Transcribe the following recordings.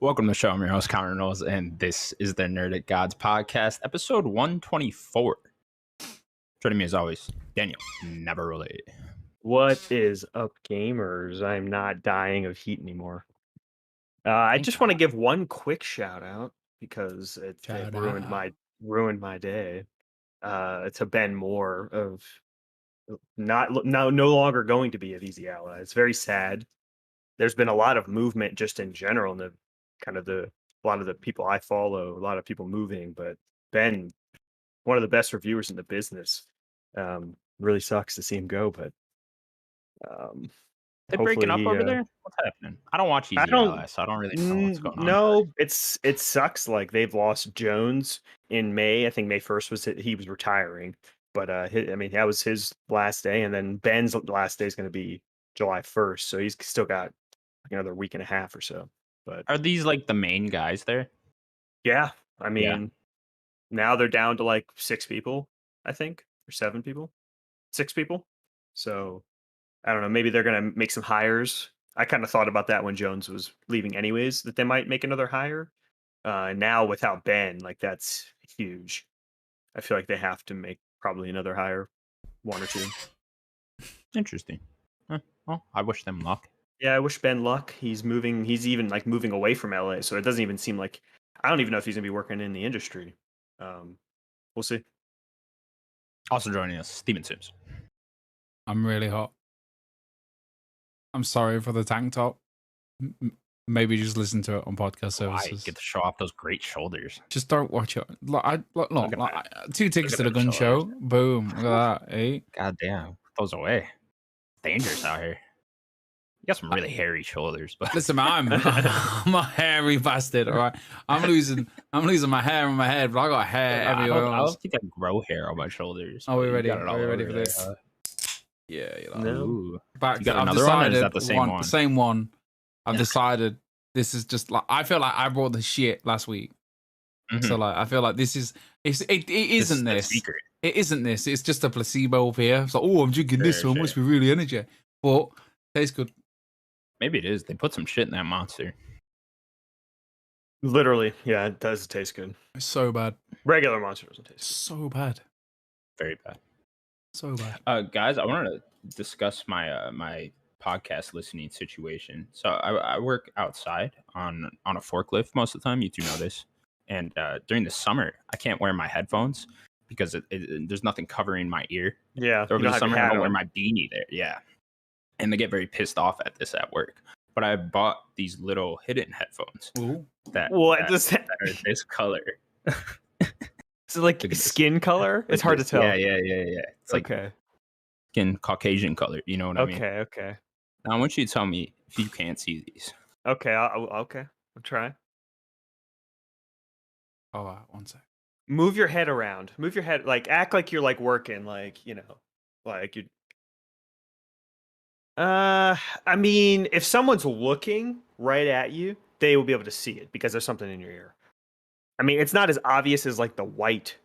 Welcome to the show. I'm your host, Connor Knowles, and this is the Nerdic Gods podcast, episode 124. Joining me as always, Daniel, never really. What is up, gamers? I'm not dying of heat anymore. I just want to give one quick shout out because it ruined my day. To Ben Moore of no longer going to be at Easy Ally. It's very sad. There's been a lot of movement just in general, and a lot of the people I follow, a lot of people moving, but Ben, one of the best reviewers in the business, really sucks to see him go, but they breaking up over there? What's happening? I don't watch Easy Ally, so I don't really know what's going on. No, it sucks. Like, they've lost Jones in May. I think May 1st he was retiring, but that was his last day, and then Ben's last day is going to be July 1st, so he's still got like another week and a half or so. But are these like the main guys there? Yeah, now they're down to like 6 people, I think, or 7 people, 6 people. So I don't know. Maybe they're going to make some hires. I kind of thought about that when Jones was leaving anyways, that they might make another hire. Now without Ben, like, that's huge. I feel like they have to make probably another hire, 1 or 2. Interesting. Well, I wish them luck. Yeah, I wish Ben luck. He's even like moving away from LA, so it doesn't even seem like, I don't even know if he's going to be working in the industry. We'll see. Also joining us, Steven Sims. I'm really hot. I'm sorry for the tank top. Maybe just listen to it on podcast services. Get to show off those great shoulders. Just don't watch it. Look, 2 tickets to the gun show. Boom. Look at that. Eh? God damn. Put those away. Dangerous out here. You got some really hairy shoulders, but listen, I'm a hairy bastard. All right, I'm losing my hair on my head, but I got hair everywhere else. I don't think I grow hair on my shoulders. Are we ready? Are we ready for this? Yeah, no. Back. You got another one, or is that the same one? The same one. I've decided this is just like, I feel like I brought the shit last week, so like I feel like this is it isn't this. It isn't this. It's just a placebo up here. It's like, oh, I'm drinking this one. Must be really energy, but tastes good. Maybe it is. They put some shit in that monster. Literally, yeah, it does taste good. It's so bad. Regular monster doesn't taste good. So bad. Very bad. So bad. Guys, I wanted to discuss my my podcast listening situation. So I work outside on a forklift most of the time. You do know this. And during the summer, I can't wear my headphones because there's nothing covering my ear. Yeah. So over the summer, I don't wear my beanie there. Yeah. And they get very pissed off at this at work. But I bought these little hidden headphones that are this color. Is it like skin color? It's hard to tell. Yeah. It's like skin Caucasian color. You know what I mean? Okay. Now I want you to tell me if you can't see these. Okay, I'll try. Oh, wow. 1 sec. Move your head around. Move your head, like, act like you're like working, like, like you. I mean, if someone's looking right at you, they will be able to see it because there's something in your ear. I mean, it's not as obvious as like the white.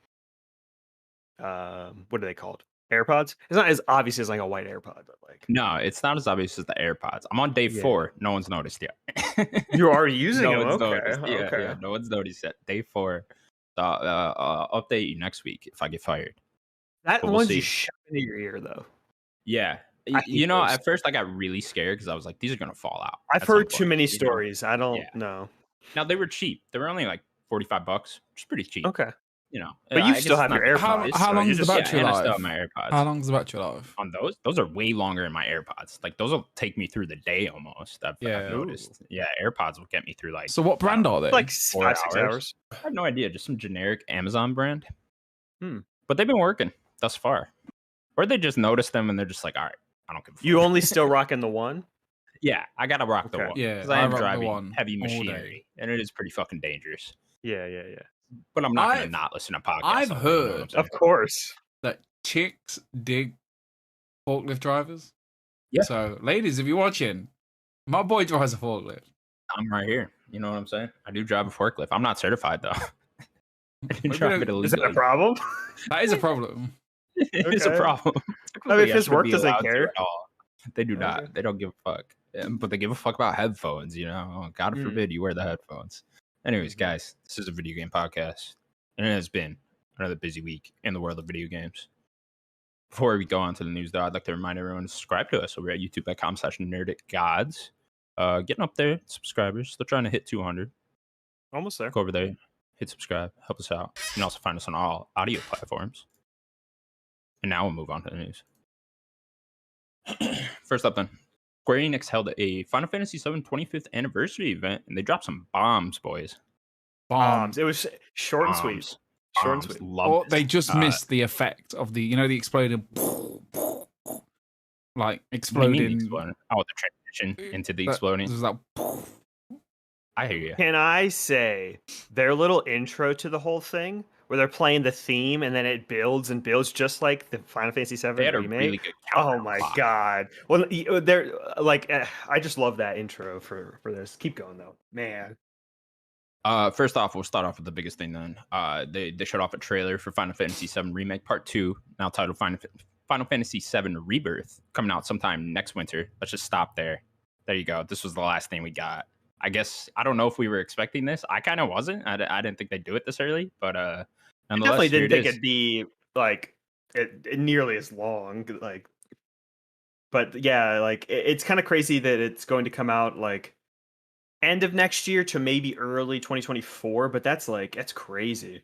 What are they called? AirPods? It's not as obvious as like a white AirPod, but like. No, it's not as obvious as the AirPods. I'm on day 4. No one's noticed yet. You're already using them. Okay. Yeah, no one's noticed yet. Day 4. Update you next week if I get fired. That one's you shove into your ear though. Yeah. At first I got really scared because I was like, these are going to fall out. I've heard too many stories. I don't know. Now, they were cheap. They were only like $45, which is pretty cheap. Okay. But you still have your AirPods. How long is the battery life? I still have my AirPods. How long is the battery life? On those are way longer than my AirPods. Like, those will take me through the day almost. I've noticed. Yeah, AirPods will get me through like. So what brand are they? Like 5-6 hours. I have no idea. Just some generic Amazon brand. But they've been working thus far. Or they just noticed them and they're just like, all right, I don't give a fuck. You only still rocking the one? Yeah, I gotta rock the one. Yeah, because I am driving heavy machinery, and it is pretty fucking dangerous. Yeah. But I'm not gonna not listen to podcasts. I've heard, of course, that chicks dig forklift drivers. Yeah. So, ladies, if you're watching, my boy drives a forklift. I'm right here. You know what I'm saying? I do drive a forklift. I'm not certified though. I didn't drive it illegally. Is that a problem? That is a problem. It is a problem. I mean, if his work doesn't care. They do not. They don't give a fuck. but they give a fuck about headphones, you know? Oh, God forbid you wear the headphones. Anyways, guys, this is a video game podcast, and it has been another busy week in the world of video games. Before we go on to the news, though, I'd like to remind everyone to subscribe to us over at youtube.com/nerdicgods. Getting up there, subscribers. Still trying to hit 200. Almost there. Go over there, hit subscribe, help us out. You can also find us on all audio platforms. And now we'll move on to the news. First up, then, Square Enix held a Final Fantasy VII 25th anniversary event, and they dropped some bombs, boys. Bombs. It was short and sweet. Short and sweet. Or they just missed the effect of the, the exploding, like exploding. Oh, the transition into the exploding. Was that? I hear you. Can I say their little intro to the whole thing, where they're playing the theme and then it builds and builds just like the Final Fantasy VII they had remake? A really good oh my god! Well, they're like, I just love that intro for this. Keep going though, man. First off, we'll start off with the biggest thing then. They showed off a trailer for Final Fantasy VII Remake Part 2, now titled Final Fantasy VII Rebirth, coming out sometime next winter. Let's just stop there. There you go. This was the last thing we got. I guess, I don't know if we were expecting this. I kind of wasn't. I didn't think they'd do it this early, but I definitely didn't think it'd be like nearly as long. Like, but yeah, like it's kind of crazy that it's going to come out like end of next year to maybe early 2024. But that's crazy.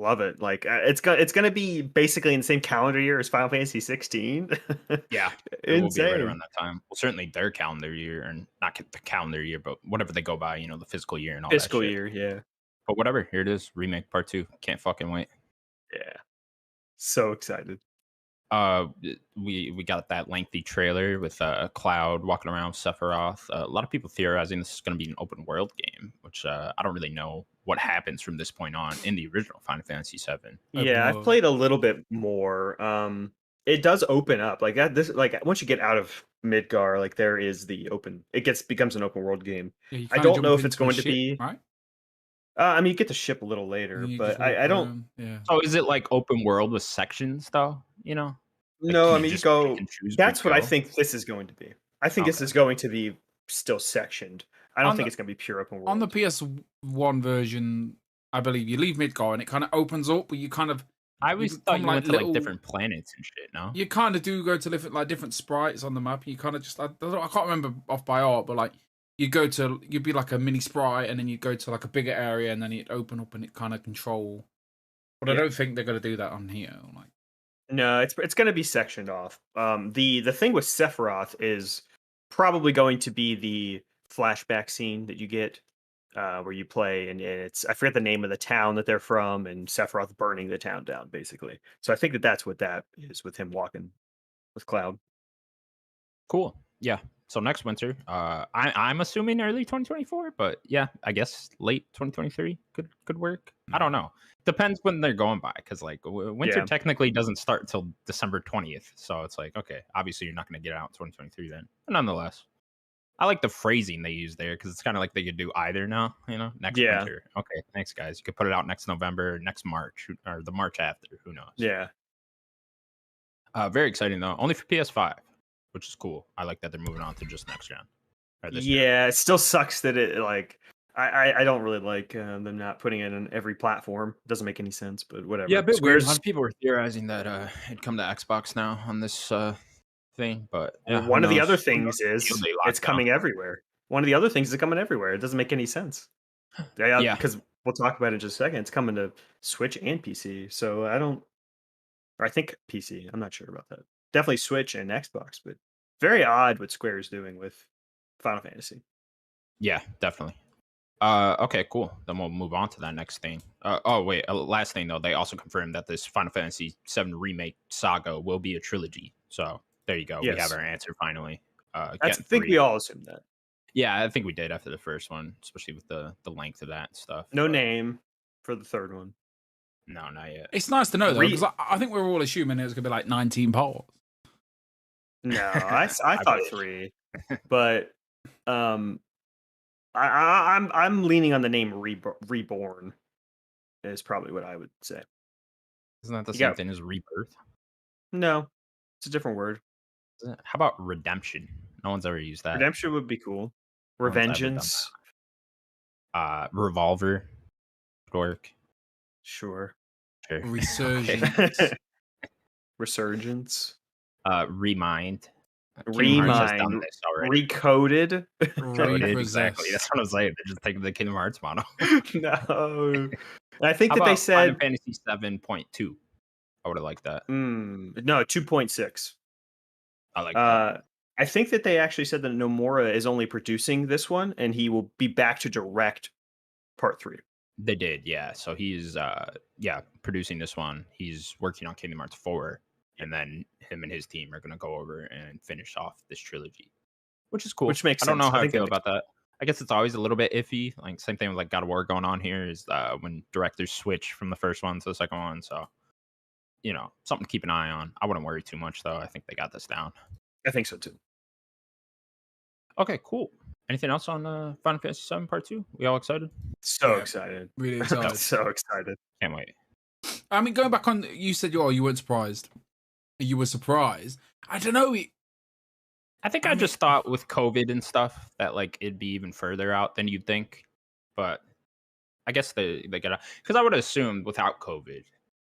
Love it. Like it's gonna be basically in the same calendar year as Final Fantasy 16. Yeah, it will be right around that time. Well, certainly their calendar year, and not the calendar year, but whatever they go by, the fiscal year and all fiscal that shit. year, yeah. But whatever, here it is, Remake Part 2. Can't fucking wait. Yeah, so excited. We got that lengthy trailer with Cloud walking around Sephiroth. A lot of people theorizing this is going to be an open world game, which I don't really know what happens from this point on in the original Final Fantasy VII. Yeah, I've played a little bit more. It does open up like that. This once you get out of Midgar, like there is the open. It becomes an open world game. Yeah, I don't know if it's going to be right. I mean, you get the ship a little later, but I don't. Yeah. So is it like open world with sections, though? Like, no, I mean, you go. That's what I think this is going to be. I think this is going to be still sectioned. I don't think it's going to be pure open world. On the PS1 version, I believe you leave Midgar and it kind of opens up, but you kind of. I always thought you went to like different planets and shit. No, you kind of do go to different sprites on the map. You kind of just I can't remember off by heart, but like you'd be like a mini sprite, and then you'd go to like a bigger area, and then it'd open up and it kind of control. But I don't think they're going to do that on here. Like, no, it's going to be sectioned off. The thing with Sephiroth is probably going to be the flashback scene that you get, where you play, and it's I forget the name of the town that they're from, and Sephiroth burning the town down, basically. So I think that's what that is with him walking with Cloud. Cool. Yeah. So next winter, I'm assuming early 2024, but yeah, I guess late 2023 could work. I don't know. Depends when they're going by, because like winter technically doesn't start until December 20th. So it's like, okay, obviously you're not going to get it out in 2023 then. But nonetheless, I like the phrasing they use there, because it's kind of like they could do either now, next winter. Okay, thanks guys. You could put it out next November, next March, or the March after. Who knows? Yeah. Very exciting though. Only for PS5. Which is cool. I like that they're moving on to just next gen. Yeah, it still sucks that it like I don't really like them not putting it on every platform. It doesn't make any sense, but whatever. Yeah, a bit weird. A lot of people were theorizing that it'd come to Xbox now on this thing, but one of the other things is it's coming everywhere. One of the other things is coming everywhere. It doesn't make any sense. Yeah, because we'll talk about it in just a second. It's coming to Switch and PC. So I think PC. I'm not sure about that. Definitely Switch and Xbox, but very odd what Square is doing with Final Fantasy. Yeah, definitely. Okay, cool. Then we'll move on to that next thing. Last thing though, they also confirmed that this Final Fantasy VII Remake saga will be a trilogy. So there you go. Yes. We have our answer finally. I think we all assumed that. Yeah, I think we did after the first one, especially with the length of that stuff. No name for the third one. No, not yet. It's nice to know though, because I think we're all assuming it was gonna be like 19 parts. No, I thought 3, but I'm leaning on the name Reborn is probably what I would say. Isn't that the same thing as Rebirth? No, it's a different word. How about Redemption? No one's ever used that. Redemption would be cool. Revengeance. Revolver would work. Sure. Resurgence. Resurgence. Remind. Remind. Recoded. Exactly. That's what I'm saying. They're just taking the Kingdom Hearts model. No. I think that they said Final Fantasy 7.2. I would have liked that. No, 2.6. I like that. I think that they actually said that Nomura is only producing this one, and he will be back to direct part 3. They did, yeah. So he's producing this one. He's working on Kingdom Hearts 4, and then him and his team are going to go over and finish off this trilogy, which is cool. Which makes sense. I don't know how I feel about that. I guess it's always a little bit iffy. Like same thing with like God of War going on here is when directors switch from the first one to the second one. So, something to keep an eye on. I wouldn't worry too much though. I think they got this down. I think so too. Okay, cool. Anything else on Final Fantasy 7 Part 2? We all excited? So excited. Really excited. So excited. Can't wait. I mean, going back on, you said you weren't surprised. You were surprised. I don't know. I think I just thought with COVID and stuff that like it'd be even further out than you'd think. But I guess they gotta, because I would have assumed without COVID,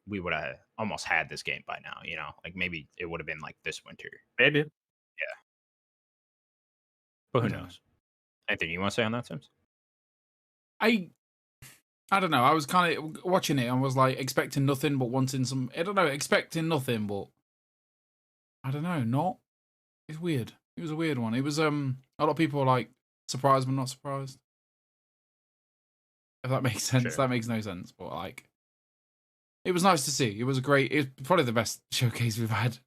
we would have almost had this game by now, like maybe it would have been like this winter. Maybe. Yeah. But who knows? Anything you want to say on that, Sims? I don't know. I was kind of watching it and was like expecting nothing but wanting some. I don't know, expecting nothing but I don't know. Not. It's weird. It was a weird one. It was a lot of people were like surprised but not surprised. If that makes sense. Sure. That makes no sense. But like, it was nice to see. It was probably the best showcase we've had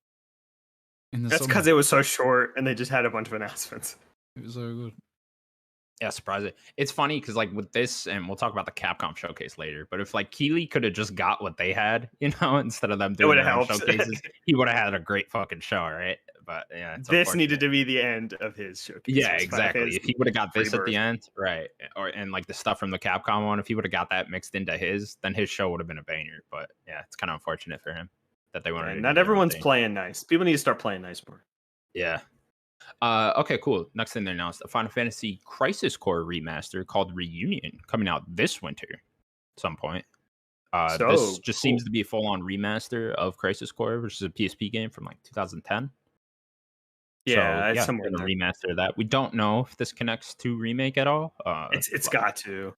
in the That's because it was so short and they just had a bunch of announcements. It was so good. Yeah, surprising. It's funny because like with this, and we'll talk about the Capcom showcase later, but if like Keeley could have just got what they had, instead of them doing their own showcases, he would have had a great fucking show, right? But yeah, this needed to be the end of his showcase. Yeah, exactly. If he would have got this at the end, right, and like the stuff from the Capcom one, if he would have got that mixed into his, then his show would have been a banger. But yeah, it's kind of unfortunate for him that they wanted. Not everyone's playing nice. People need to start playing nice more. Yeah. Okay, cool. Next thing they announced, a Final Fantasy Crisis Core remaster called Reunion coming out this winter at some point. This just seems to be a full-on remaster of Crisis Core, which is a PSP game from like 2010. Yeah, so, somewhere in the remaster of that. We don't know if this connects to Remake at all. It's got to.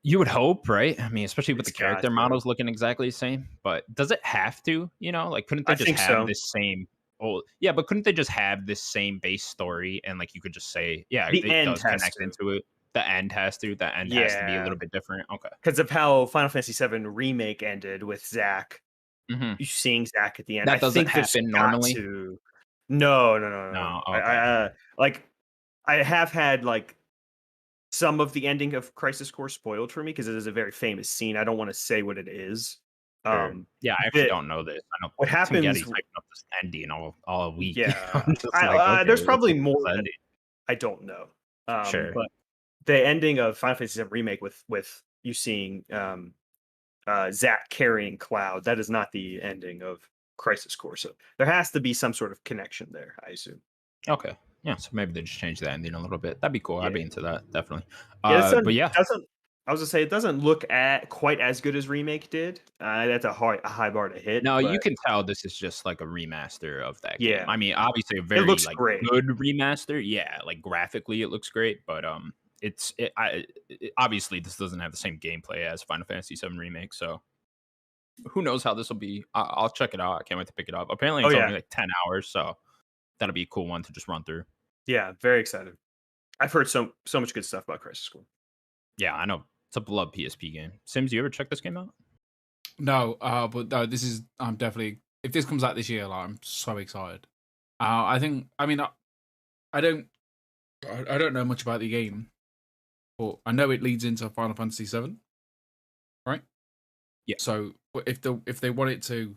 You would hope, right? I mean, especially with the character models looking exactly the same. But does it have to? Like, couldn't they just have this same? Yeah, but couldn't they just have this same base story and like you could just say, yeah, the end does connect into it. The end has to. The end has to be a little bit different. Okay, because of how Final Fantasy VII Remake ended with Zack. Mm-hmm. You seeing Zack at the end. That doesn't happen normally. No. Okay. I have had like some of the ending of Crisis Core spoiled for me because it is a very famous scene. I don't want to say what it is. Sure. Yeah, I actually don't know this. I know what happens. He's typing up this ending all week. Yeah, there's probably more. I don't know. Sure, but the ending of Final Fantasy VII Remake with you seeing Zack carrying Cloud, that is not the ending of Crisis Core. So there has to be some sort of connection there, I assume. Okay. Yeah, so maybe they just change the ending a little bit. That'd be cool. Yeah. I'd be into that, definitely. But yeah. I was gonna say it doesn't look quite as good as Remake did. That's a high bar to hit. No, you can tell this is just like a remaster of that game. Yeah. I mean, obviously a very great. Good remaster. Yeah, like graphically it looks great, but obviously this doesn't have the same gameplay as Final Fantasy VII Remake, so who knows how this will be. I'll check it out. I can't wait to pick it up. Apparently it's only like 10 hours, so that'll be a cool one to just run through. Yeah, very excited. I've heard so much good stuff about Crisis Core. Yeah, I know. It's a beloved PSP game. Sims, you ever check this game out? No, but no, this is. I'm definitely. If this comes out this year, like, I'm so excited. I don't know much about the game, but I know it leads into Final Fantasy VII, right? Yeah. So if they want it to,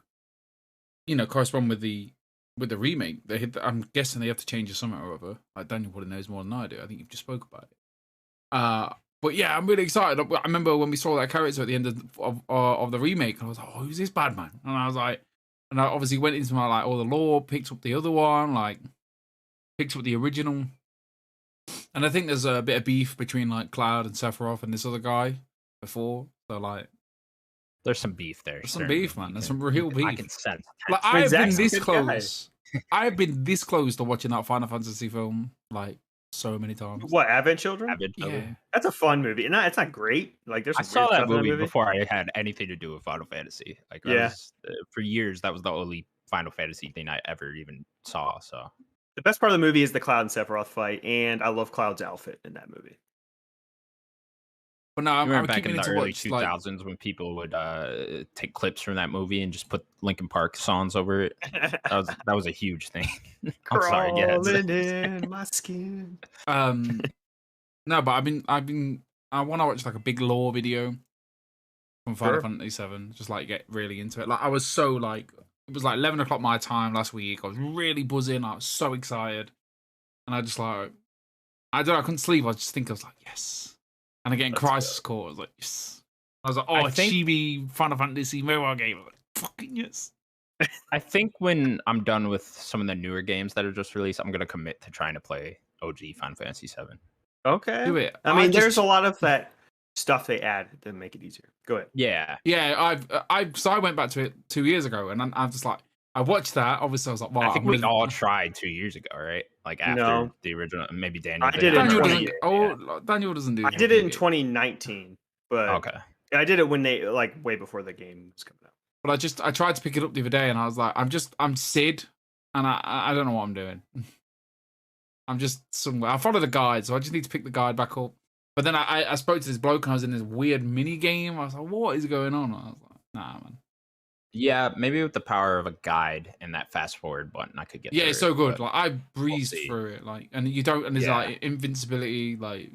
correspond with the remake, I'm guessing they have to change it something or other. Like Daniel probably knows more than I do. I think you've just spoke about it. But yeah, I'm really excited. I remember when we saw that character at the end of the remake, I was like, "Oh, who's this bad man?" And I was like, and I obviously went into my all the lore, picked up the other one, like, picked up the original, and I think there's a bit of beef between like Cloud and Sephiroth and this other guy before. So like, there's some beef there. There's some beef, man. There's some real beef. I can sense. Like I have been this close. I have been this close to watching that Final Fantasy film like so many times. What, Advent Children? Advent Children. Yeah. That's a fun movie. It's not great. Like there's. I saw that movie before I had anything to do with Final Fantasy. Like for years, that was the only Final Fantasy thing I ever even saw. So the best part of the movie is the Cloud and Sephiroth fight, and I love Cloud's outfit in that movie. But no, I'm back in the early 2000s when people would take clips from that movie and just put Linkin Park songs over it. That was a huge thing. I'm sorry, crawling in my skin. No, but I want to watch like a big lore video from Final Fantasy VII, just like get really into it. Like I was so like, it was like 11 o'clock my time last week. I was really buzzing. I was so excited, and I just like, I couldn't sleep. I was like, yes. And again, Crisis Core, I was like, yes. I was like, oh, chibi Final Fantasy mobile game. I was like, fucking yes. I think when I'm done with some of the newer games that are just released, I'm going to commit to trying to play OG Final Fantasy VII. Okay. Do it. I mean, there's a lot of that stuff they add to make it easier. Go ahead. Yeah. Yeah, so I went back to it 2 years ago, and I'm just like, I watched that. Obviously, I was like, well, I think we all tried 2 years ago, right? Like after the original, maybe Daniel. I did it. Daniel doesn't do. I did it in 2019, but okay. I did it when they way before the game was coming out. But I tried to pick it up the other day, and I was like, I'm Sid, and I don't know what I'm doing. I'm just somewhere. I follow the guide, so I just need to pick the guide back up. But then I spoke to this bloke, and I was in this weird mini game. I was like, what is going on? I was like, nah, man. Yeah, maybe with the power of a guide and that fast forward button, I could get. Yeah, it's so good. Like I breezed through it, like, and you don't, and there's like invincibility, like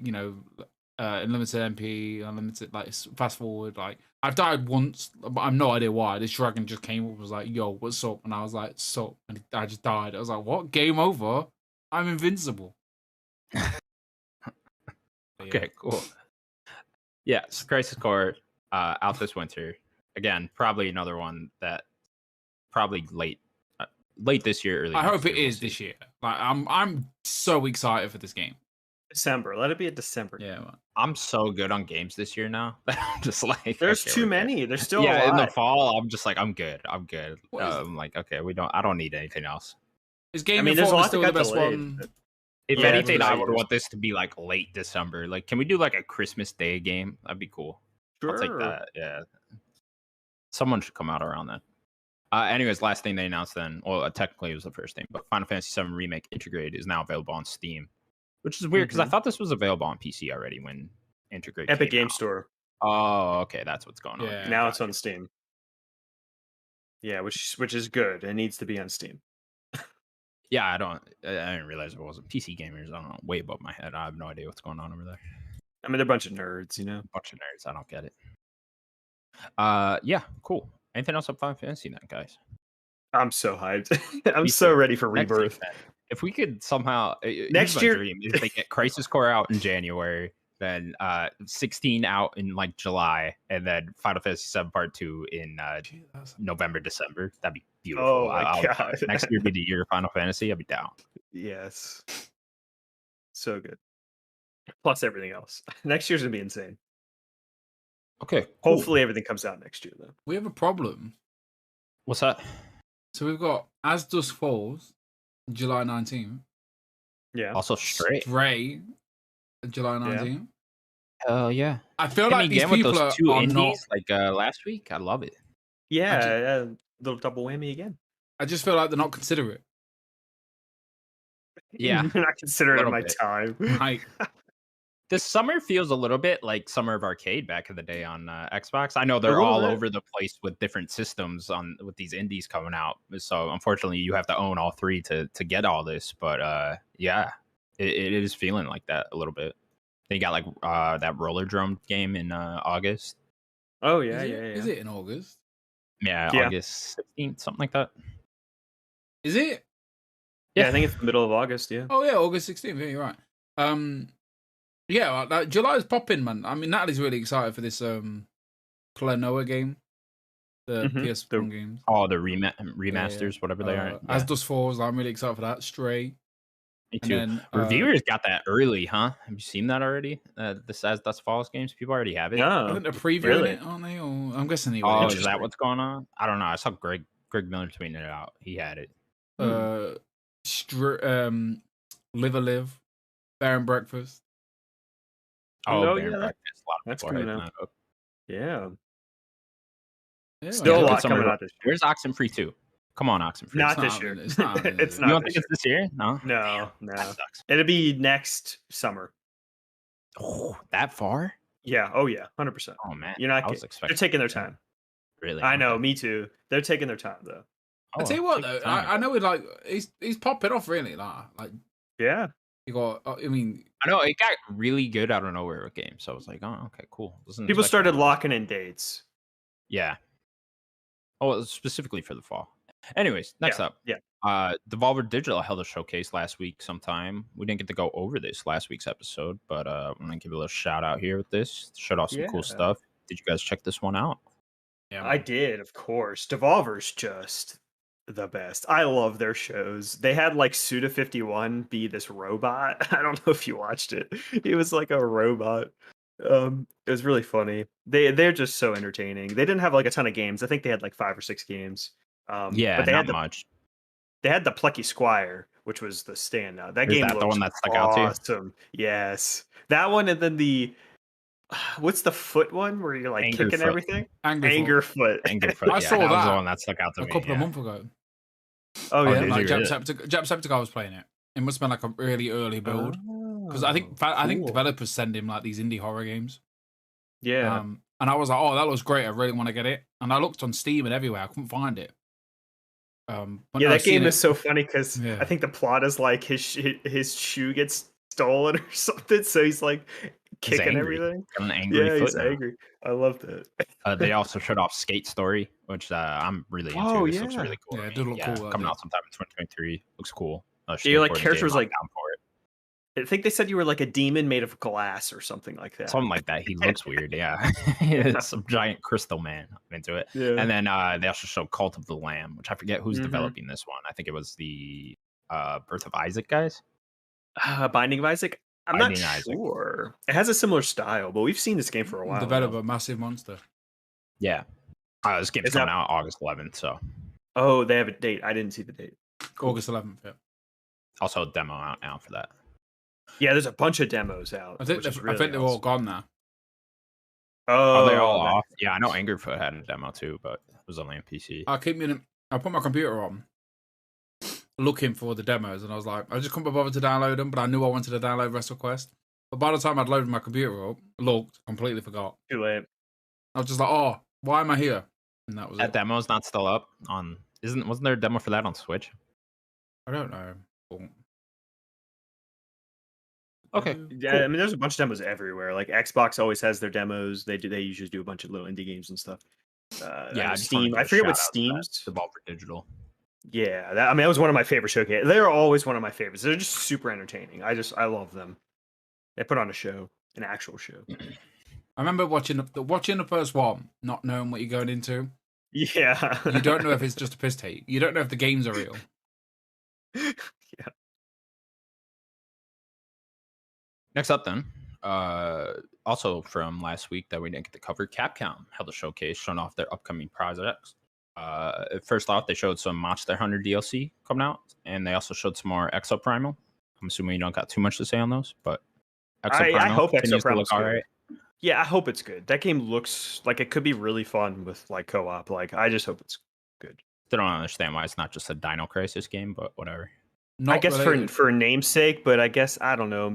unlimited MP, unlimited like fast forward. Like I've died once, but I've no idea why. This dragon just came up, and was like, "Yo, what's up?" And I was like, "Sup?" And I just died. I was like, "What? Game over? I'm invincible." Okay, cool. Yeah, Crisis Core out this winter. Again, probably another one that probably late this year. Early. I hope it is this year. Like I'm so excited for this game. December. Let it be a December. Yeah, man. I'm so good on games this year now. I'm just like, there's too many. There's still a lot. In the fall. I'm just like, I'm good. I'm like, okay, I don't need anything else. Is Game Informer still the best one? If anything, I would want this to be like late December. Like, can we do like a Christmas Day game? That'd be cool. Sure. I'll take that. Yeah. Someone should come out around that. Anyways, last thing they announced then, well, technically it was the first thing, but Final Fantasy VII Remake Integrate is now available on Steam, which is weird because I thought this was available on PC already when Integrate Epic came Game out. Store. Oh, okay, that's what's going on. Yeah. Now it's on Steam. Yeah, which is good. It needs to be on Steam. Yeah, I didn't realize it wasn't PC gamers. I don't know, way above my head. I have no idea what's going on over there. I mean, they're a bunch of nerds, you know. A bunch of nerds. I don't get it. Yeah, cool. Anything else on Final Fantasy then, guys? I'm so hyped. I'm so ready for Rebirth. If we could somehow next year, dream, if they get Crisis Core out in January, then 16 out in like July, and then Final Fantasy VII Part 2 in November, December. That'd be beautiful. Oh my god! Next year be the year of Final Fantasy. I'd be down. Yes, so good. Plus everything else. Next year's gonna be insane. Okay. Cool. Hopefully everything comes out next year though. We have a problem. What's that? So we've got As Dusk Falls, July 19th. Yeah. Also Stray, July 19th. Yeah. I feel like these people with those two are indies not. Like last week. I love it. Yeah, little double whammy again. I just feel like they're not considerate. Yeah. They're not considerate of my bit. time. Like, this summer feels a little bit like Summer of Arcade back in the day on Xbox. I know they're all over the place with different systems with these indies coming out. So unfortunately, you have to own all three to get all this. But yeah, it is feeling like that a little bit. They got like that roller drum game in August. Oh yeah, Is it in August? Yeah, August 16th, something like that. Is it? Yeah, I think it's the middle of August. Yeah. Oh yeah, August 16th. Yeah, you're right. Yeah, like, July's popping, man. I mean, Natalie's really excited for this Klonoa game, the PS1 games. Oh, the remasters, whatever they are. As Dusk Falls, I'm really excited for that. Stray. Me too. Then, reviewers got that early, huh? Have you seen that already? This As Dust Falls games, people already have it. No, I think they're previewing it, aren't they? Or I'm guessing they. Oh, is that what's going on? I don't know. I saw Greg Miller tweeting it out. He had it. Live a Live, Bear and Breakfast. Oh, Bear and Breakfast. A lot of that's people coming out. Yeah. Still a lot coming out this year. Where's Oxenfree 2? Come on, Oxenfree. Not this year. It's not. It's not. You don't think it's this year? No. No. It'll be next summer. Oh, that far? Yeah. Oh yeah. 100%. Oh man. You're not. They're taking their time. Really? I know. Me too. They're taking their time though. I tell you what though, I know it like he's popping off really like yeah. You got. I mean, I know it got really good out of nowhere with games, so I was like, oh okay, cool. People started locking in dates. Yeah. Oh, specifically for the fall. Anyways, next up. Yeah. Devolver Digital held a showcase last week sometime. We didn't get to go over this last week's episode, but I'm going to give a little shout out here with this. Showed off some cool stuff. Did you guys check this one out? Yeah, I did, of course. Devolver's just the best. I love their shows. They had like Suda51 be this robot. I don't know if you watched it. He was like a robot. It was really funny. They're just so entertaining. They didn't have like a ton of games. I think they had like 5 or 6 games. But they had much. They had the Plucky Squire, which was the standout. That game the one that stuck out to you? Awesome. Yes, that one, and then the what's the foot one where you're like kicking everything? Angerfoot. I saw that. Was the one that stuck out to me a couple of months ago. Oh yeah, like Jacksepticeye was playing it. It must have been like a really early build. Because I think developers send him like these indie horror games. Yeah. And I was like, oh, that looks great. I really want to get it. And I looked on Steam and everywhere. I couldn't find it. That game is so funny because I think the plot is like his shoe gets stolen or something. So he's like kicking everything. An angry he's angry. I love that. They also showed off Skate Story, which I'm really into. This looks really cool. Yeah, it did look cool. Coming out sometime in 2023. Looks cool. You're like characters like down for it. I think they said you were like a demon made of glass or something like that. Something like that. He looks weird. Yeah. It's some giant crystal man. I'm into it. Yeah. And then they also showed Cult of the Lamb, which I forget who's developing this one. I think it was the Birth of Isaac guys. Binding of Isaac? I'm not sure. It has a similar style, but we've seen this game for a while. Developer Massive Monster. Yeah. This game's coming out August 11th, so. Oh, they have a date. I didn't see the date. Cool. August 11th, yeah. Also a demo out now for that. Yeah, there's a bunch of demos out. I think they're all gone now. Oh, are they all off? Yeah, I know Angerfoot had a demo too, but it was only on PC. I put my computer on, looking for the demos, and I was like, I just couldn't bother to download them, but I knew I wanted to download WrestleQuest. But by the time I'd loaded my computer up, looked, completely forgot. Too late. I was just like, oh, why am I here? And that was that demo's not still up on. Wasn't there a demo for that on Switch? I don't know. Okay. Yeah, cool. I mean, there's a bunch of demos everywhere. Like Xbox always has their demos. They usually do a bunch of little indie games and stuff. Steam. I forget what Steam's. Devolver Digital. Yeah, that was one of my favorite showcases. They're always one of my favorites. They're just super entertaining. I love them. They put on a show, an actual show. I remember watching the first one, not knowing what you're going into. Yeah. You don't know if it's just a piss take. You don't know if the games are real. Yeah. Next up, then, also from last week that we didn't get to cover, Capcom held a showcase showing off their upcoming projects. First off, they showed some Monster Hunter DLC coming out, and they also showed some more Exoprimal. I'm assuming you don't got too much to say on those, but Exoprimal I hope Exoprimal's good. Right. Yeah, I hope it's good. That game looks like it could be really fun with like co-op. Like, I just hope it's good. I don't understand why it's not just a Dino Crisis game, but whatever. I guess for namesake, but I guess I don't know.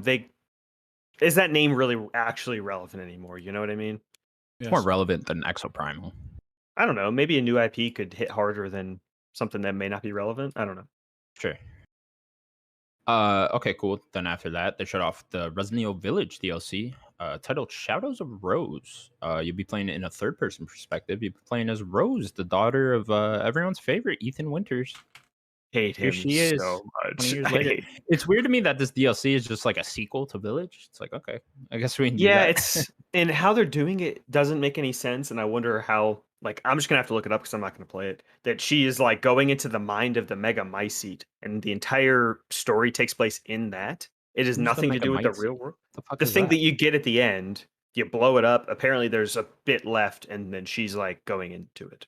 Is that name really actually relevant anymore? You know what I mean? It's more relevant than Exoprimal. I don't know. Maybe a new IP could hit harder than something that may not be relevant. I don't know. Sure. Okay, cool. Then after that, they showed off the Resident Evil Village DLC, titled Shadows of Rose. You'll be playing it in a third-person perspective. You'll be playing as Rose, the daughter of everyone's favorite, Ethan Winters. Hate him she is so much. It's weird to me that this DLC is just like a sequel to Village. It's like, okay, I guess we can do yeah, that. And how they're doing it doesn't make any sense, and I wonder how. Like, I'm just gonna have to look it up because I'm not gonna play it. That she is like going into the mind of the Mega Mycete, and the entire story takes place in that. It has Who's the nothing to do with the Megamycete? real world. The fuck The is thing that that? you get at the end, you blow it up. Apparently, there's a bit left, and then she's like going into it.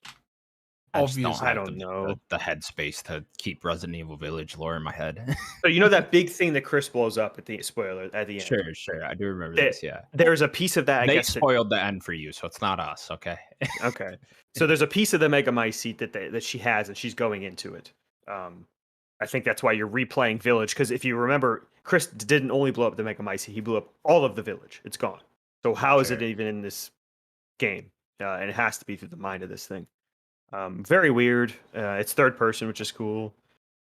I just don't Obviously. I have don't know. the headspace to keep Resident Evil Village lore in my head. So you know that big thing that Chris blows up at the spoiler at the end. Sure, I do remember That- this. Yeah, There's a piece of that. I they guess that spoiled the end for you, so it's not us. Okay. Okay. So there's a piece of the Mega Mycete that she has, and she's going into it. I think that's why you're replaying Village, because if you remember, Chris didn't only blow up the Mega Mycete; he blew up all of the village. It's gone. So how is it Sure. even in this game? And it has to be through the mind of this thing. Very weird. It's third person, which is cool.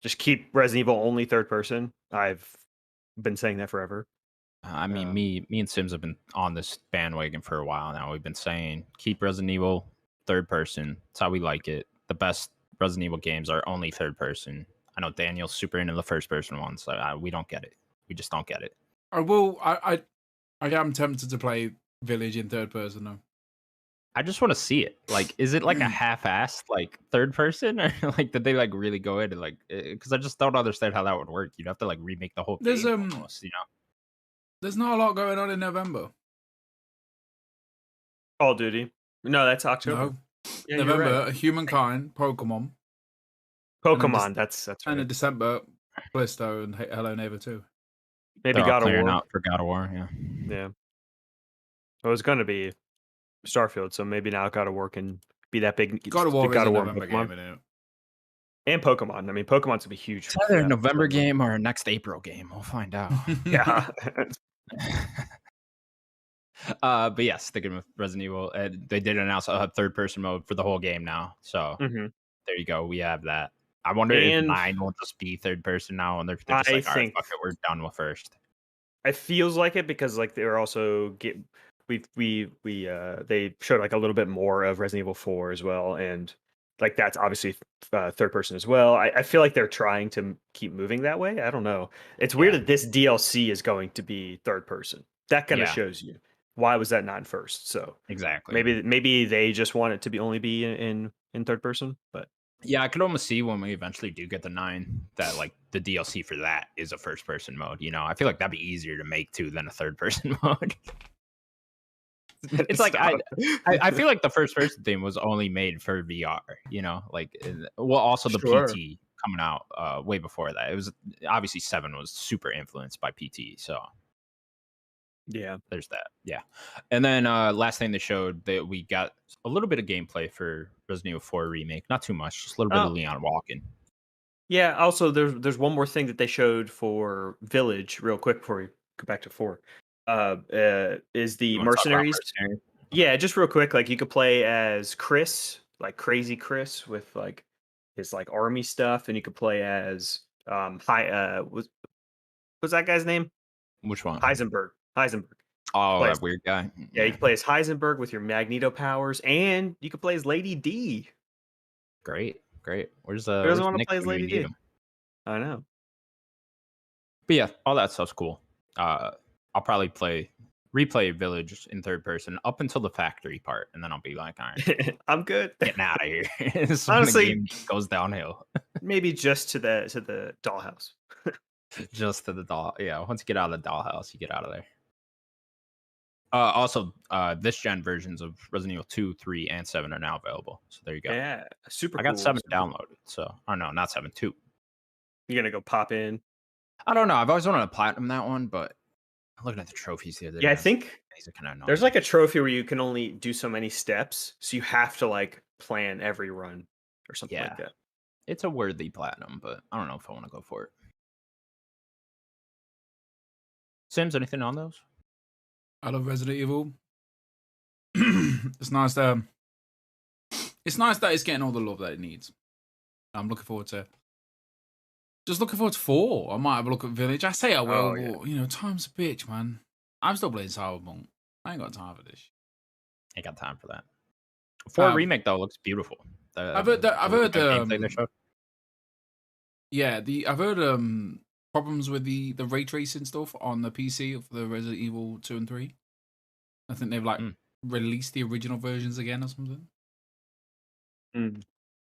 Just keep Resident Evil only third person. I've been saying that forever. I mean, me and Sims have been on this bandwagon for a while now. We've been saying keep Resident Evil third person. That's how we like it. The best Resident Evil games are only third person. I know Daniel's super into the first person ones. So we don't get it. We just don't get it. I will. I am tempted to play Village in third person though. I just want to see it. Like, is it like a half-assed like third person, or like did they like really go in and like? Because I just don't understand how that would work. You'd have to like remake the whole There's game almost, you know. There's not a lot going on in November. Call of Duty. No, that's October. No. Yeah, you're November, right. Humankind, Pokemon, Pokemon. That's and right. in December, Callisto and Hello Neighbor 2. Maybe They're all God of clearing War. out for God of War. Yeah. Yeah. It was going to be Starfield, so maybe now God of War can be that big. God of War is God a of War November Pokemon. game, isn't it? And Pokemon. I mean, Pokemon's going to be huge. It's either a November game or a next April game. We'll find out. Yeah. But yeah, sticking with Resident Evil, they did announce a third person mode for the whole game now. So there you go. We have that. I wonder if 9 will just be third person now, and they're just like, all right, fuck it, we're done with first. It feels like it because like they're also they showed like a little bit more of Resident Evil 4 as well, and like that's obviously third person as well. I feel like they're trying to keep moving that way. I don't know. It's weird that this DLC is going to be third person. That kind of shows you why was that not in first. So exactly. Maybe they just want it to only be in third person, but. Yeah, I could almost see when we eventually do get the 9 that like the DLC for that is a first person mode. You know, I feel like that'd be easier to make too than a third person mode. It's like I feel like the first person theme was only made for VR. You know, like also the PT coming out way before that. It was obviously 7 was super influenced by PT. So yeah, there's that. Yeah, and then last thing they showed that we got a little bit of gameplay for Resident Evil 4 remake. Not too much, just a little bit of Leon walking. Yeah. Also, there's one more thing that they showed for Village, real quick before we go back to 4. Is the mercenaries? Yeah, just real quick. Like you could play as Chris, like Crazy Chris, with like his like army stuff, and you could play as what's that guy's name? Which one? Heisenberg. Oh, that weird guy. Yeah, you can play as Heisenberg with your Magneto powers, and you can play as Lady D. Great. Where's Who doesn't want to Nick play as Lady D? I know. But yeah, all that stuff's cool. I'll probably replay Village in third person up until the factory part, and then I'll be like, all right, I'm good. Getting out of here. Honestly, the game goes downhill. Maybe just to the dollhouse. Just to the doll. Yeah, once you get out of the dollhouse, you get out of there. Also, this gen versions of Resident Evil 2, 3, and 7 are now available. So there you go. Yeah, super. I got 7 downloaded. So, or no, not 7, 2. You're gonna go pop in? I don't know. I've always wanted to platinum that one, but looking at the trophies the other day. Yeah, I think there's like a trophy where you can only do so many steps, so you have to like plan every run or something like that. It's a worthy platinum, but I don't know if I want to go for it. Sims, anything on those? I love Resident Evil. It's nice that it's getting all the love that it needs. I'm looking forward to. Just looking forward to 4. I might have a look at Village. I say I will, but you know, time's a bitch, man. I'm still playing Cyberpunk. I ain't got time for this. Ain't got time for that. 4 remake though looks beautiful. I've heard I've heard problems with the ray tracing stuff on the PC of the Resident Evil 2 and 3. I think they've like released the original versions again or something.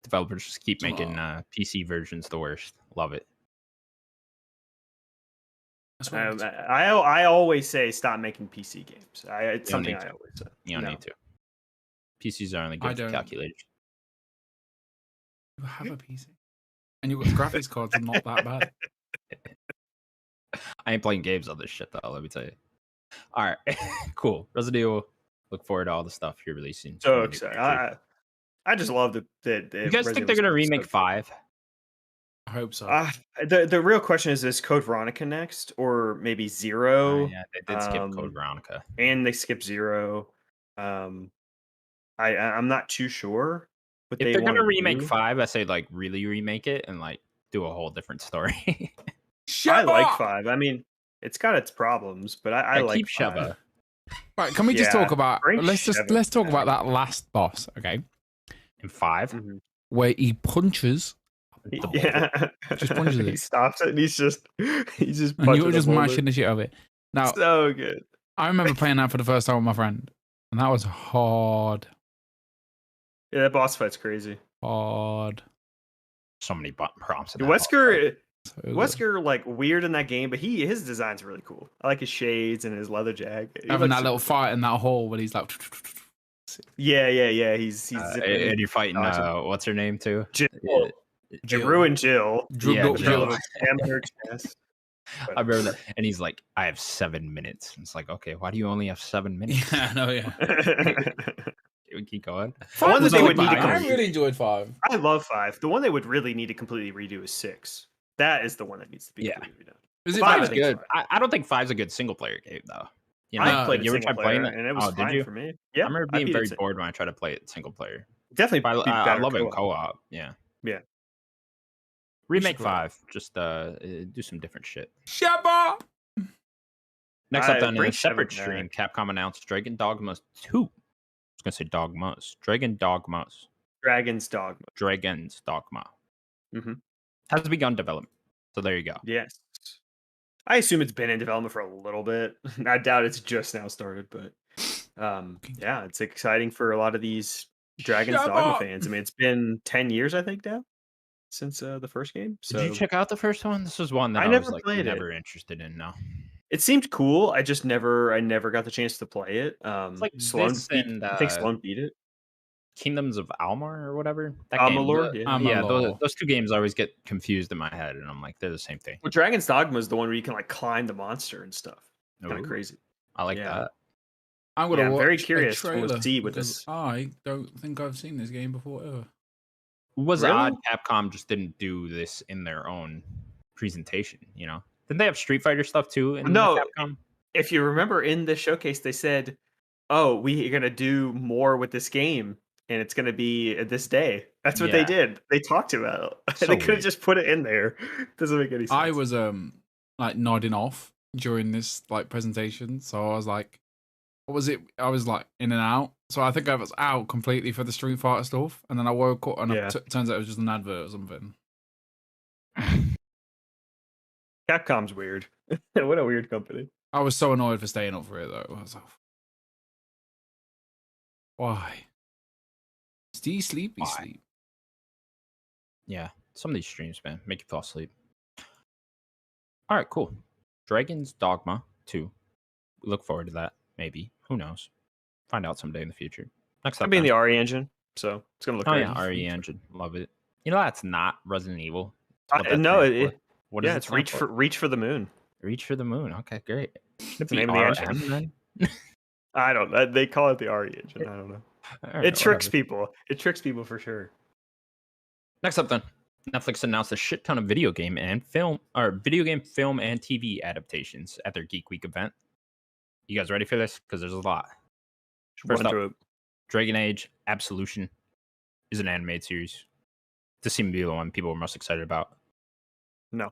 Developers just keep making PC versions the worst. Love it. I always say stop making PC games. It's something I always say. You don't need to. PCs are only good for calculators. You have a PC, and your graphics cards are not that bad. I ain't playing games on this shit though. Let me tell you. All right, cool. Resident Evil. Look forward to all the stuff you're releasing. So excited! I just love that. You guys think they're gonna remake 5? I hope so. The real question is Code Veronica next, or maybe 0? Yeah, they did skip Code Veronica, and they skipped 0. I'm not too sure. But if they're gonna remake 5, I say like really remake it and like do a whole different story. I like 5. I mean, it's got its problems, but I like keep Sheva. Right, can we just talk about? Let's talk about that last boss, okay? In 5, where he punches. Just punches it. He stops it and he's just and you were just mashing the shit out of it. Now, so good. I remember playing that for the first time with my friend, and that was hard. Yeah, that boss fight's crazy. Hard. So many prompts. Wesker like weird in that game, but his design's really cool. I like his shades and his leather jacket. Having that little fight in that hall where he's like. Yeah. He's and you're fighting. What's her name too? Jill. Ruined Jill. Jill. I remember that, and he's like, "I have 7 minutes." It's like, okay, why do you only have 7 minutes? Yeah, I know. Yeah. We keep going. The one that they would need to I really enjoyed 5. I love 5. The one they would really need to completely redo is 6. That is the one that needs to be completely redone. Is it 5 good? I don't think 5's a good single player game though. You know, I played you ever tried playing it, and it was fine for me. Yeah, I remember being very bored when I tried to play it single player. Definitely, I love it in co-op. Yeah. Remake 5. Just do some different shit. Sheba. Next up on a separate stream, Capcom announced Dragon Dogma 2. I was gonna say Dogmas. Dragon's Dogma. Has begun development. So there you go. Yes. I assume it's been in development for a little bit. I doubt it's just now started, but yeah, it's exciting for a lot of these Dragon's Dogma fans. I mean, it's been 10 years, I think, now since the first game. So did you check out the first one? This was one that I was like never interested in. No, it seemed cool. I never got the chance to play it. It's like Sloan I think Sloan beat it. Kingdoms of Almar or whatever. That Amalur, game, those two games always get confused in my head, and I'm like, they're the same thing. Well, Dragon's Dogma is the one where you can like climb the monster and stuff. Kind of crazy. I like that. I'm very curious to see what this. I don't think I've seen this game before ever. Was odd Capcom just didn't do this in their own presentation, you know? Didn't they have Street Fighter stuff too? Capcom? If you remember in the showcase, they said, "Oh, we are gonna do more with this game, and it's gonna be this day." That's what they did. They talked about it. So they could have just put it in there. Doesn't make any sense. I was like nodding off during this like presentation, so I was like, "What was it?" I was like in and out. So I think I was out completely for the Street Fighter stuff, and then I woke up and it turns out it was just an advert or something. Capcom's weird. What a weird company. I was so annoyed for staying up for it though. I was like, why? Stay sleepy, sleep. Yeah, some of these streams, man, make you fall asleep. All right, cool. Dragon's Dogma 2. We look forward to that. Maybe. Who knows? Find out someday in the future. Next up, be in the RE engine, so it's gonna look great. Yeah, RE engine, love it. You know that's not Resident Evil. No, it's Reach for the Moon. Reach for the Moon. Okay, great. It's the name of the engine. I don't know. They call it the RE engine. I don't know. It tricks people. It tricks people for sure. Next up, then, Netflix announced a shit ton of video game, film, and TV adaptations at their Geek Week event. You guys ready for this? Because there's a lot. First up, Dragon Age Absolution is an animated series. This seemed to be the one people were most excited about. No,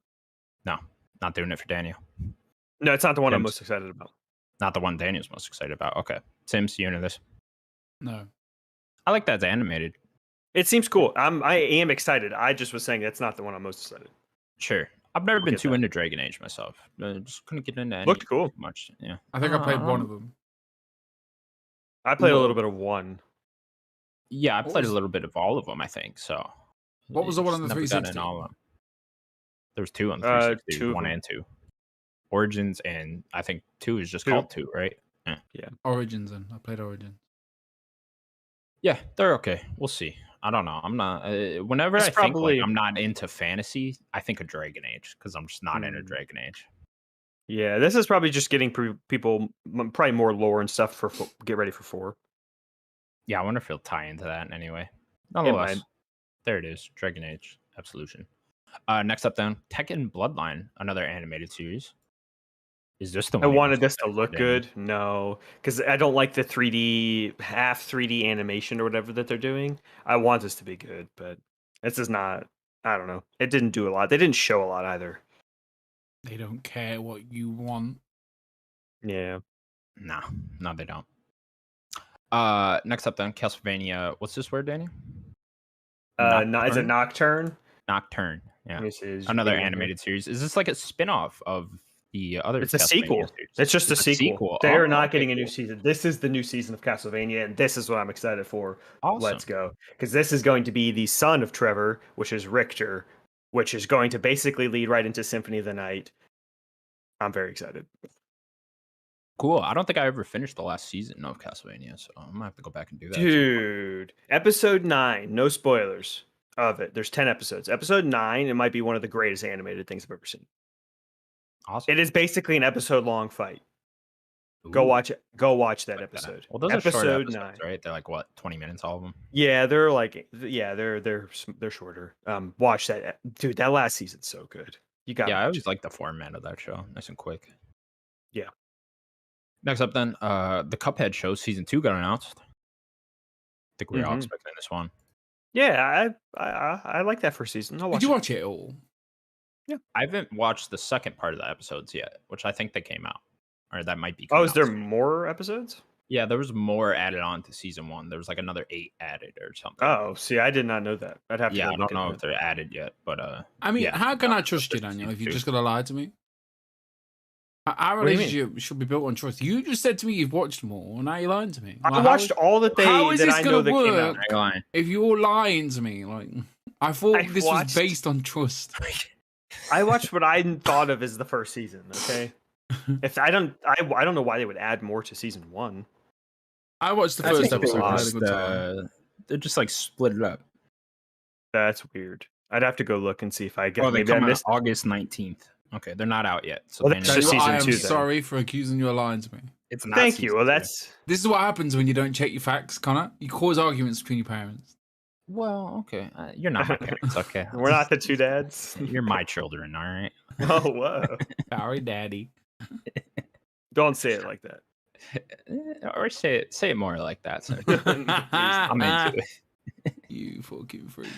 not doing it for Daniel. No, it's not the one I'm most excited about. Not the one Daniel's most excited about. Okay, Sims, you into this? No, I like that it's animated. It seems cool. I am excited. I just was saying that's not the one I'm most excited. Sure. I've never been too into Dragon Age myself. I just couldn't get into any. Looked cool. Much. Yeah. I think I played one of them. I played a little bit of one. Yeah, I played a little bit of all of them, I think. So what was the one on the never got 360? in all of them. There was 2 on the 360, 1 and 2. Origins, and I think 2 is just called 2, right? Yeah. Origins, and I played Origins. Yeah, they're okay. We'll see. I don't know. I'm not. Whenever I think like I'm not into fantasy, I think of Dragon Age because I'm just not into Dragon Age. Yeah, this is probably just getting people probably more lore and stuff for get ready for 4. Yeah, I wonder if he'll tie into that in any way. Nonetheless, there it is. Dragon Age Absolution. Next up, then Tekken Bloodline, another animated series. Is this the one? I wanted this to look good. No, because I don't like the 3D, half 3D animation or whatever that they're doing. I want this to be good, but this is not. I don't know. It didn't do a lot. They didn't show a lot either. They don't care what you want. Yeah. No, they don't. Next up, then Castlevania. What's this word, Danny? Is it Nocturne? Nocturne. Yeah. See, another animated series. Is this like a spin-off of the other? It's a sequel. Series? It's just a sequel. They are not getting a new season. This is the new season of Castlevania, and this is what I'm excited for. Awesome. Let's go. Because this is going to be the son of Trevor, which is Richter, which is going to basically lead right into Symphony of the Night. I'm very excited. Cool. I don't think I ever finished the last season of Castlevania, so I'm gonna have to go back and do that. Dude, episode 9, no spoilers of it. There's 10 episodes. Episode 9, it might be one of the greatest animated things I've ever seen. Awesome. It is basically an episode-long fight. Ooh. Go watch it. Go watch that episode. Well, those episode are short episodes, 9, right? They're like what, 20 minutes, all of them? Yeah, they're like, they're shorter. Watch that, dude. That last season's so good. You got. Yeah, I always like the format of that show. Nice and quick. Yeah. Next up, then, the Cuphead show season 2 got announced. I think we're all expecting this one. Yeah, I like that first season. Did you watch it all? Yeah, I haven't watched the second part of the episodes yet, which I think they came out, or that might be. Oh, is there more episodes? Yeah, there was more added on to season 1. There was like another 8 added or something. Oh, see, I did not know that. I'd have to. Yeah, I don't know if they're added yet, but I mean, how can I trust you, Daniel? If you're just gonna lie to me? Our relationship should be built on trust. You just said to me you've watched them all, and now you're lying to me. Like, I watched all that they. How is that this I gonna know that work came out. if you're lying to me? Like, I thought this was based on trust. I watched what I thought of as the first season. Okay, if I don't know why they would add more to season 1. I watched the first episode. They just like split it up. That's weird. I'd have to go look and see if I get. Oh, they come out August 19th. Okay, they're not out yet. So well, that's just season 2. I am sorry for accusing you of lying to me. It's not. Thank you. Well, this is what happens when you don't check your facts, Connor. You cause arguments between your parents. Well, okay, you're not my parents. Okay, we're not the two dads. You're my children, all right? Oh, whoa. Sorry, Daddy. Don't say it like that. Or say it more like that. So I'm into it. You fucking freak.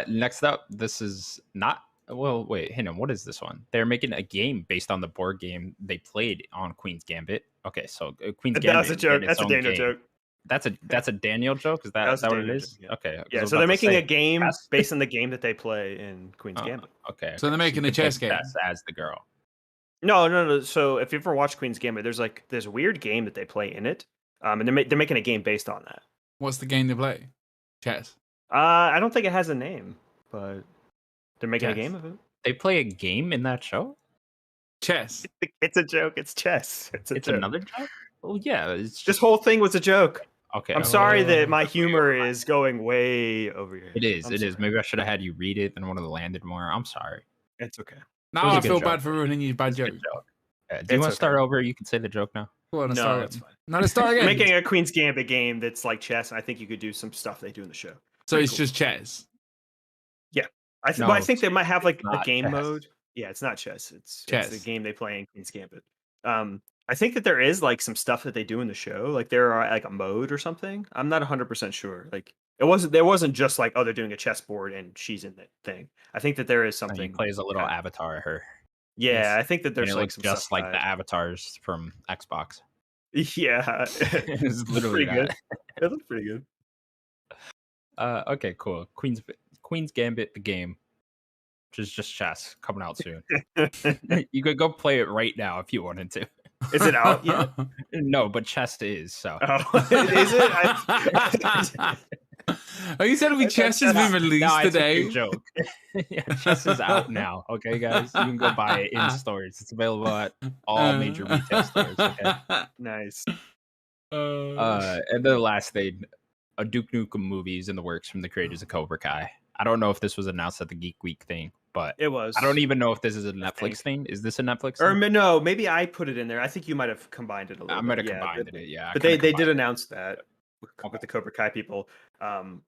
Next up, this is not. Well, wait, hang on. What is this one? They're making a game based on the board game they played on Queen's Gambit. Okay, so Queen's Gambit. That's a joke. That's a Daniel joke. That's a Daniel joke. Is that what it is? Yeah. Okay. Yeah. So they're making a game based on the game that they play in Queen's Gambit. Okay. So they're making a chess game as the girl. No. So if you ever watched Queen's Gambit, there's a weird game that they play in it, and they're making a game based on that. What's the game they play? Chess. I don't think it has a name, but they're making a game of it. They play a game in that show? Chess. It's a joke. It's chess. It's another joke? Oh, yeah. This whole thing was a joke. Okay. I'm sorry that my humor is going way over your head. It is. Maybe I should have had you read it and would have landed more. I'm sorry. It's okay. Now I feel bad for ruining your bad joke. Do you want to start over? You can say the joke now. No, it's fine. No, let's start again. Making a Queen's Gambit game that's like chess. I think you could do some stuff they do in the show. So it's just chess. Yeah, I think they might have like a game mode. Yeah, it's not chess. It's the game they play in Queen's Gambit. I think that there is like some stuff that they do in the show. Like there are like a mode or something. I'm not 100% sure. Like there wasn't just like, oh, they're doing a chessboard and she's in that thing. I think that there is something. He plays a little avatar of her. Yeah, yes. I think that there's like some just stuff like the avatars from Xbox. Yeah, it's literally pretty good. It looks pretty good. Okay, cool. Queen's Gambit, the game, which is just chess, coming out soon. You could go play it right now if you wanted to. Is it out yet? No, but chess is. So Oh, is it? Oh, you telling me chess has been released today? Joke. Yeah, chess is out now. Okay, guys, you can go buy it in stores. It's available at all major retail stores. Okay. Nice. And then the last thing, a Duke Nukem movie is in the works from the creators of Cobra Kai. I don't know if this was announced at the Geek Week thing, but it was. I don't even know if this is a Netflix thing. Is this a Netflix thing? Or no, maybe I put it in there. I think you might have combined it a little bit. I might have combined it, yeah. But they did announce that with the Cobra Kai people.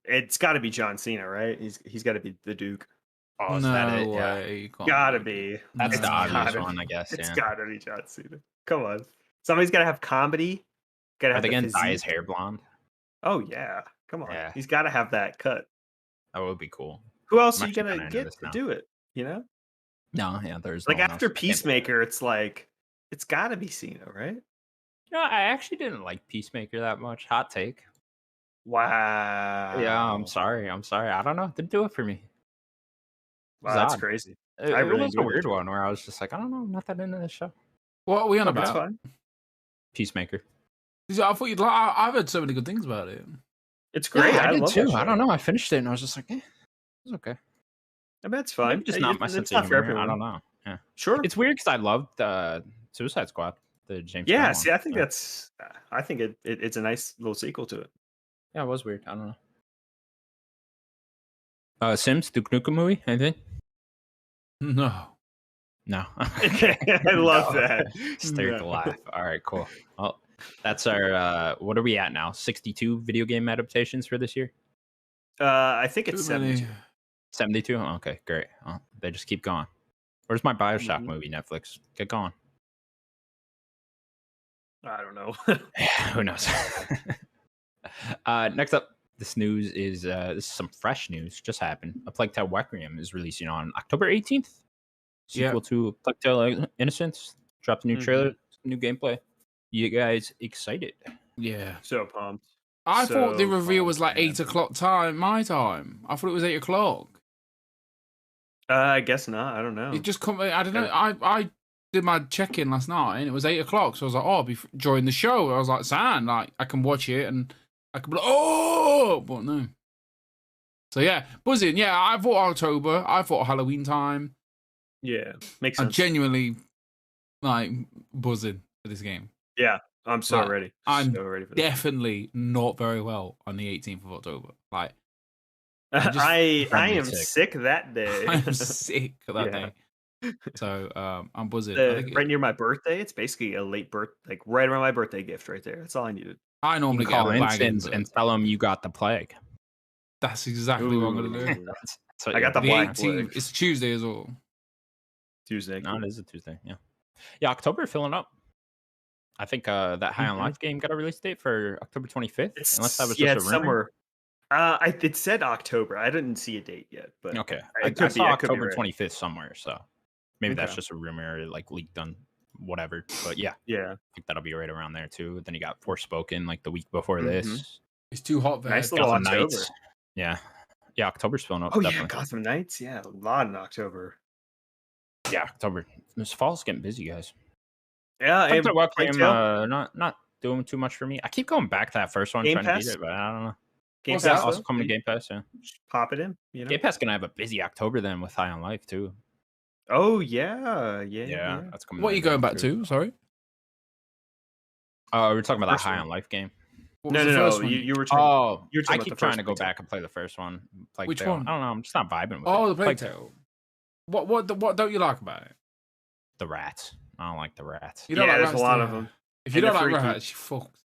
It's got to be John Cena, right? He's got to be the Duke. Oh, is that it? Yeah. Gotta be. That's the obvious one, I guess. It's gotta be John Cena. Come on. Somebody's gotta have comedy. Are they gonna dye his hair blonde? Oh yeah. Come on. Yeah. He's gotta have that cut. That would be cool. Who else are you gonna get to do it? You know? No, yeah, there's like after Peacemaker, it's like it's gotta be Cena, right? No, I actually didn't like Peacemaker that much. Hot take. Wow. Yeah, I'm sorry. I don't know. Didn't do it for me. Wow, that's crazy. It really was a weird one where I was just like, I don't know, I'm not that into this show. What are we on about? That's fine. Peacemaker. I thought you'd like. I've heard so many good things about it. It's great. Yeah, I did too. I don't know. I finished it and I was just like, it's okay. I mean, it's fine. Maybe just not my sense of humor. I don't know. Yeah, sure. It's weird because I loved Suicide Squad, the James. Yeah, see, I think that's. I think it's a nice little sequel to it. Yeah, it was weird. I don't know. Sims, Duke Nukem movie, anything? No. I love that. Stirred the laugh. All right, cool. Well, that's our. What are we at now? 62 video game adaptations for this year. I think it's 72. 72. Oh, okay, great. Well, they just keep going. Where's my Bioshock movie? Netflix, get going. I don't know. Who knows? Next up, this news is some fresh news. Just happened. A Plague Tale Requiem is releasing on October 18th. Sequel to Plague Tale Innocence. Dropped a new trailer, new gameplay. You guys excited? Yeah. So pumped. I thought the reveal was like 8 o'clock time, my time. I thought it was 8 o'clock. I guess not. I don't know. It just come. I don't know. I did my check-in last night and it was 8 o'clock. So I was like, I'll be during the show. I was like, like I can watch it and I could be like, but no. So yeah, buzzing. Yeah, I thought October. I thought Halloween time. Yeah, makes sense. I'm genuinely like buzzing for this game. Yeah, I'm so ready. I'm so ready for this. Definitely not very well on the 18th of October. Like, I am sick that day. I'm sick that day. So I'm buzzing. Right near my birthday, it's basically a late birth, like right around my birthday gift right there. That's all I needed. I normally call in and tell them you got the plague. That's exactly what I'm gonna do. I got the black 18th. plague. It's Tuesday as well. Tuesday. No, it is a Tuesday. Yeah. October filling up. I think that High on Life game got a release date for October 25th. Unless that was just a rumor. Somewhere. It said October. I didn't see a date yet, but okay. I saw October 25th somewhere, so maybe that's just a rumor, like leaked on whatever. But yeah, I think that'll be right around there too. Then you got Forspoken like the week before this. It's too hot there. Nice little October. Nights. Yeah, October's filling up. Oh definitely. yeah, Gotham Knights. Yeah, a lot in October. Yeah, October. This fall's getting busy, guys. Yeah, not doing too much for me. I keep going back to that first one, trying to beat it, but I don't know. Game Pass also coming to Game Pass. Yeah, just pop it in. You know? Game Pass gonna have a busy October then with High on Life too. Oh yeah. That's coming. What are you going back to? Sorry. We're talking about that High on Life game. No. You were. I keep trying to go back and play the first one. Which one? I don't know. I'm just not vibing with it. Oh, the Plague Tale. What don't you like about it? The rats. I don't like the rats. You don't like there's rats, a lot of them. If you don't like rats, you fucked.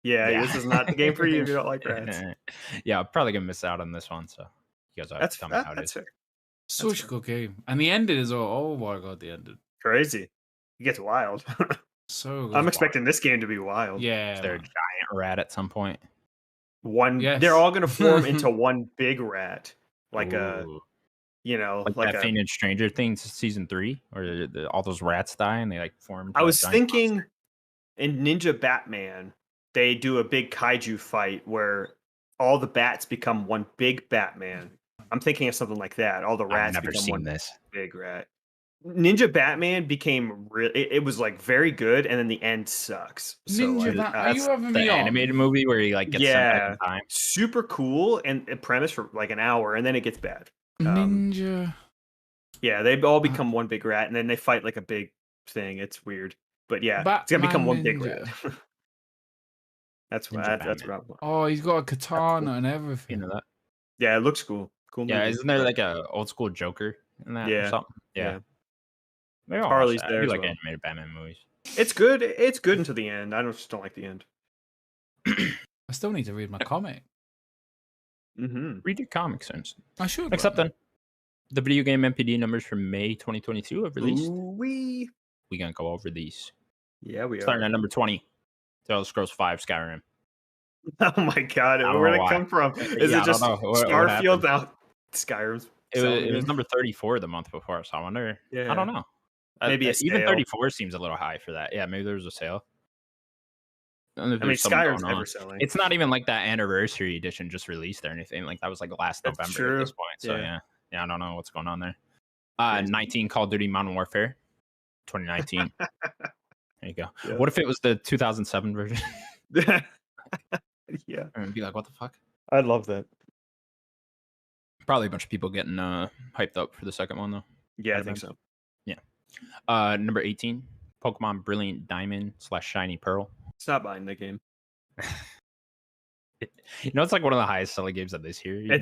Yeah, this is not the game for you if you don't like rats. Yeah, I'm probably gonna miss out on this one. So you guys have to tell me how it is. Fair. Such a good game, and the ending is oh my god, the ending crazy. It gets wild. So good. I'm expecting this game to be wild. Yeah, they're a giant rat at some point. They're all gonna form into one big rat, like a. You know, like that thing in Stranger Things season 3, where all those rats die and they like form. I was thinking in Ninja Batman, they do a big kaiju fight where all the bats become one big Batman. I'm thinking of something like that. All the rats become one big rat. Ninja Batman became it was like very good, and then the end sucks. So Ninja Batman. Are you having the me on? animated movie where he like gets sent back in time? Super cool and premise for like an hour, and then it gets bad. Ninja. Yeah, they all become one big rat, and then they fight like a big thing. It's weird, but yeah, it's gonna become one big rat. That's what I want. Oh, he's got a katana cool. and everything. You know that? Yeah, it looks cool. Cool movie. Yeah, isn't there like a old school Joker in that or something? Yeah. Maybe Harley's there. I do as like well. animated Batman movies. It's good. It's good until the end. I just don't like the end. I still need to read my comic. Read your comics, Sims. I should. Except then, the video game MPD numbers from May 2022 have released. We gonna go over these. Yeah, we Starting are. at number 20, The Elder Scrolls 5 Skyrim. Oh my god, where'd it come from? Is it just Starfield out? Skyrim's. It was number 34 the month before, so I wonder. I don't know. Maybe even 34 seems a little high for that. Yeah, maybe there was a sale. I mean, Skyrim's never selling. It's not even like that anniversary edition just released or anything. Like that was like last November at this point. So yeah, I don't know what's going on there. 19 Call of Duty Modern Warfare, 2019. There you go. Yeah. What if it was the 2007 version? Yeah, and be like, what the fuck? I'd love that. Probably a bunch of people getting hyped up for the second one though. Yeah, I think so. Yeah. Number 18, Pokemon Brilliant Diamond / Shiny Pearl. Stop buying the game. It's like one of the highest selling games of this year. Even.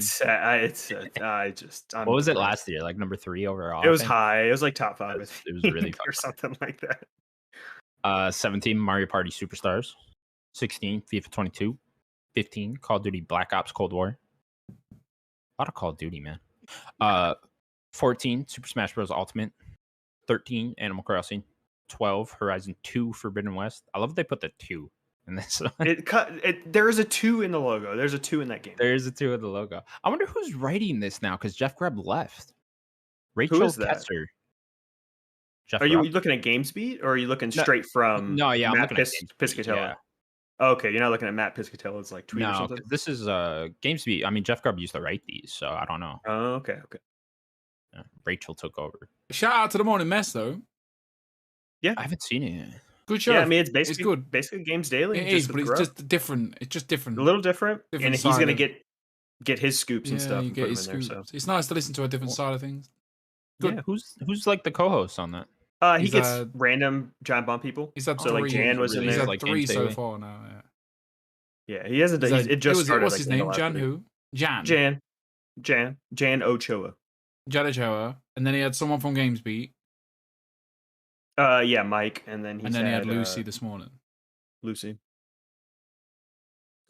What was it last year? Like number 3 overall? It was high. It was like top 5. It was really or something like that. 17 Mario Party Superstars. 16 FIFA 22. 15 Call of Duty Black Ops Cold War. A lot of Call of Duty, man. 14 Super Smash Bros. Ultimate. 13 Animal Crossing. 12 Horizon 2 Forbidden West. I love they put the 2 in this. There is a 2 in the logo. There's a 2 in that game. There is a 2 in the logo. I wonder who's writing this now because Jeff Grubb left. Rachel Ketzer. Are you looking at GamesBeat or are you looking straight from? No, yeah, Matt Piscatella. Yeah. Okay, you're not looking at Matt Piscatella's like tweet or something. This is GamesBeat. I mean, Jeff Grubb used to write these, so I don't know. Oh, okay. Yeah, Rachel took over. Shout out to the Morning Mess though. Yeah, I haven't seen it yet. Good show. Yeah, I mean it's basically good. Basically Games Daily. It is, but it's just different. It's just different. A little different. And he's gonna get his scoops and stuff. You get his scoops. There, so. It's nice to listen to a different side of things. Good. Yeah, who's like the co-host on that? He gets random giant bomb people. He's had so like Jan was in there. He's had like 3 so far now. Yeah, he hasn't. It just started. What's his name? Jan who? Jan Ochoa. Jan Ochoa, and then he had someone from GamesBeat. Yeah, Mike, and then he had Lucy this morning. Lucy.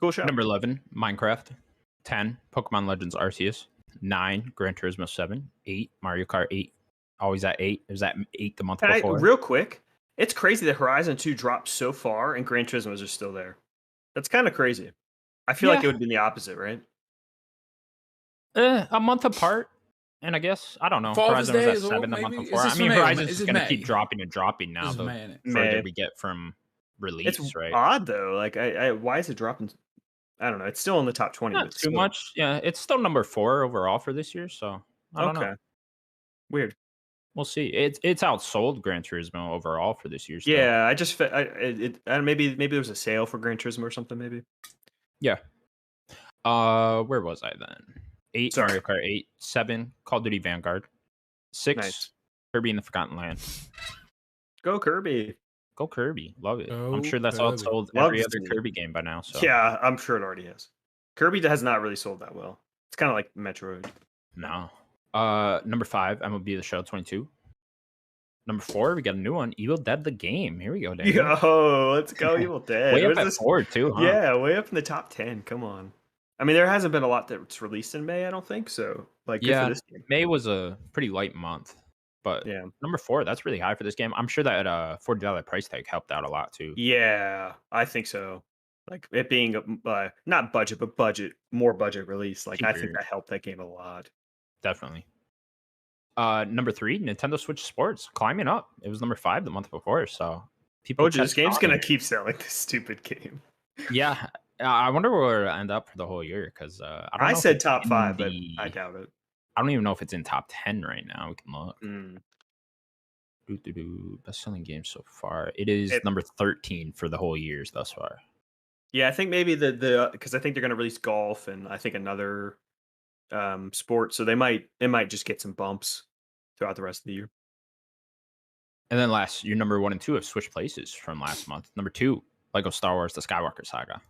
Cool show. Number 11, Minecraft. 10, Pokemon Legends Arceus. 9, Gran Turismo 7. 8, Mario Kart 8. Always at 8. It was at 8 the month before. Real quick, it's crazy that Horizon 2 dropped so far and Gran Turismo are still there. That's kind of crazy. I feel like it would have been the opposite, right? A month apart. And I guess, I don't know. Horizon was at 7 the month before. I mean, Horizon's just going to keep dropping and dropping now. The further we get from release, it's right? Odd, though. Like, why is it dropping? I don't know. It's still in the top 20. Not too much. Yeah, it's still number 4 overall for this year. So, I don't know. Weird. We'll see. It's outsold Gran Turismo overall for this year. Still. Yeah, I just maybe there was a sale for Gran Turismo or something. Maybe. Yeah. Where was I then? 8 Mario Kart 8, 7 Call of Duty Vanguard, 6 Kirby in the Forgotten Land. Go Kirby! Go Kirby! Love it. I'm sure that's outsold every other Kirby game by now. So yeah, I'm sure it already is. Kirby has not really sold that well. It's kind of like Metroid. No. Number 5, MLB The Show 22. Number 4, we got a new one, Evil Dead the Game. Here we go, Daniel. Yo, let's go Evil Dead. Way up at 4 too, huh? Yeah, way up in the top 10. Come on. I mean, there hasn't been a lot that's released in May, I don't think. So, like, good for this game. May was a pretty light month. But number 4, that's really high for this game. I'm sure that $40 price tag helped out a lot too. Yeah, I think so. Like, it being not budget, but more budget release. Like, I think that helped that game a lot. Definitely. Number 3, Nintendo Switch Sports, climbing up. It was number 5 the month before. So, people. This game's going to keep selling this stupid game. Yeah. I wonder where it'll end up for the whole year because I said top 5, but I doubt it. I don't even know if it's in top 10 right now. We can look. Best-selling game so far. It is number 13 for the whole years thus far. Yeah, I think maybe the because I think they're going to release golf and I think another sport, so it might just get some bumps throughout the rest of the year. And then last, your number 1 and 2 have switched places from last month. Number 2, Lego Star Wars: The Skywalker Saga.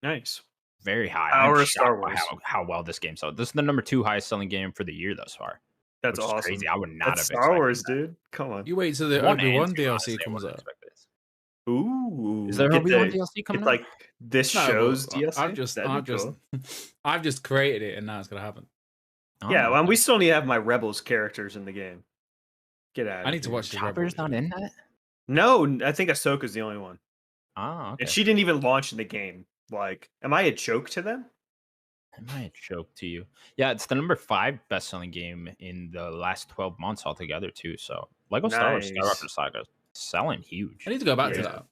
Nice, very high. I'm Star Wars. By how well this game sold. This is the number 2 highest selling game for the year thus far. That's awesome. Crazy. I would not have Star Wars, that. dude. Come on. You wait till the Obi-Wan DLC comes out. Ooh, is there Obi-Wan DLC coming out? Like this show's DLC. I've just created it, and now it's gonna happen. Oh, yeah, well, we still need to have my Rebels characters in the game. Get out. I need to watch the Chopper's not in that. No, I think Ahsoka's the only one. Oh, okay. And she didn't even launch in the game. Like, am I a joke to them? Am I a joke to you? Yeah, it's the number 5 best-selling game in the last 12 months altogether, too. So, Lego Star Wars Skywalker Saga selling huge. I need to go back to that.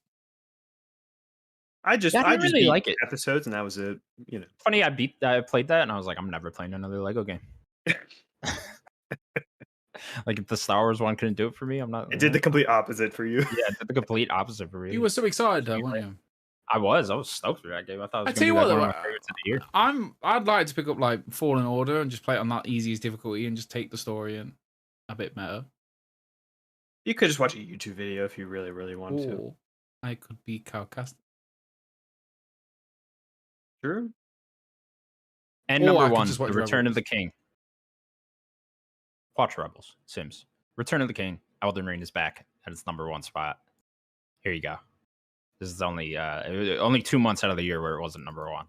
I just really like it. Episodes, and that was it. You know, funny. I played that, and I was like, I'm never playing another Lego game. Like if the Star Wars one couldn't do it for me, I'm not. It did the complete opposite for you. Yeah, it did the complete opposite for me. You were so excited, though, weren't you? I was stoked for that game. I thought it was I tell you one what, of my favorites of the year. I'd like to pick up like Fallen Order and just play it on that easiest difficulty and just take the story and a bit meta. You could just watch a YouTube video if you really, really want to. I could be cowcast. Sure. And number 1, The Return of the King. Watch Rebels, Sims. Return of the King, Elden Ring is back at its number 1 spot. Here you go. This is only 2 months out of the year where it wasn't number 1.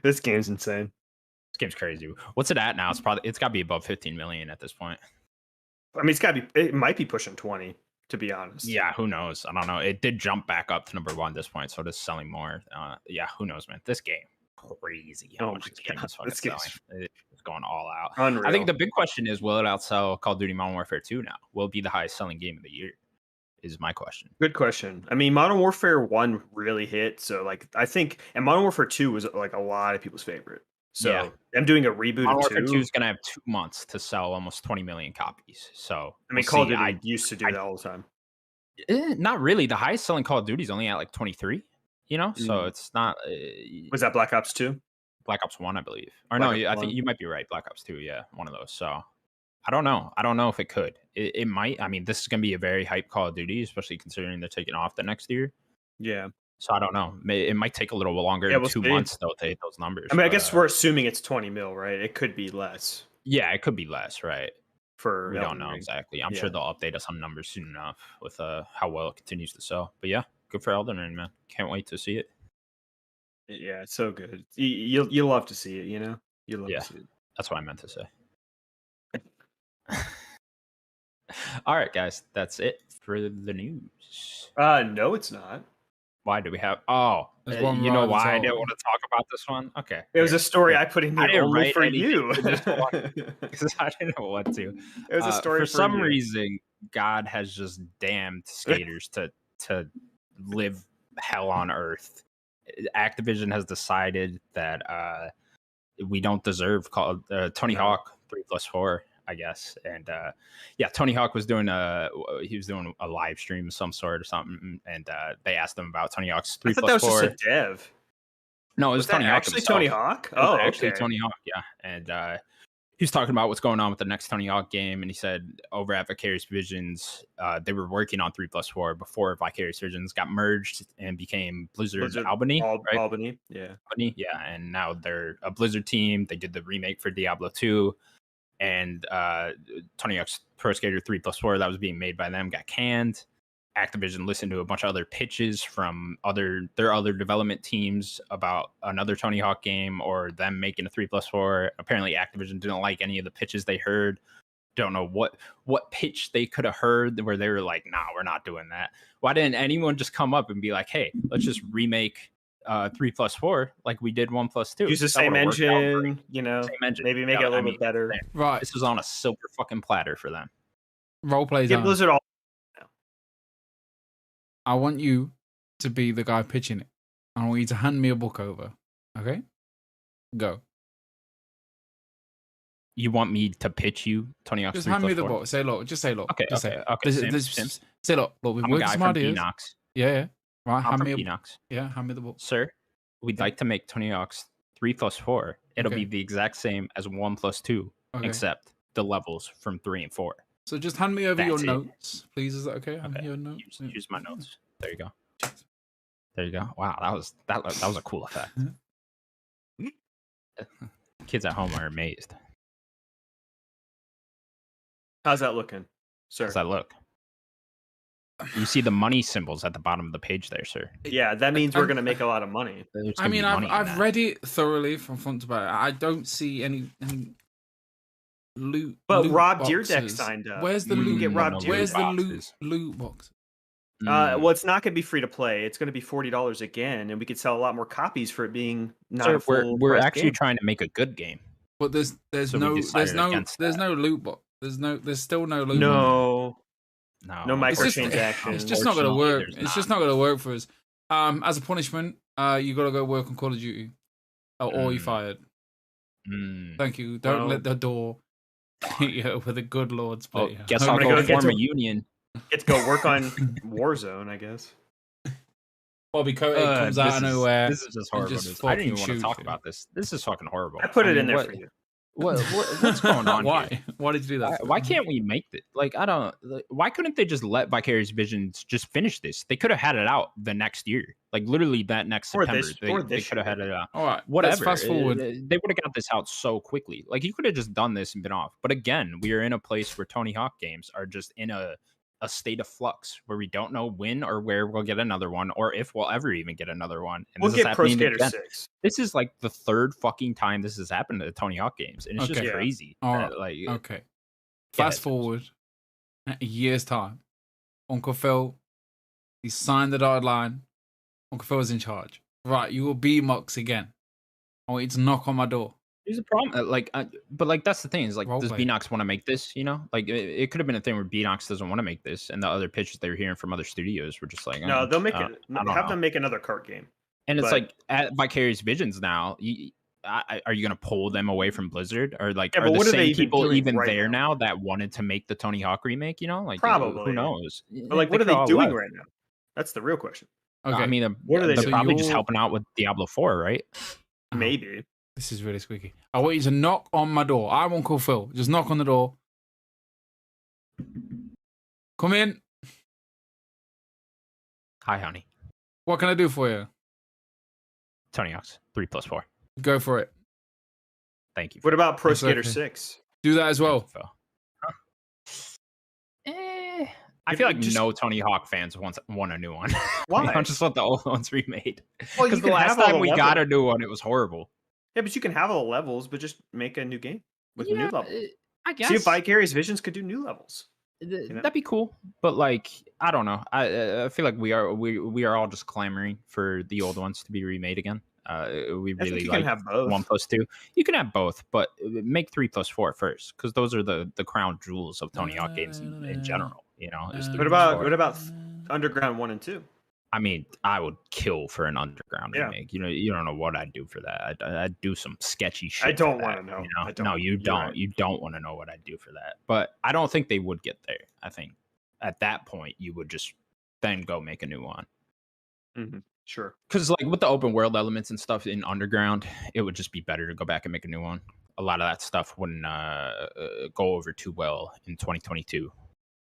This game's insane. This game's crazy. What's it at now? It's got to be above 15 million at this point. I mean, it might be pushing 20, to be honest. Yeah, who knows? I don't know. It did jump back up to number 1 at this point, so it is selling more. Yeah, who knows, man? This game, crazy. How much this game is fucking selling. It's going all out. Unreal. I think the big question is, will it outsell Call of Duty Modern Warfare 2 now? Will it be the highest selling game of the year? Is my question. Good question. I mean, Modern Warfare 1 really hit, so like I think, and Modern Warfare 2 was like a lot of people's favorite. So I'm doing a reboot. Modern Warfare 2 is going to have 2 months to sell almost 20 million copies. So I mean, Call of Duty used to do that all the time. Not really. The highest selling Call of Duty is only at like 23. You know, so it's not. Was that Black Ops 2? Black Ops 1, I believe. Or no, I think you might be right. Black Ops 2, yeah, one of those. So I don't know. I don't know if it could. It might. I mean, this is going to be a very hype Call of Duty, especially considering they're taking off the next year. Yeah. So I don't know. It might take a little longer than 2 months, though, to hit those numbers. I mean, I guess we're assuming it's 20 mil, right? It could be less. Yeah, it could be less, right? We don't know exactly. I'm sure they'll update us on numbers soon enough with how well it continues to sell. But yeah, good for Elden Ring, man. Can't wait to see it. Yeah, it's so good. You'll love to see it, you know? You'll love to see it. That's what I meant to say. All right, guys, that's it for the news. No, it's not. Why do we have? Oh, you know why I didn't want to talk about this one? Okay, it was a story I put in here only for you because I didn't know what to. It was a story for some reason. God has just damned skaters to live hell on earth. Activision has decided that we don't deserve Tony Hawk 3+4. I guess. And Tony Hawk was doing a live stream of some sort or something, and they asked him about Tony Hawk's 3+4. I thought that was just a dev. No, it was Tony Hawk. Actually, Tony Hawk. Actually, Tony Hawk. Yeah, and he was talking about what's going on with the next Tony Hawk game, and he said over at Vicarious Visions, they were working on 3+4 before Vicarious Visions got merged and became Blizzard Albany, right? Albany, and now they're a Blizzard team. They did the remake for Diablo 2. And Tony Hawk's Pro Skater 3+4 that was being made by them got canned. Activision listened to a bunch of other pitches from their other development teams about another Tony Hawk game or them making a 3+4. Apparently, Activision didn't like any of the pitches they heard. Don't know what pitch they could have heard where they were like, "Nah, we're not doing that." Why didn't anyone just come up and be like, "Hey, let's just remake 3+4 like we did 1+2. Use the same engine, you know, same engine. Maybe make it a little bit better. Right. This was on a silver fucking platter for them. Roleplay Give Blizzard all. I want you to be the guy pitching it. I want you to hand me a book over. Okay? Go. You want me to pitch you Tony Hawk's Just 3 hand me plus the 4? book. Say look. Just say look. Okay, just okay, say, okay. Say look. Look, we've I'm a worked guy some from ideas. Beanox. Yeah. Right. I'm Hand from me. Beanox. Yeah. Hand me the book. Sir, we'd like to make Tony Hawk's 3 plus 4. It'll be the exact same as 1 plus 2, except the levels from 3 and 4. So just hand me over your That's it. notes, please. Is that okay? Hand me your notes. Use my notes. There you go. There you go. Wow, that was a cool effect. Kids at home are amazed. How's that looking, sir? How's that look? You see the money symbols at the bottom of the page there, sir. Yeah, that means we're going to make a lot of money. I mean, I've read it thoroughly from front to back. I don't see any loot. But loot Rob boxes. Deerdeck signed up. Where's the You loot? can get Rob Where's Deerdeck. the loot box? Well, it's not going to be free to play. It's going to be $40 again, and we could sell a lot more copies for it being not a full. We're actually trying to make a good game. But there's no loot box. There's still no loot. No microtransactions. It's just not going to work. It's just not going to work for us. As a punishment, you got to go work on Call of Duty, or you fired. Thank you. Don't let the door hit you with a good Lord split. Guess I'll go form a union. Get to go work on Warzone, I guess. Bobby Kotick comes out of nowhere. This is just horrible. I didn't even want to talk about this. This is fucking horrible. I put it in there for you. What's going on? Why? Here? Why did you do that? Why can't we make this? Like, I don't. Why couldn't they just let Vicarious Visions just finish this? They could have had it out the next year, like literally that next September. They could have had it out. All right, whatever. Let's fast forward. They would have got this out so quickly. Like, you could have just done this and been off. But again, we are in a place where Tony Hawk games are just in a state of flux where we don't know when or where we'll get another one, or if we'll ever even get another one. And we'll get Pro Skater 6. This is like the third fucking time this has happened to the Tony Hawk games, and it's just crazy. Fast forward a year's time. Uncle Phil, he signed the dotted line. Uncle Phil is in charge. Right, you will be Mux again. I want you to knock on my door. There's a problem. But that's the thing is, like, does Beanox want to make this? You know, like it could have been a thing where Beanox doesn't want to make this, and the other pitches they were hearing from other studios were just like, no, they'll make it. Have them make another kart game. And it's like at Vicarious Visions now. Are you going to pull them away from Blizzard, or like are the same people even there now that wanted to make the Tony Hawk remake? You know, like probably. Who knows? But like, what are they doing right now? That's the real question. Okay. I mean, what are they? They're probably just helping out with Diablo 4, right? Maybe. This is really squeaky. I want you to knock on my door. I'm Uncle Phil. Just knock on the door. Come in. Hi, honey. What can I do for you? Tony Hawk's 3 plus 4. Go for it. Thank you. What about Pro Skater 6? Do that as well. I feel like no Tony Hawk fans want a new one. Why? I just want the old ones remade. Well, because the last time we got a new one, it was horrible. Yeah, but you can have all the levels, but just make a new game with new levels. I guess. See if Vicarious Visions could do new levels. That'd be cool. But like, I don't know. I feel like we are all just clamoring for the old ones to be remade again. We really like have both. 1 plus 2. You can have both, but make 3 plus 4 first, because those are the crown jewels of Tony Hawk games in general. You know. What about Underground 1 and 2? I mean, I would kill for an Underground remake. You know, you don't know what I'd do for that. I'd do some sketchy shit. I don't want to know. You know? No, you don't. Right. You don't want to know what I'd do for that. But I don't think they would get there. I think at that point you would just then go make a new one. Mm-hmm. Sure. Because like with the open world elements and stuff in Underground, it would just be better to go back and make a new one. A lot of that stuff wouldn't go over too well in 2022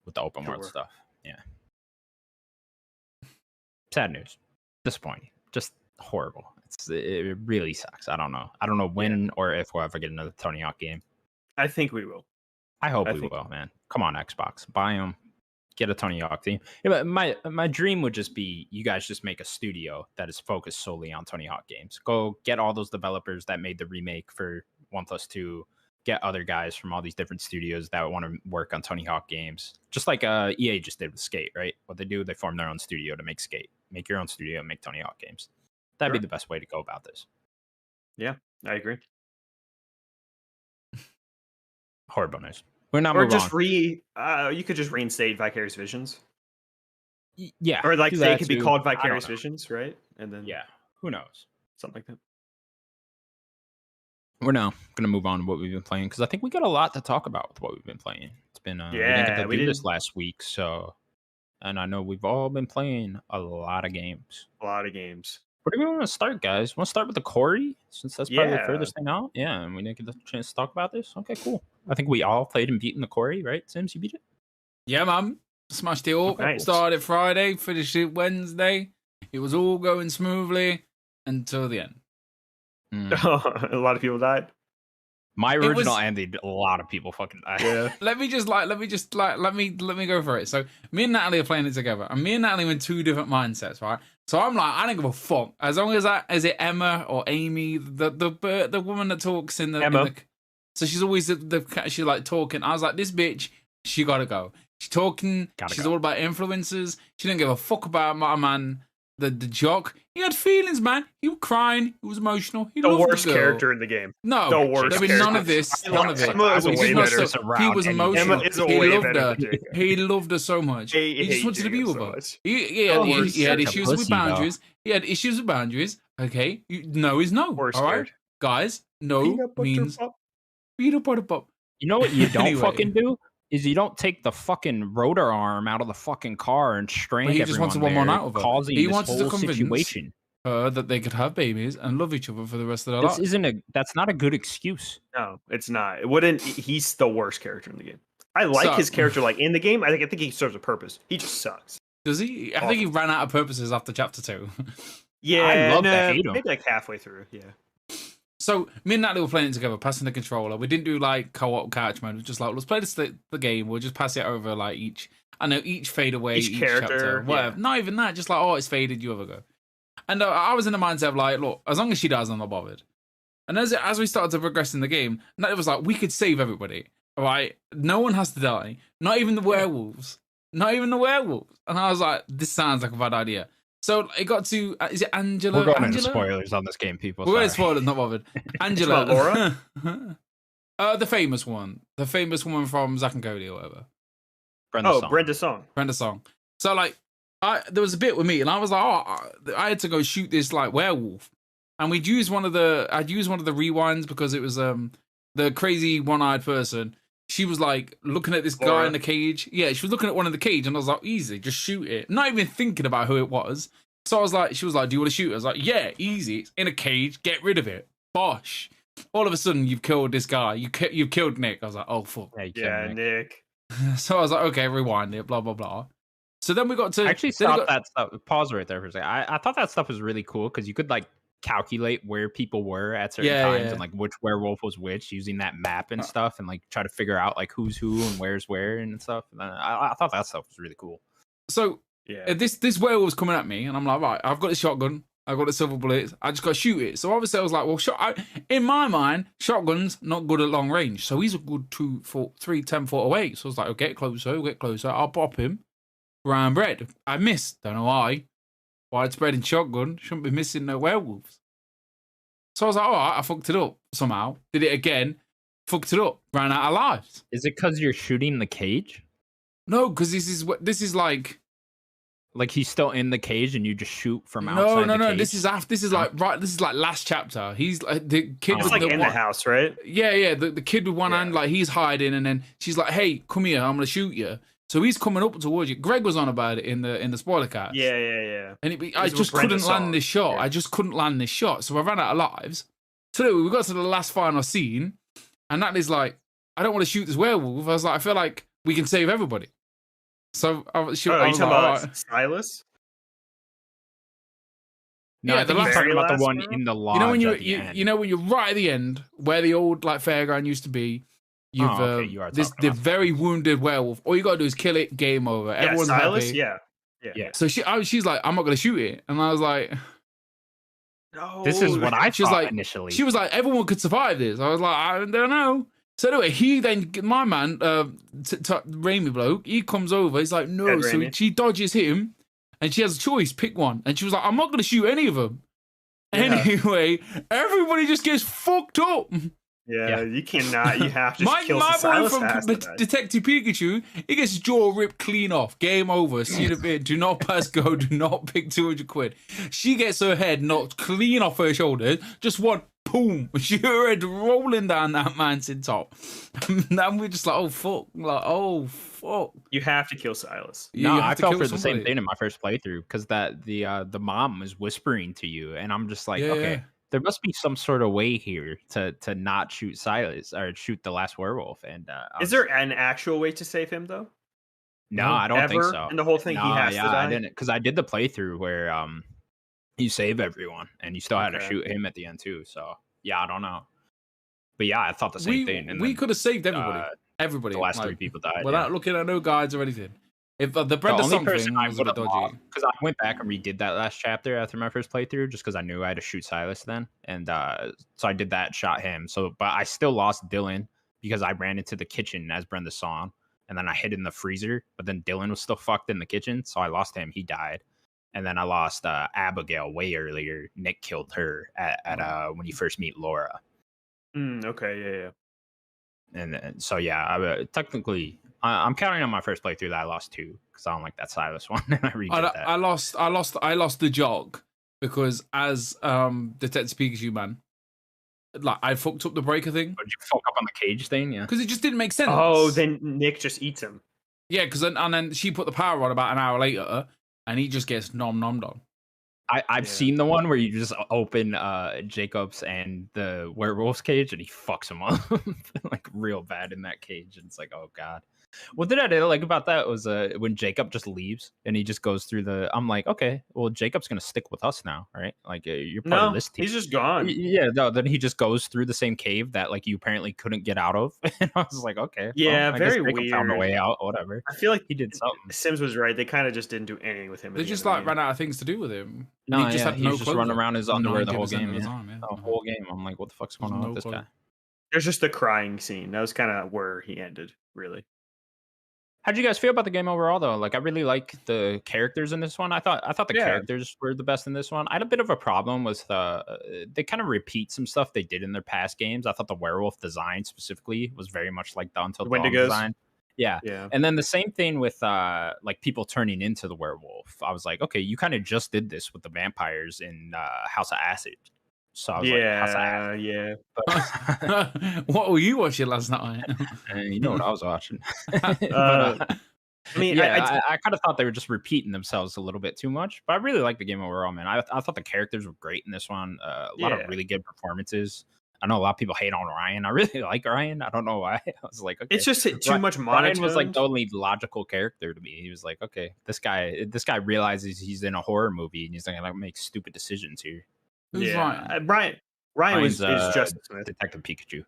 with the open world stuff. Yeah. Sad news. Disappointing. Just horrible. It really sucks. I don't know when or if we'll ever get another Tony Hawk game. I think we will. I hope we will, man. Come on, Xbox. Buy them. Get a Tony Hawk team. Yeah, my dream would just be you guys just make a studio that is focused solely on Tony Hawk games. Go get all those developers that made the remake for 1 plus 2. Get other guys from all these different studios that want to work on Tony Hawk games. Just like EA just did with Skate, right? What they do, they form their own studio to make Skate. Make your own studio and make Tony Hawk games. That'd be the best way to go about this. Yeah, I agree. Horrible news. We're not or just you could just reinstate Vicarious Visions. Yeah. Or like they could be called Vicarious Visions, right? And then who knows? Something like that. we're now gonna move on to what we've been playing because I think we got a lot to talk about with what we've been playing. It's been we didn't get to do this last week, so and I know we've all been playing a lot of games. A lot of games. Where do we want to start, guys? Want to start with the Corey since that's probably the furthest thing out? Yeah, and we didn't get the chance to talk about this. Okay, cool. I think we all played and beaten the Corey, right? Sims, you beat it? Yeah, man. Smashed it all. Nice. Started Friday, finished it Wednesday. It was all going smoothly until the end. A lot of people died. My original ended. A lot of people fucking died. Yeah. let me go for it. So me and Natalie are playing it together, and me and Natalie are in two different mindsets, right? So I'm like, I don't give a fuck as long as is it Emma or Amy, the woman that talks in the Emma. So she's always she's like talking. I was like, this bitch, she gotta go. She's talking. She's all about influencers. She didn't give a fuck about my man. The jock, he had feelings, man. He was crying. He was emotional. He the worst character in the game. No, the worst. There'll be none of this. None of it. Emma is way better. He was emotional. Emma is he loved her. He loved her so much. He just wanted to be with her. He had issues with boundaries. He had issues with boundaries. Okay, no is no. All right, guys. No means peanut butter pop. You know what you don't fucking do? Is you don't take the fucking rotor arm out of the fucking car and strain everyone. He just wants one out of her. Causing he wants to convince situation. Her that they could have babies and love each other for the rest of their lives. That's not a good excuse. No, it's not. It wouldn't. He's the worst character in the game. I like his character, like in the game. I think he serves a purpose. He just sucks. Does he? I think he ran out of purposes after chapter 2. Yeah, I love to hate him. Maybe like halfway through. Yeah. So me and Natalie were playing it together, passing the controller. We didn't do like co-op couch mode. Just like, let's play the game. We'll just pass it over like each fade away, each character, chapter, whatever. Yeah. Not even that. Just like, oh, it's faded. You ever go? And I was in the mindset of like, look, as long as she dies, I'm not bothered. And as we started to progress in the game, Natalie was like, we could save everybody. All right, no one has to die. Not even the werewolves. Not even the werewolves. And I was like, this sounds like a bad idea. So it got to, is it Angela? We're going into spoilers on this game, people. We're going to spoilers, not bothered. Angela. Laura? The famous one. The famous woman from Zack and Cody or whatever. Brenda Song. Brenda Song. So like, there was a bit with me and I was like, I had to go shoot this like werewolf. And I'd used one of the rewinds because it was the crazy one-eyed person. She was like looking at this guy in the cage. Yeah, she was looking at one in the cage, and I was like, easy, just shoot it. Not even thinking about who it was. So she was like, do you want to shoot it? I was like, yeah, easy. It's in a cage, get rid of it. Bosh. All of a sudden, you've killed this guy. You've killed Nick. I was like, oh, fuck. Yeah, Nick. So I was like, okay, rewind it, blah, blah, blah. So then we got to... I actually thought that stuff... Pause right there for a second. I thought that stuff was really cool, because you could, like, calculate where people were at certain times and like which werewolf was which using that map and stuff and like try to figure out like who's who and where's where and stuff. And I thought that stuff was really cool. So this werewolf's coming at me and I'm like, right, I've got the shotgun, I've got the silver bullets, I just got to shoot it. So obviously I was like, well, in my mind, shotgun's not good at long range. So he's a good 10 foot away. So I was like, get closer, I'll pop him. Brown bread. I missed. Don't know why. Widespread in shotgun, shouldn't be missing no werewolves. So I was like, all right, I fucked it up somehow. Did it again, fucked it up, ran out of lives. Is it because you're shooting the cage? No, because this is like he's still in the cage and you just shoot from outside. No. This is like last chapter. He's like the kid was like in the house, right? Yeah. The kid with one hand, like he's hiding, and then she's like, hey, come here, I'm gonna shoot you. So he's coming up towards you. Greg was on about it in the spoiler cast. Yeah. And I just couldn't land this shot. I just couldn't land this shot. So I ran out of lives. So we got to the last final scene, and Natalie's like, I don't want to shoot this werewolf. I was like, I feel like we can save everybody. So I was talking about Silas? No, I think he's talking about the one in the lodge. You know when you're right at the end, where the old like fairground used to be. The very wounded werewolf. All you gotta do is kill it. Game over. Everyone's Silas? happy. Yeah. So she's like, I'm not gonna shoot it, and I was like, no. This is what I thought initially. She was like, everyone could survive this. I was like, I don't know. So anyway, my man, Raimi bloke, he comes over. He's like, no. So she dodges him, and she has a choice, pick one. And she was like, I'm not gonna shoot any of them. Yeah. Anyway, everybody just gets fucked up. Yeah, you cannot. You have to kill Silas. My boy from Detective Pikachu, he gets his jaw ripped clean off. Game over. See the bit. Do not pass go. Do not pick 200 quid. She gets her head knocked clean off her shoulders. Just one boom, shoot her head rolling down that mountaintop. And then we're just like, oh fuck, You have to kill Silas. No, I fell for the same thing in my first playthrough because the mom was whispering to you, and I'm just like, okay, there must be some sort of way here to not shoot Silas or shoot the last werewolf. And is there an actual way to save him though? No, I don't think so. And the whole thing, he has to die. I didn't, because I did the playthrough where you save everyone, and you still had to shoot him at the end too. So yeah, I don't know. But yeah, I thought the same thing. And we could have saved everybody. Everybody. The last 3 people died without looking at no guides or anything. If the Brenda Song thing was a bit dodgy, because I went back and redid that last chapter after my first playthrough, just because I knew I had to shoot Silas then, and so I did that, shot him. So, but I still lost Dylan because I ran into the kitchen as Brenda Song, and then I hid in the freezer. But then Dylan was still fucked in the kitchen, so I lost him. He died, and then I lost Abigail way earlier. Nick killed her at when you first meet Laura. Okay, yeah. And so yeah, technically, I'm counting on my first playthrough that I lost 2 because I don't like that Silas one, and I redid that. I lost the jog because as Detective Pikachu man, like I fucked up the breaker thing. Did you fuck up on the cage thing? Yeah, because it just didn't make sense. Oh, then Nick just eats him. Yeah, because then she put the power on about an hour later, and he just gets nommed on. I've seen the one where you just open Jacob's and the werewolf's cage, and he fucks him up like real bad in that cage, and it's like, oh god. What did I like about that was when Jacob just leaves and he just goes through the. I'm like, okay, well Jacob's gonna stick with us now, right? Like you're part of this team. He's just gone. Yeah, no. Then he just goes through the same cave that like you apparently couldn't get out of, and I was like, okay, yeah, well, very weird. Found a way out, whatever. I feel like he did something. Sims was right. They kind of just didn't do anything with him. They just like ran out of things to do with him. No, he just had no just running around his underwear the whole game. The whole game. I'm like, what the fuck's going on with this guy? There's just the crying scene. That was kind of where he ended, really. How'd you guys feel about the game overall, though? Like, I really like the characters in this one. I thought the characters were the best in this one. I had a bit of a problem with they kind of repeat some stuff they did in their past games. I thought the werewolf design specifically was very much like the Until Dawn design. Yeah. And then the same thing with like people turning into the werewolf. I was like, okay, you kind of just did this with the vampires in House of Acid. So I was like, House of Acid. Yeah. But, what were you watching last night? You know what I was watching. I mean, I kind of thought they were just repeating themselves a little bit too much, but I really liked the game overall, man. I thought the characters were great in this one. A lot of really good performances. I know a lot of people hate on Ryan. I really like Ryan. I don't know why. I was like, okay. It's just too much monotone. Ryan was like the only logical character to me. He was like, okay, this guy realizes he's in a horror movie and he's not gonna make stupid decisions here. Who's Ryan? Ryan is Justin Smith. Detective Pikachu.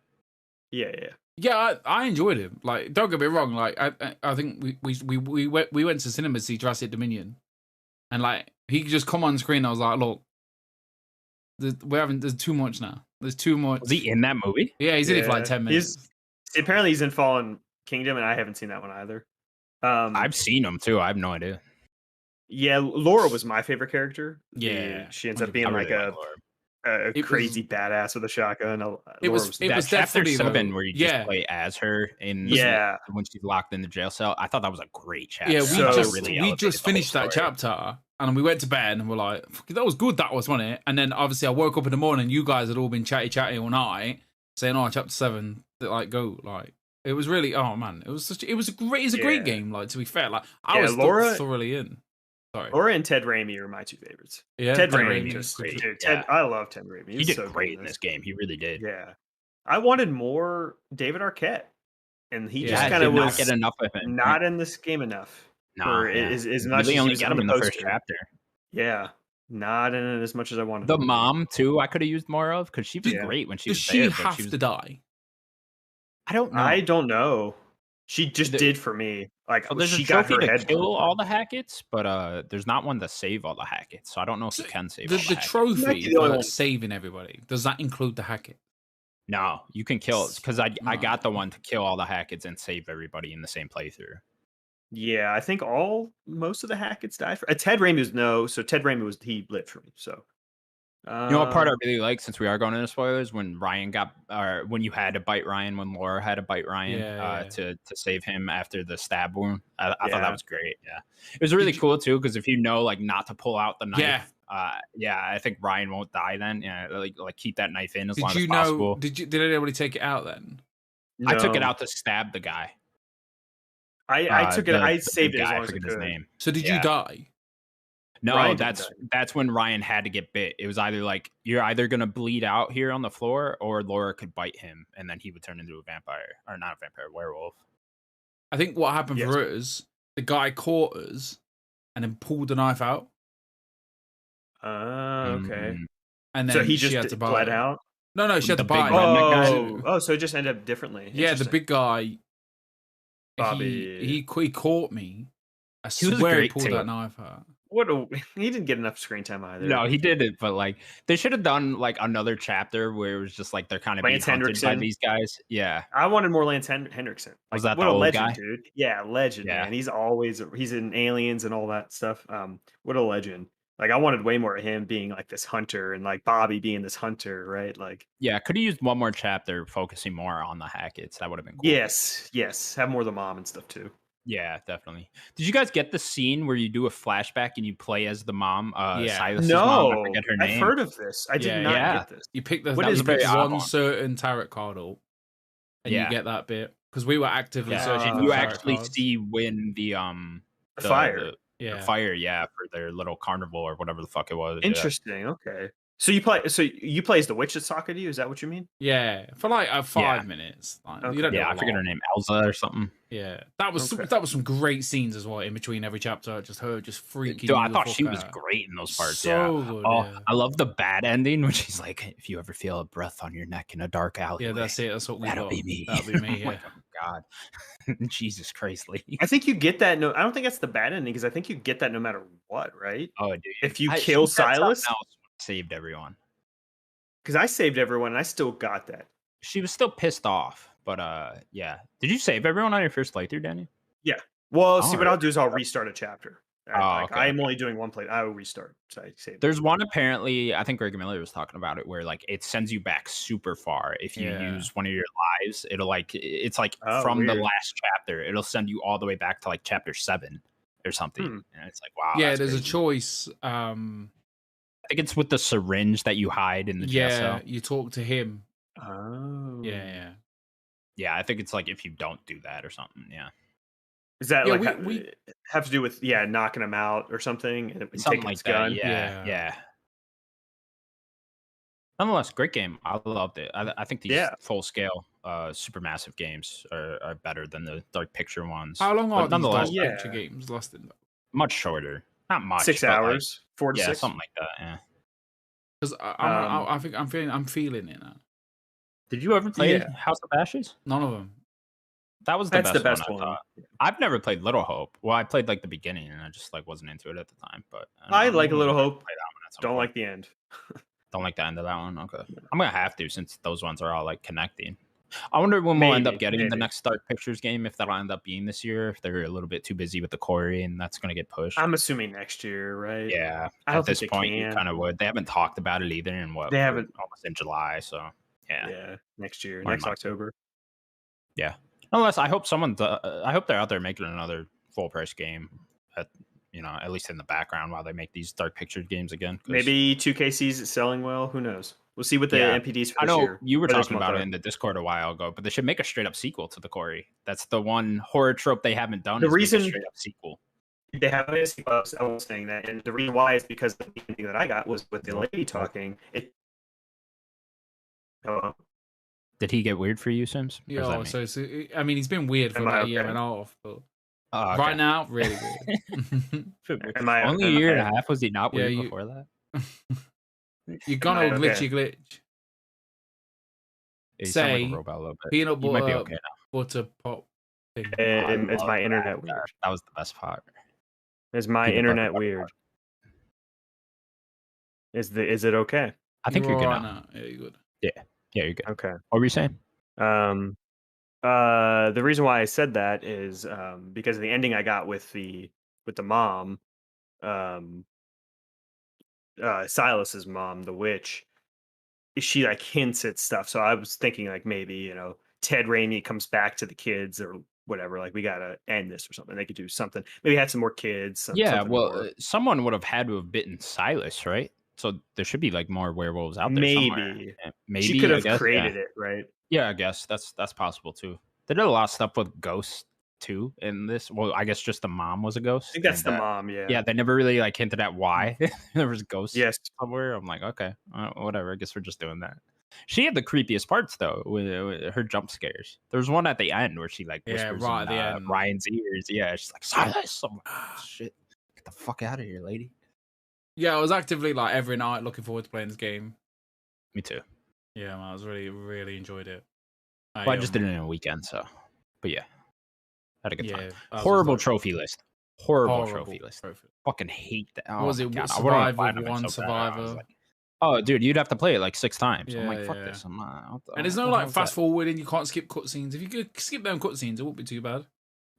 Yeah. I enjoyed him. Like, don't get me wrong. Like, I think we went to cinema to see Jurassic Dominion, and like he could just come on screen. I was like, look, there's too much now. There's too much. Was he in that movie? Yeah, he's in it for like 10 minutes. Apparently he's in Fallen Kingdom, and I haven't seen that one either. I've seen him too. I have no idea. Yeah, Laura was my favorite character. Yeah, she ends up being like a crazy badass with a shotgun. It was chapter 7 though. where you just play as her in when she's locked in the jail cell. I thought that was a great chapter. Yeah, we just finished that chapter and we went to bed and we're like, that was good. That wasn't it? And then obviously I woke up in the morning. You guys had all been chatty all night saying, "Oh, chapter 7, like go like." It was really, oh man, it was a great game. Like, to be fair, like I was thoroughly in. Sorry. Laura and Ted Raimi are my 2 favorites. Yeah, Ted Raimi is great. I love Ted Raimi. He did so great in this game. He really did. Yeah, I wanted more David Arquette, and he just kind of was not get enough of him. Not in this game enough. No, as much really as only got him in the first chapter. Yeah, not in it as much as I wanted. The mom too, I could have used more of because she was great when she was there. Does she have to die? I don't know. I don't know. She just did for me. Like, there's she a got trophy her head to kill all the Hackets, but there's not one to save all the Hackets. So I don't know if you can save all the Hackets. Trophy for saving everybody, does that include the Hackett? No, you can kill it because I got the one to kill all the Hackets and save everybody in the same playthrough. Yeah, I think most of the Hackets died for. Ted Raimi was so Ted Raimi he lived for me. So you know what part I really like, since we are going into spoilers, when Ryan when you had to bite Ryan, when Laura had to bite Ryan to save him after the stab wound. I thought that was great. Yeah, it was really cool too because if you know like not to pull out the knife Yeah, I think Ryan won't die then. Yeah, like keep that knife in as long Did you as know? possible. Did anybody take it out then? I took it out to stab the guy. I took it. I The saved big it as guy, long I as I forget his could. name. So did you die? No, Ryan didn't die. that's when Ryan had to get bit. It was either like you're either gonna bleed out here on the floor, or Laura could bite him, and then he would turn into a vampire, or not a vampire, werewolf. I think what happened Yes. for us, the guy caught us and then pulled the knife out, Okay. and then So he she had just to bled bite. out. No, she had The to big bite. redneck guy? Oh, so it just ended up differently. Yeah, the Interesting. big guy. Bobby. He caught me. I He was swear he great, pulled too. that knife out. He didn't get enough screen time either. No, he did it, but like they should have done like another chapter where it was just like they're kind of being Lance hunted by Henriksen. these guys. Yeah, I wanted more Lance Henriksen. Was that what the a old legend, guy? dude? Yeah, legend, Yeah. man. He's in Aliens and all that stuff. What a legend. Like I wanted way more of him being like this hunter and like Bobby being this hunter, right? Like yeah. Could have used one more chapter focusing more on the Hackett's. That would have been cool. yes. Have more of the mom and stuff too. Yeah, definitely. Did you guys get the scene where you do a flashback and you play as the mom? Yeah. Silas's mom. I No, forget her name. I've heard of this. I did Yeah, not yeah. get this. You pick the What that is was pick very odd one one. certain tarot card up, and Yeah. you get that bit because we were actively Yeah, searching. and for you tarot actually cards. see when the Fire. Yeah. the fire, yeah, for their little carnival or whatever the fuck it was. yeah. Interesting. Okay. So you play as the witch that's talking to you? Is that what you mean? Yeah, for like 5 minutes. Like, Okay. you don't know Yeah, a I forget lot. her name, Elsa or something. Yeah, that was Okay. some great scenes as well in between every chapter. Just her just freaking. Dude, you I the thought fuck she was out. great in those parts. So yeah. good. Oh, yeah. I love the bad ending when she's like, "If you ever feel a breath on your neck in a dark alley, Yeah, that's it. That's what we that'll got. be me. That'll be me. I'm Yeah. like, oh God, Jesus Christ, Lee. I think you get that. No, I don't think that's the bad ending because I think you get that no matter what, right? Oh, dude, If you she kill said something Silas, else, saved everyone. because I saved everyone and I still got that. She was still pissed off, but yeah. Did you save everyone on your first playthrough, Danny? Well, Oh, see, what really? I'll do is I'll restart a chapter. Oh, okay, I'm only doing one play. I will restart. So I saved. There's one apparently, I think Greg Miller was talking about it, where like it sends you back super far if you Yeah. use one of your lives. It'll like it's like Oh, from the weird. last chapter, it'll send you all the way back to like chapter 7 or something. And it's like, wow. Yeah, that's there's a crazy. choice. I think it's with the syringe that you hide in the jail Yeah, cell. you talk to him. Oh, Yeah. Yeah, I think it's like if you don't do that or something. Yeah. Is that Yeah, like we- have to do with knocking him out or something and Something taking like his that. gun? Yeah. Yeah. Nonetheless, great game. I loved it. I think these Yeah. full scale, supermassive games are better than the dark picture ones. How long But are these nonetheless, dark Yeah. picture games lasting? much shorter. Not much. 6 but, like, hours, 4 to yeah, 6. something like that. Yeah. Because I think I'm feeling it now. Did you ever play Yeah. House of Ashes? None of them. That was That's the best I one. thought. I've never played Little Hope. Well, I played like the beginning, and I just like wasn't into it at the time. But I like maybe A Little I'll Hope. play that one at some Don't point. like the end. Don't like the end of that one. Okay, I'm gonna have to since those ones are all like connecting. I wonder when we'll end up Maybe, getting the maybe. next Dark Pictures game. If that'll end up being this year, if they're a little bit too busy with the Corey, and that's gonna get pushed. I'm assuming next year, right? Yeah, I don't at this think they point, you can. kind of would. They haven't talked about it either, and They haven't. almost in July. So Yeah, next year, Or next not. October. Unless I hope I hope they're out there making another full price game at least in the background while they make these Dark Pictures games again. 'cause Maybe 2K sees it selling well. Who knows? We'll see what the Yeah. NPDs for I this know year. you were or this talking month about are. it in the Discord a while ago, but they should make a straight up sequel to the Corey. That's the one horror trope they haven't done. The is make a reason- straight up sequel. They have a sequel. I was saying that, and the reason why is because the ending that I got was with the lady talking. Did he get weird for you, Sims? Or is that Yeah, me? so I mean, he's been weird for Am I about a year okay? and a half, but Oh, okay. right now, really weird. Am I Only a year and a half. Was he not Yeah, weird you- before that? You're gonna Am I okay? glitch. You sound like Say, a robot a little bit. Peanut You might be butter, okay now. butter pop thing. And I it's love my that. internet weird. That was the best part. Is my Peanut internet butter, weird? Is it okay? I think you're good right now. Yeah, you're good. Yeah, you're good. Okay. What were you saying? The reason why I said that is because of the ending I got with the mom, Silas's mom, the witch. She like hints at stuff, so I was thinking like maybe Ted Raimi comes back to the kids or whatever, like we gotta end this or something. They could do something. Maybe had some more kids. Yeah, something well, more. someone would have had to have bitten Silas, right? So there should be like more werewolves out there somewhere. Maybe Yeah, she could maybe I have guess. Yeah, created it, right? yeah, I guess that's possible too. They did a lot of stuff with ghosts too in this. Well, I guess just the mom was a I ghost. think that's And, the mom. Yeah. yeah, they never really like hinted at why there was ghosts Yes. somewhere. I'm like, okay, whatever. I guess we're just doing that. She had the creepiest parts though with her jump scares. There was one at the end where she like whispers right in at the end. Ryan's ears. Yeah, she's like, Silas. I'm like, oh, shit, get the fuck out of here, lady. Yeah, I was actively like every night looking forward to playing this game. Me too. Yeah, man, I was really enjoyed it. Well, I just did it in a weekend, so. But yeah, had a good time. I was Horrible like, trophy list. Horrible trophy list. Fucking hate that. Oh, what was it? God. Survive with Platinum it one so bad. I was survivor. like, oh, dude, you'd have to play it like 6 times. I'm Yeah, like, fuck yeah. this. I'm not. And there's no like fast forwarding. You can't skip cutscenes. If you could skip them cutscenes, it wouldn't be too bad.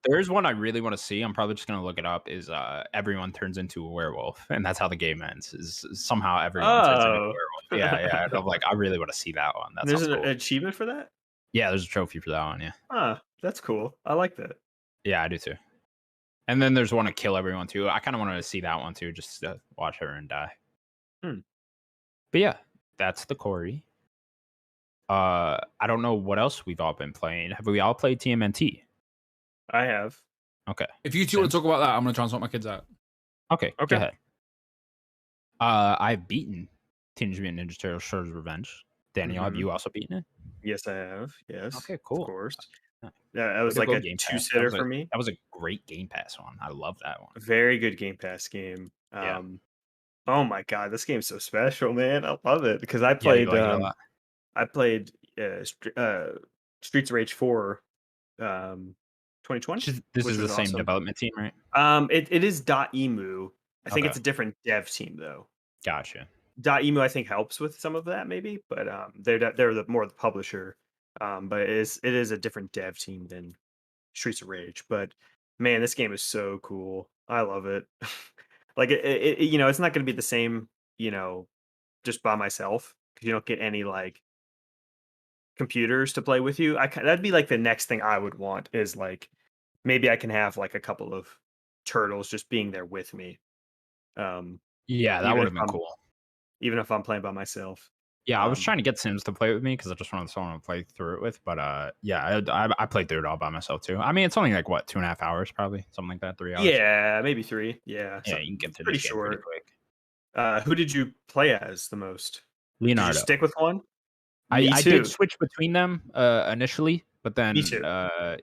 There's one I really want to see. I'm probably just gonna look it up. Is everyone turns into a werewolf, and that's how the game ends. Is somehow everyone turns into a werewolf. Yeah. And I'm like, I really want to see that one. That's There's an cool. achievement for that. Yeah, there's a trophy for that one. Yeah. That's cool. I like that. Yeah, I do too. And then there's one to kill everyone too. I kind of wanted to see that one too, just to watch everyone die. But yeah, that's the Corey. I don't know what else we've all been playing. Have we all played TMNT? I have. Okay. If you two want to talk about that, I'm gonna try and sort my kids out. Okay. Go ahead. I've beaten Teenage Mutant Ninja Turtles: Shredder's Revenge. Daniel, have you also beaten it? Yes, I have. Yes. Okay, cool. Of course. Yeah. Yeah, that was like a two-sitter for me. That was a great Game Pass one. I love that one. Very good Game Pass game. Yeah. Oh my god, this game's so special, man! I love it because I played. I played Streets of Rage 4, 2020. This is the same development team, right? It is .emu. I think it's a different dev team though. Gotcha. .emu I think helps with some of that maybe, but they're more the publisher. But it is a different dev team than Streets of Rage. But man, this game is so cool. I love it. Like it you know, it's not going to be the same, you know, just by myself because you don't get any like computers to play with you. That'd be like the next thing I would want is like maybe I can have like a couple of turtles just being there with me. Yeah, that would have been cool. Even if I'm playing by myself. Yeah, I was trying to get Sims to play with me because I just wanted someone to play through it with. But yeah, I played through it all by myself too. I mean, it's only like what 2.5 hours, probably something like that, 3 hours. Yeah, maybe 3. Yeah, yeah, you can get through pretty this game short. pretty quick. Who did you play as the most? Leonardo. Did you stick with one? I did switch between them initially, but then Me too.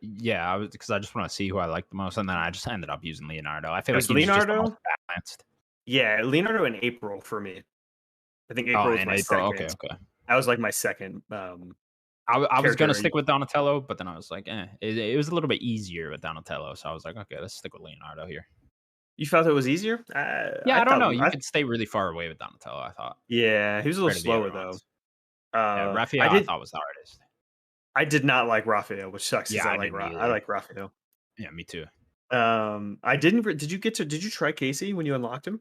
Yeah, I was because I just want to see who I liked the most, and then I just ended up using Leonardo. I feel like Leonardo just the most balanced. Yeah, Leonardo in April for me. I think April was my second. Okay. That was like my second. I was gonna stick with Donatello, but then I was like, it was a little bit easier with Donatello, so I was like, okay, let's stick with Leonardo here. You felt it was easier? Yeah, I don't know. You could stay really far away with Donatello, I thought. Yeah, he was a little slower though. Raphael, I thought was the hardest. I did not like Raphael, which sucks. Yeah, I like Raphael. Yeah, me too. I didn't. Did you try Casey when you unlocked him?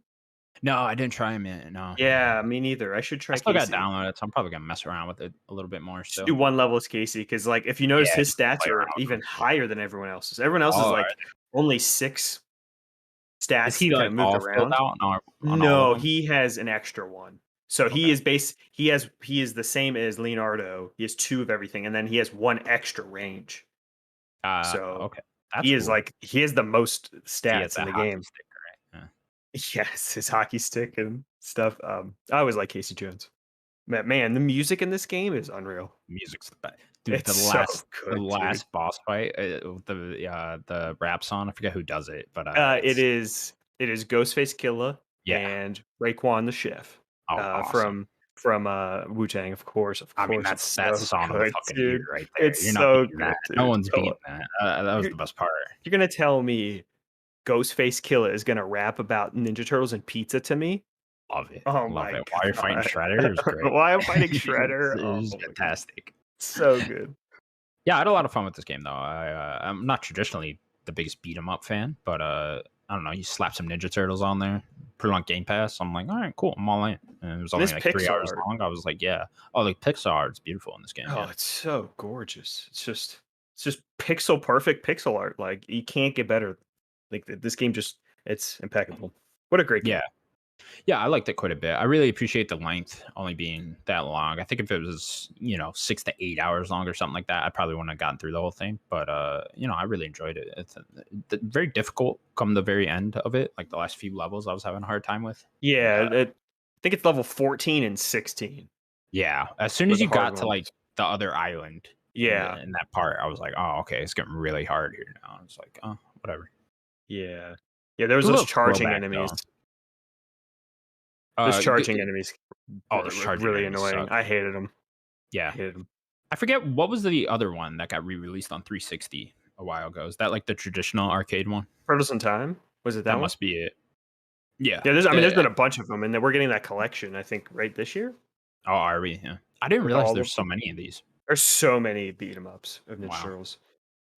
No, I didn't try him yet. No. Yeah, me neither. I should try. I still got Casey. downloaded, so I'm probably gonna mess around with it a little bit more. Still, just do one level as Casey because, like, if you notice, his stats are even higher than everyone else's. Everyone else is like only 6 stats. Is he like moved around? No, he has an extra one. So he is He is the same as Leonardo. He has 2 of everything, and then he has 1 extra range. Okay, he is like he has the most stats in the game. Yes, his hockey stick and stuff. I always like Casey Jones. Man, the music in this game is unreal. Music's the best. Dude, it's the last boss fight, the rap song. I forget who does it, but it is Ghostface Killa and Raekwon the Chef. Awesome. From Wu-Tang, of course. I mean, that's so song of the fucking year right there. It's so good. No one's beating that. That was the best part. You're gonna tell me Ghostface Killa is gonna rap about Ninja Turtles and pizza to me? Love it. Oh Love my it. Why are you fighting Shredder? It was great. Why I'm fighting Shredder? It was fantastic. So good. Yeah, I had a lot of fun with this game though. I'm not traditionally the biggest beat 'em up fan, but I don't know. You slap some Ninja Turtles on there, put it on Game Pass. I'm like, all right, cool. I'm all in. And it was only like 3 hours long. I was like, yeah. Oh, like Pixar, it's beautiful in this game. Oh, it's so gorgeous. It's just It's just pixel perfect pixel art. Like you can't get better. Like this game it's impeccable. What a great game. Yeah, I liked it quite a bit. I really appreciate the length only being that long. I think if it was, 6 to 8 hours long or something like that, I probably wouldn't have gotten through the whole thing. But I really enjoyed it. It's very difficult come the very end of it. Like the last few levels, I was having a hard time with. Yeah, I think it's level 14 and 16. Yeah, as soon as you got to like the other island, in that part, I was like, oh, okay, it's getting really hard here now. I was like, oh, whatever. Yeah, there was those charging enemies. Those charging enemies. Oh, those charging really enemies annoying. suck. I hated them. Yeah, I hated them. I forget what was the other one that got re-released on 360 a while ago. Is that like the traditional arcade one? Frozen Time? Was it that one? Must be it. Yeah. Yeah, there's been a bunch of them, and then we're getting that collection, I think, right this year. Oh, are we? Yeah. I didn't realize there's so many of these. There's so many beat 'em ups of Ninja Turtles.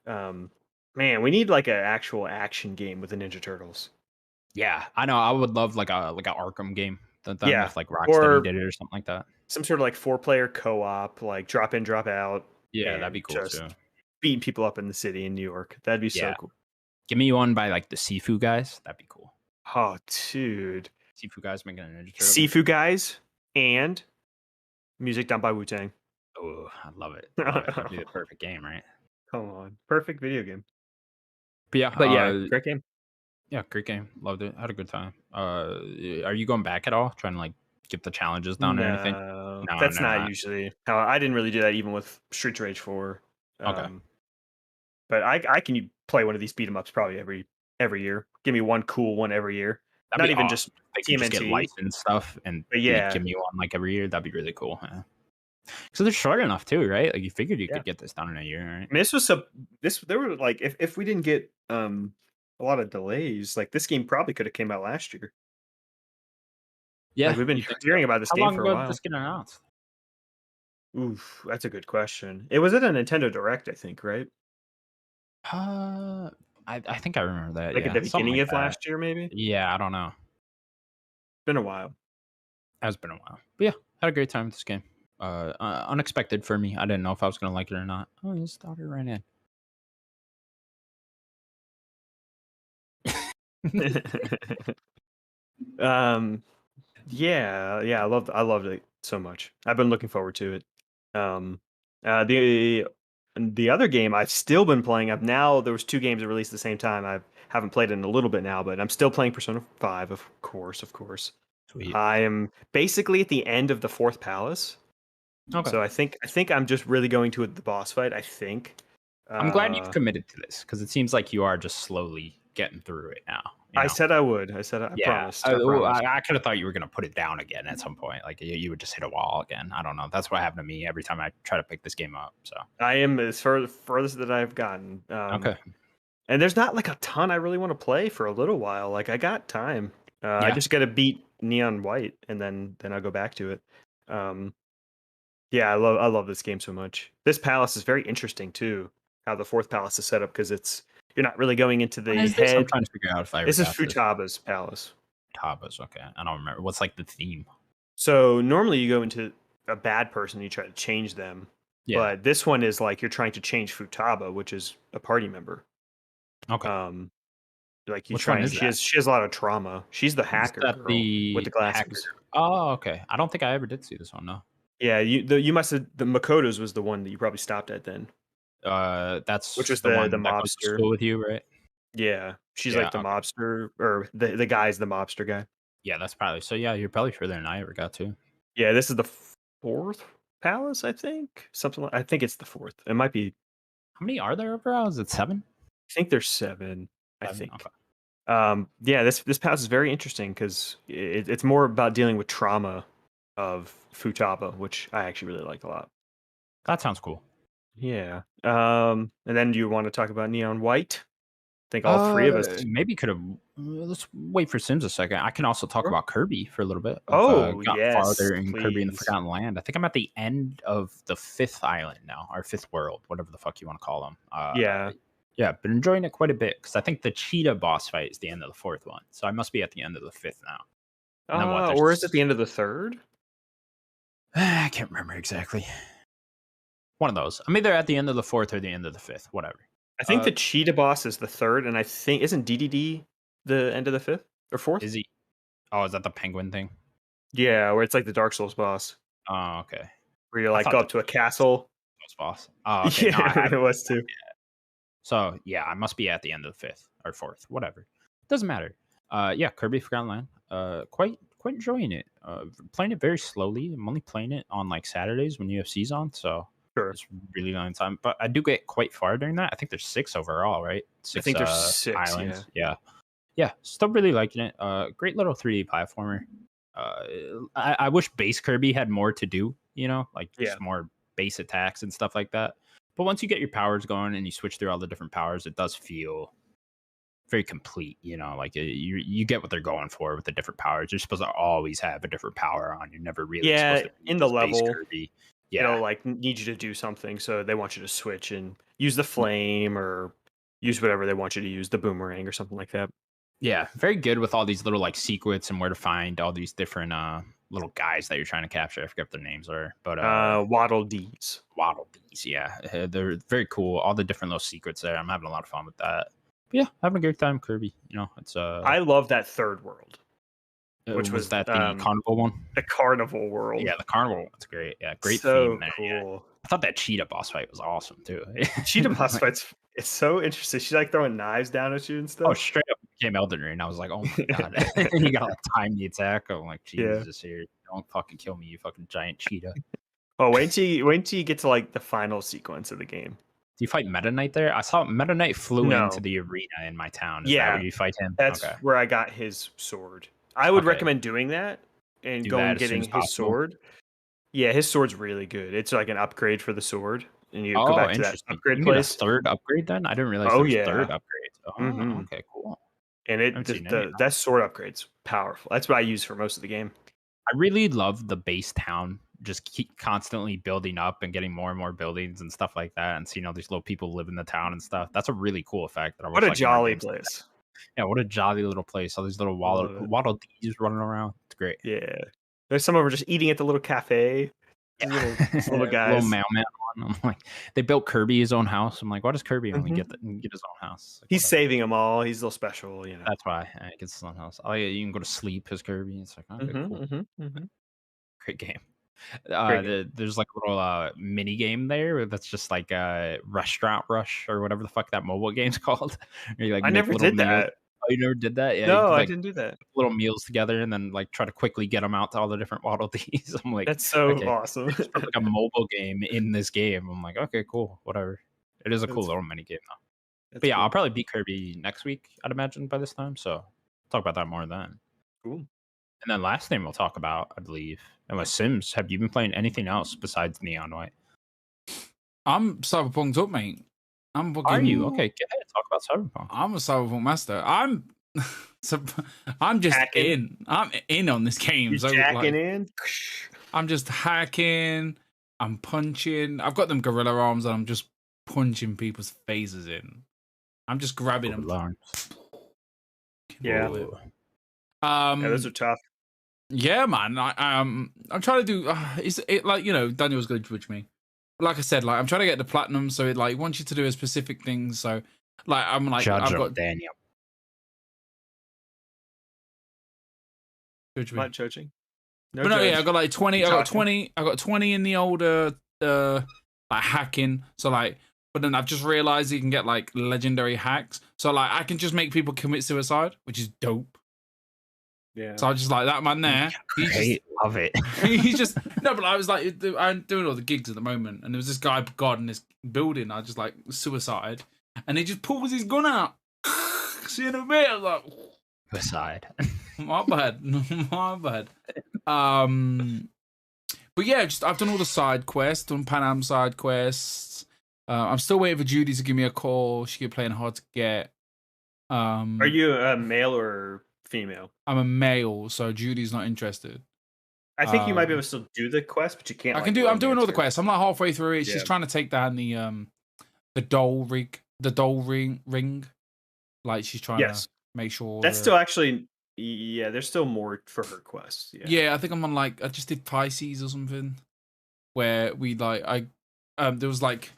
Man, we need like an actual action game with the Ninja Turtles. Yeah, I know. I would love like a Arkham game. If like Rocksteady did it or something like that. Some sort of like 4-player co-op, like drop in, drop out. Yeah, that'd be cool too. Beating people up in the city in New York. That'd be so cool. Give me one by like the Sifu guys. That'd be cool. Oh, dude. Sifu guys making a Ninja Turtle. Sifu guys and music done by Wu-Tang. Oh, I love it. That'd be the perfect game, right? Come on. Perfect video game. But yeah, great game. Yeah, great game. Loved it. Had a good time. Are you going back at all? Trying to like get the challenges down or anything? No, that's not usually how I didn't really do that even with Streets of Rage 4. Okay. But I can play one of these beat 'em ups probably every year. Give me one cool one every year. That'd not even awesome. just TMNT. Just get licensed stuff and give me one like every year. That'd be really cool. Yeah. So they're short enough too, right? Like you figured you could get this done in a year, right? I mean, there were like if we didn't get a lot of delays, like this game probably could have came out last year. Yeah, like, we've been hearing about this game for a while. How long ago did this get announced? Oof, that's a good question. It was at a Nintendo Direct, I think, right? I think I remember that. Like at the beginning of last year, maybe. Yeah, I don't know. It's been a while. Has been a while, but yeah, had a great time with this game. Unexpected for me. I didn't know if I was gonna like it or not. Oh, his daughter ran in. Yeah, I loved it so much. I've been looking forward to it. The other game I've still been playing up now. There was 2 games that released at the same time. I haven't played it in a little bit now, but I'm still playing Persona 5, of course. Sweet. I am basically at the end of the 4th palace. Okay. So I think I'm just really going to the boss fight. I think. I'm glad you've committed to this because it seems like you are just slowly getting through it now. I said I would. I promised. I could have thought you were going to put it down again at some point. Like you would just hit a wall again. I don't know. That's what happened to me every time I try to pick this game up. So I am as furthest that I've gotten. Okay. And there's not like a ton I really want to play for a little while. Like I got time. I just got to beat Neon White and then I'll go back to it. Yeah, I love this game so much. This palace is very interesting too. How the 4th palace is set up because you're not really going into the head. I'm trying to figure out if this is Futaba's palace. Futaba's, okay. I don't remember. What's like the theme? So normally you go into a bad person and you try to change them. Yeah. But this one is like you're trying to change Futaba, which is a party member. Okay. Like you try. She has a lot of trauma. She's the hacker girl with the glasses. Hacker? Oh, okay. I don't think I ever did see this one. No. Yeah, you must have. The Makoto's was the one that you probably stopped at then. That's which was the one that mobster goes to school with you, right? Yeah, she's like the mobster, or the guy's the mobster guy. Yeah, that's probably so. Yeah, you're probably further than I ever got to. Yeah, this is the 4th palace, I think. I think it's the 4th. It might be. How many are there overall? Is it 7? I think there's 7. I think. Okay. Yeah, this palace is very interesting because it's more about dealing with trauma of Futaba, which I actually really like a lot. That sounds cool. Yeah. And then do you want to talk about Neon White? I think all 3 of us maybe could have. Let's wait for Sims a second. I can also talk about Kirby for a little bit. Yes, farther in Kirby in the Forgotten Land. I think I'm at the end of the 5th island now, or 5th world, whatever the fuck you want to call them. Yeah, been enjoying it quite a bit because I think the cheetah boss fight is the end of the 4th one, so I must be at the end of the 5th now. Or is it the end of the 3rd? I can't remember exactly. One of those. I'm either at the end of the 4th or the end of the 5th, whatever. I think the cheetah boss is the 3rd, and I think isn't DDD the end of the 5th or 4th? Is he? Oh, is that the penguin thing? Yeah, where it's like the Dark Souls boss. Oh, okay. Where you like go up to a castle. Boss. Oh, okay. Yeah, it was too. So yeah, I must be at the end of the 5th or 4th, whatever. Doesn't matter. Yeah, Kirby Forgotten Land. Quite enjoying it. Playing it very slowly. I'm only playing it on like Saturdays when UFC's on, so sure. It's really long time. But I do get quite far during that. I think there's 6 overall, right? 6, I think there's 6 islands. Yeah. Still really liking it. Great little 3D platformer. I wish base Kirby had more to do. Like just more base attacks and stuff like that. But once you get your powers going and you switch through all the different powers, it does feel very complete. Like you get what they're going for with the different powers. You're supposed to always have a different power on. You're never really supposed to in the level. Kirby. Yeah, it'll like need you to do something, so they want you to switch and use the flame or use whatever they want you to use, the boomerang or something like that. Yeah, very good with all these little like secrets and where to find all these different little guys that you're trying to capture. I forget what their names are, but Waddle Dees. Waddle Dees, yeah, they're very cool. All the different little secrets there. I'm having a lot of fun with that. But yeah, having a great time, Kirby. It's I love that 3rd world. Which was that the carnival one? The carnival world. Yeah, the carnival one's great. Yeah, great so theme there. Cool. Yeah. I thought that cheetah boss fight was awesome too. Cheetah boss fights, it's so interesting. She's like throwing knives down at you and stuff. Oh, straight up became Elden Ring. I was like, oh my god. And you got like time the attack. I'm like, Jesus, here, don't fucking kill me, you fucking giant cheetah. Oh, wait till you get to like the final sequence of the game. Do you fight Meta Knight there? I saw Meta Knight flew into the arena in my town. Is that where you fight him? That's where I got his sword. I would recommend doing that and getting his sword. Yeah, his sword's really good. It's like an upgrade for the sword. And you go back to that upgrade place. A 3rd upgrade then? I didn't realize there was 3rd upgrade. Okay, cool. And that sword upgrade's powerful. That's what I use for most of the game. I really love the base town. Just keep constantly building up and getting more and more buildings and stuff like that, and seeing all these little people live in the town and stuff. That's a really cool effect. What a jolly place! Yeah, what a jolly little place. All these little Waddle Dees running around. It's great. Yeah, there's some of them just eating at the little cafe. Little guys, little mailman one. I'm like, they built Kirby his own house. I'm like, why does Kirby only get his own house? Like, he's saving them all. He's a little special, That's why he gets his own house. Oh yeah, you can go to sleep as Kirby. It's like, okay, cool. Great game. There's like a little mini game there that's just like Restaurant Rush or whatever the fuck that mobile game's called. I never did that. Oh, you never did that? Yeah. No, I didn't do that. Little meals together and then like try to quickly get them out to all the different Waddle Dees. I'm like, that's so awesome. It's like a mobile game in this game. I'm like, okay, cool, whatever. It is a cool little mini game though. But yeah, I'll probably beat Kirby next week, I'd imagine, by this time. So talk about that more then. Cool. And then last thing we'll talk about, I believe, and with Sims, have you been playing anything else besides Neon White? I'm cyberpunked up, mate. Are you? Okay, get ahead. Talk about Cyberpunk. I'm a cyberpunk master. I'm just in. I'm in on this game. You're jacking in? I'm just hacking. I'm punching. I've got them gorilla arms and I'm just punching people's faces in. I'm just grabbing them. Yeah. Those are tough. Yeah, man. I'm trying to do. Is it like Daniel's going to judge me. Like I said, like I'm trying to get the platinum, so it like wants you to do a specific thing. So, like I'm like I've got Daniel. Judge me. Not judging. No, I got like 20. I got 20. I got 20 in the older like hacking. So like, but then I've just realized you can get like legendary hacks. So like I can just make people commit suicide, which is dope. Yeah. So I just like that man there. Love it. He's just but I was like, I'm doing all the gigs at the moment, and there was this guy guarding this building. I just like suicide, and he just pulls his gun out. See you in a bit. I was like, suicide. My bad. But yeah, I've done all the side quests, done Pan Am side quests. I'm still waiting for Judy to give me a call. She kept playing hard to get. Are you a male or female? I'm a male, so Judy's not interested. I think you might be able to still do the quest, but you can't. I'm doing all the quests. I'm like halfway through it. She's trying to take down the doll ring. Like she's trying to make sure that's still actually. Yeah, there's still more for her quests. Yeah, I think I'm on like I just did Pisces or something, where we like there was like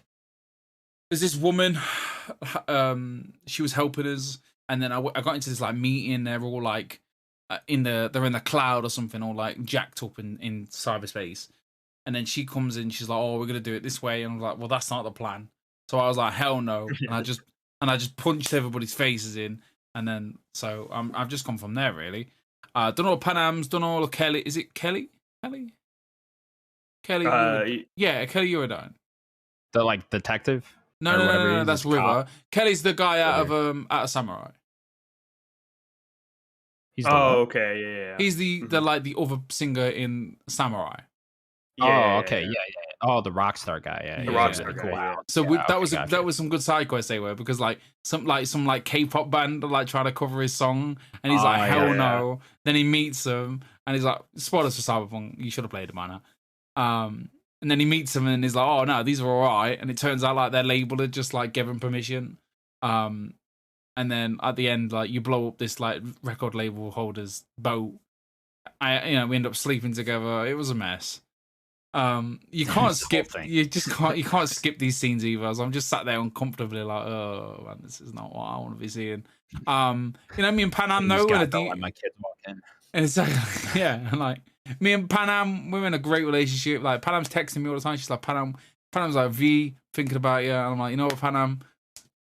there's this woman, she was helping us, and then I got into this like meeting. They're all like they're in the cloud or something, or like jacked up in cyberspace. And then she comes in, she's like, "Oh, we're gonna do it this way," and I'm like, "Well, that's not the plan." So I was like, "Hell no!" And I just punched everybody's faces in, and then so I've just come from there really. Done all Panam's, done all of Kelly. Is it Kelly? Kelly? Yeah, Kelly Uridine. The like detective. No, that's River. Cop. Kelly's the guy out of Samurai. He's okay, yeah. He's the like the other singer in Samurai. Yeah, oh, okay, yeah. Oh, the Rockstar guy, yeah. The Rockstar guy. Wow. So that was some good side quests they were, because like some K-pop band like trying to cover his song, and he's like, hell no. Then he meets them, and he's like, spoilers for Cyberpunk, you should have played it by now. And then he meets them, and he's like, oh no, these are all right. And it turns out like their label had just like given permission. And then at the end, like you blow up this like record label holder's boat. We end up sleeping together. It was a mess. You can't skip. You can't skip these scenes either. So I'm just sat there uncomfortably, like, oh man, this is not what I want to be seeing. Me and Panam though, when my kids walk in, and it's like, yeah, and like me and Panam, we're in a great relationship. Like Panam's texting me all the time. She's like, Panam's like, V, thinking about you. And I'm like, you know what, Panam,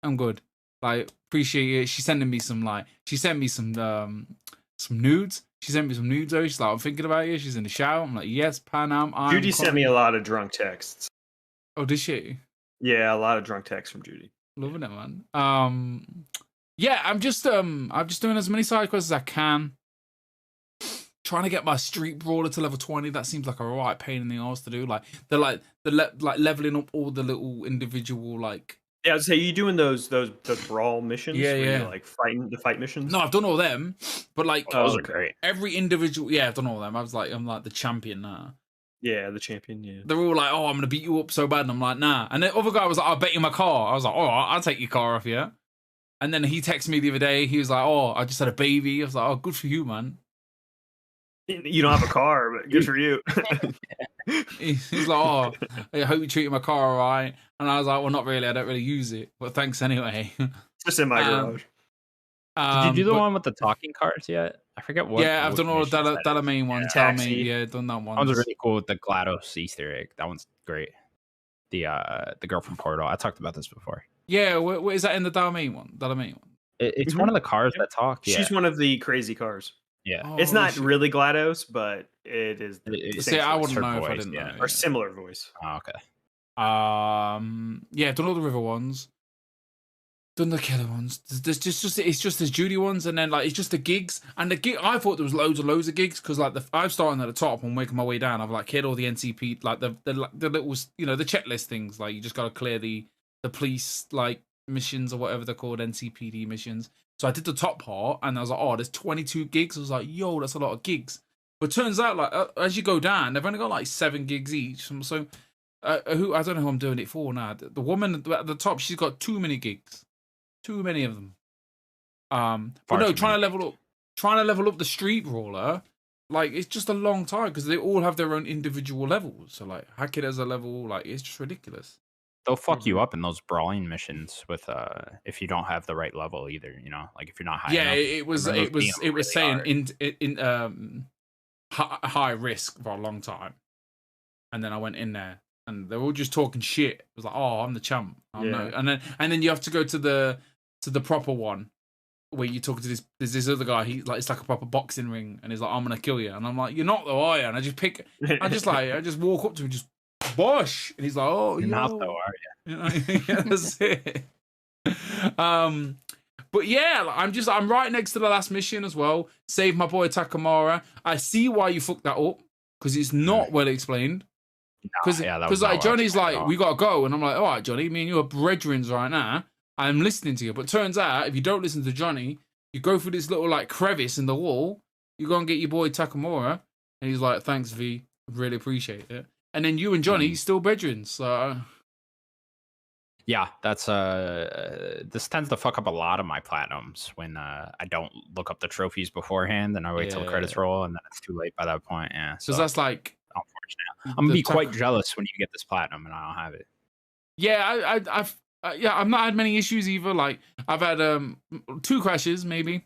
I'm good. Like, appreciate it. She sent me some nudes. She sent me some nudes though. She's like, I'm thinking about you. She's in the shower. I'm like, yes, Panam. Judy sent me a lot of drunk texts. Oh, did she? Yeah, a lot of drunk texts from Judy. Loving it, man. Yeah, I'm just doing as many side quests as I can. Trying to get my street brawler to level 20. That seems like a right pain in the arse to do. Like leveling up all the little individual like. Yeah, I'd say you doing those brawl missions. Yeah. You're, like fighting the fight missions. No, I've done all them, but like those are great. Every individual. Yeah, I've done all them. I'm like the champion now. Yeah, the champion. Yeah, they're all like, oh, I'm gonna beat you up so bad, and I'm like, nah. And the other guy was like, I'll bet you my car. I was like, all right, I'll take your car off you. And then he texted me the other day. He was like, oh, I just had a baby. I was like, oh, good for you, man. You don't have a car, but good for you. He's like, oh, I hope you treated my car all right. And I was like, well, not really. I don't really use it, but thanks anyway. Just in my garage. Did you do the one with the talking cars yet? I forget what. Yeah, I've done all the Dalamain ones. Yeah, done that one. That one's really cool with the GLaDOS Easter egg. That one's great. The girl from Portal. I talked about this before. Yeah, what is that in the Dalamain one? It's one of the cars that talk. Yeah. She's one of the crazy cars. Yeah, it's not really GLaDOS, but it is. See, I wouldn't know if I didn't know. Or similar voice. Oh, okay. Yeah, done all the river ones, done the killer ones. It's just the Judy ones, and then like it's just the gigs. And the gig, I thought there was loads of gigs because like I'm starting at the top and working my way down. I've like hit all the NCP, like the little the checklist things. Like you just got to clear the police like missions or whatever they're called, NCPD missions. So I did the top part, and I was like, oh, there's 22 gigs. I was like, yo, that's a lot of gigs. But turns out, like, as you go down, they've only got like 7 gigs each. So, I don't know who I'm doing it for now. The woman at the top, she's got too many gigs, too many of them. But no, trying to level up the street brawler, like it's just a long time because they all have their own individual levels. So like, Hackett has a level, like it's just ridiculous. They'll fuck you up in those brawling missions with if you don't have the right level either, like if you're not high enough. It was saying in high risk for a long time. And then I went in there and they were all just talking shit. It was like, oh, I'm the champ. No. And then you have to go to the proper one where you talk to this other guy, it's like a proper boxing ring, and he's like, I'm gonna kill you. And I'm like, you're not though, are you? And I just walk up to him, just Bosh, and he's like, "Oh, you're not though, are you?" Yeah, that's it. But yeah, I'm right next to the last mission as well. Save my boy Takamura. I see why you fucked that up because it's not well explained. Because like Johnny's like, we gotta go, and I'm like, all right, Johnny, me and you are brethrens right now. I'm listening to you, but turns out if you don't listen to Johnny, you go through this little like crevice in the wall. You go and get your boy Takamura, and he's like, "Thanks, V, really appreciate it." And then you and Johnny still brethren, so yeah, that's this tends to fuck up a lot of my platinums when I don't look up the trophies beforehand and I wait till the credits roll and then it's too late by that point. Yeah, so that's like much now. I'm gonna be quite jealous when you get this platinum and I don't have it. Yeah, I've not had many issues either. Like I've had 2 crashes maybe,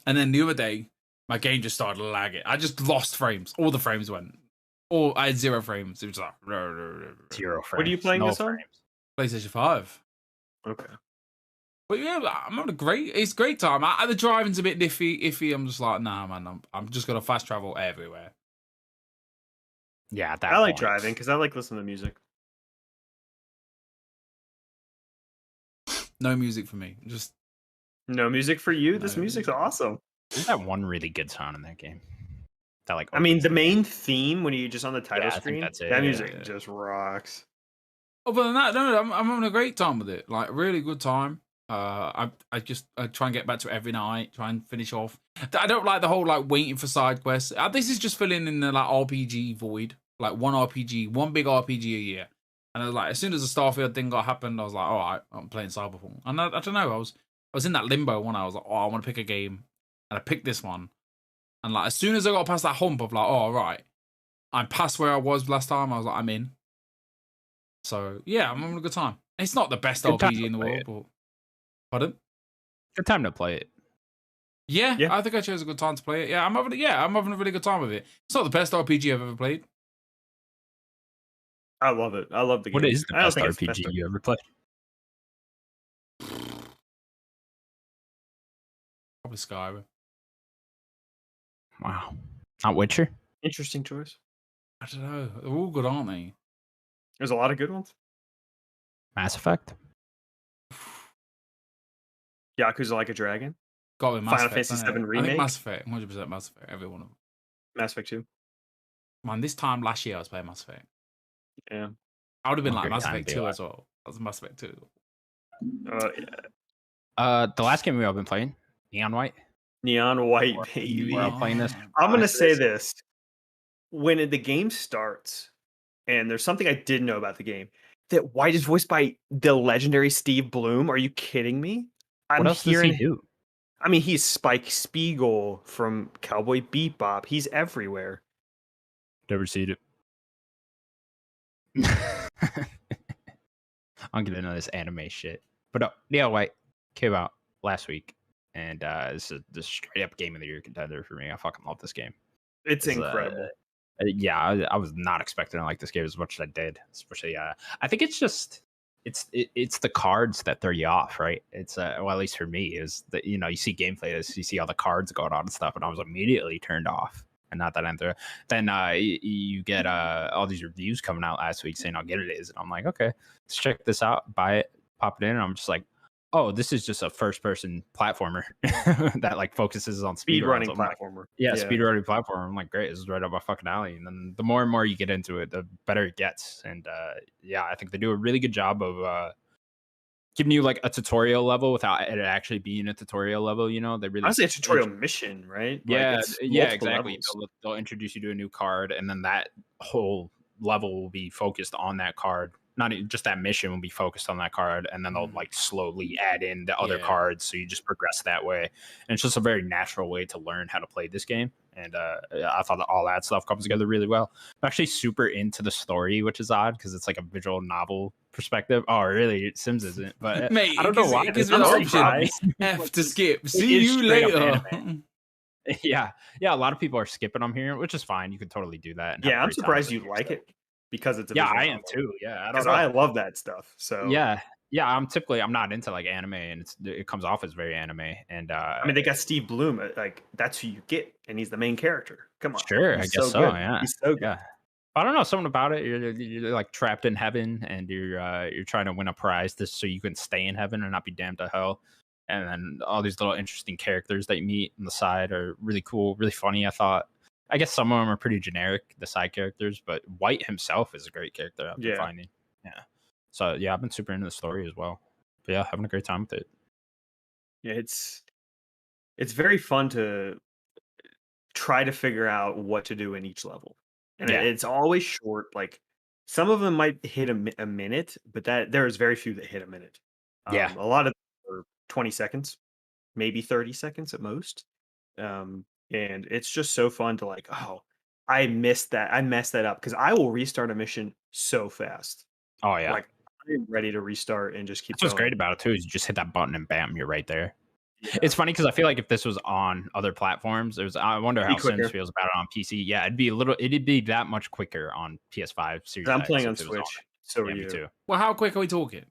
and then the other day my game just started lagging. I just lost frames. All the frames went. Or I had 0 frames. It was like 0 frames. What are you playing this on? PlayStation 5. Okay. But yeah, I'm having it's a great time. The driving's a bit iffy. I'm just like, nah, man, I'm just gonna fast travel everywhere. Yeah, I like driving because I like listening to music. No music for me. Just no music for you. This music's awesome. There's that one really good song in that game. That I mean, the main theme when you're just on the title screen, that music just rocks. Other than that, no, I'm having a great time with it. Like, really good time. I try and get back to it every night. Try and finish off. I don't like the whole like waiting for side quests. This is just filling in the like RPG void. Like one big RPG a year. And I was like, as soon as the Starfield thing happened, I was like, all right, I'm playing Cyberpunk. And I don't know, I was in that limbo when I was like, oh, I want to pick a game, and I picked this one. And like, as soon as I got past that hump of like, oh, all right, I'm past where I was last time. I was like, I'm in. So yeah, I'm having a good time. It's not the best RPG in the world, but pardon? Good time to play it. Yeah, I think I chose a good time to play it. Yeah, I'm having a really good time with it. It's not the best RPG I've ever played. I love it. I love the game. What is the best RPG you ever played? Probably Skyrim. Wow. Not Witcher? Interesting choice. I don't know. They're all good, aren't they? There's a lot of good ones. Mass Effect? Yakuza Like a Dragon? Got with Final Fantasy VII Remake? I think Mass Effect. 100% Mass Effect. Every one of them. Mass Effect 2. Man, this time last year I was playing Mass Effect. Yeah. I would have been like Mass Effect 2 as well. That was Mass Effect 2. Yeah. The last game we've all been playing, Neon White. Neon White, baby. We're all playing this. I'm going to say this. When the game starts, and there's something I didn't know about the game, that White is voiced by the legendary Steve Bloom. Are you kidding me? What else does he do? I mean, he's Spike Spiegel from Cowboy Bebop. He's everywhere. Never seen it. I'm getting into this anime shit. But Neon White came out last week, and this is the straight up game of the year contender for me. I fucking love this game. It's incredible. Yeah, I was not expecting to like this game as much as I did. Especially, I think it's just it's the cards that throw you off, right? It's well, at least for me, is that you see gameplay, you see all the cards going on and stuff, and I was immediately turned off. And not that I'm there. Then you get all these reviews coming out last week saying how good it is, and I'm like, okay, let's check this out, buy it, pop it in, and I'm just like, oh, this is just a first-person platformer that like focuses on speedrunning platformer. Like, speedrunning platformer. I'm like, great, this is right up my fucking alley. And then the more and more you get into it, the better it gets. And I think they do a really good job of giving you like a tutorial level without it actually being a tutorial level. They really honestly a tutorial mission, right? Yeah, exactly. They'll introduce you to a new card, and then that whole level will be focused on that card. Not just that mission will be focused on that card, and then they'll like slowly add in the other cards, so you just progress that way. And it's just a very natural way to learn how to play this game. And I thought that all that stuff comes together really well. I'm actually super into the story, which is odd because it's like a visual novel perspective. Oh, really? Sims isn't, but mate, I don't know why. It gives me the option F to skip. See you later. Yeah. A lot of people are skipping them here, which is fine. You can totally do that. Yeah, I'm surprised you like it. Because it's a I am too. Yeah, because I love that stuff. So yeah. I'm not into like anime, and it comes off as very anime. And I mean, they got Steve Bloom. Like that's who you get, and he's the main character. Come on, sure, I guess so. Yeah, he's so good. Yeah, I don't know, something about it. You're like trapped in heaven, and you're trying to win a prize so you can stay in heaven and not be damned to hell. And then all these little interesting characters that you meet on the side are really cool, really funny. I thought. I guess some of them are pretty generic, the side characters, but White himself is a great character I've been finding. Yeah. So, yeah, I've been super into the story as well. But, yeah, having a great time with it. Yeah, it's very fun to try to figure out what to do in each level. And it's always short. Like, some of them might hit a minute, but there's very few that hit a minute. A lot of them are 20 seconds, maybe 30 seconds at most. And it's just so fun to like, oh, I missed that. I messed that up because I will restart a mission so fast. Oh yeah, Like I'm ready to restart and just keep that's what's going. great about it too. Is you just hit that button and bam, you're right there. Yeah. It's funny because I feel like if this was on other platforms, I wonder how Sims feels about it on PC. Yeah, it'd be that much quicker on PS5 Series I'm X playing on if it was Switch. So are yeah, me you. too. Well, how quick are we talking?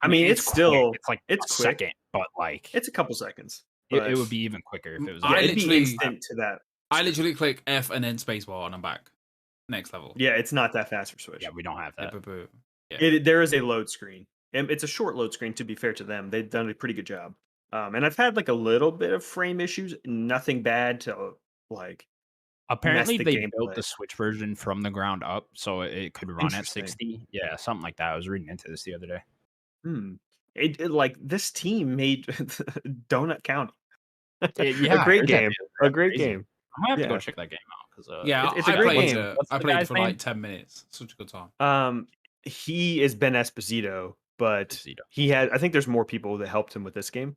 I mean, it's still quick. It's like it's a quick. second, but like It's a couple seconds. it would be even quicker if it was. Yeah, it'd be instant to that. I literally click F and then spacebar and I'm back. Next level. Yeah, it's not that fast for Switch. Yeah, we don't have that. Yeah. There is a load screen. And it's a short load screen, to be fair to them. They've done a pretty good job. And I've had like a little bit of frame issues, nothing bad to like. Apparently, they built the Switch version from the ground up, so it could run at 60. Yeah, something like that. I was reading into this the other day. It like this team made Donut County. Yeah, a great game. A great game. I'm gonna have to go check that game out because it's a great game. I played it for like 10 minutes. Such a good time. He is Ben Esposito, but I think there's more people that helped him with this game.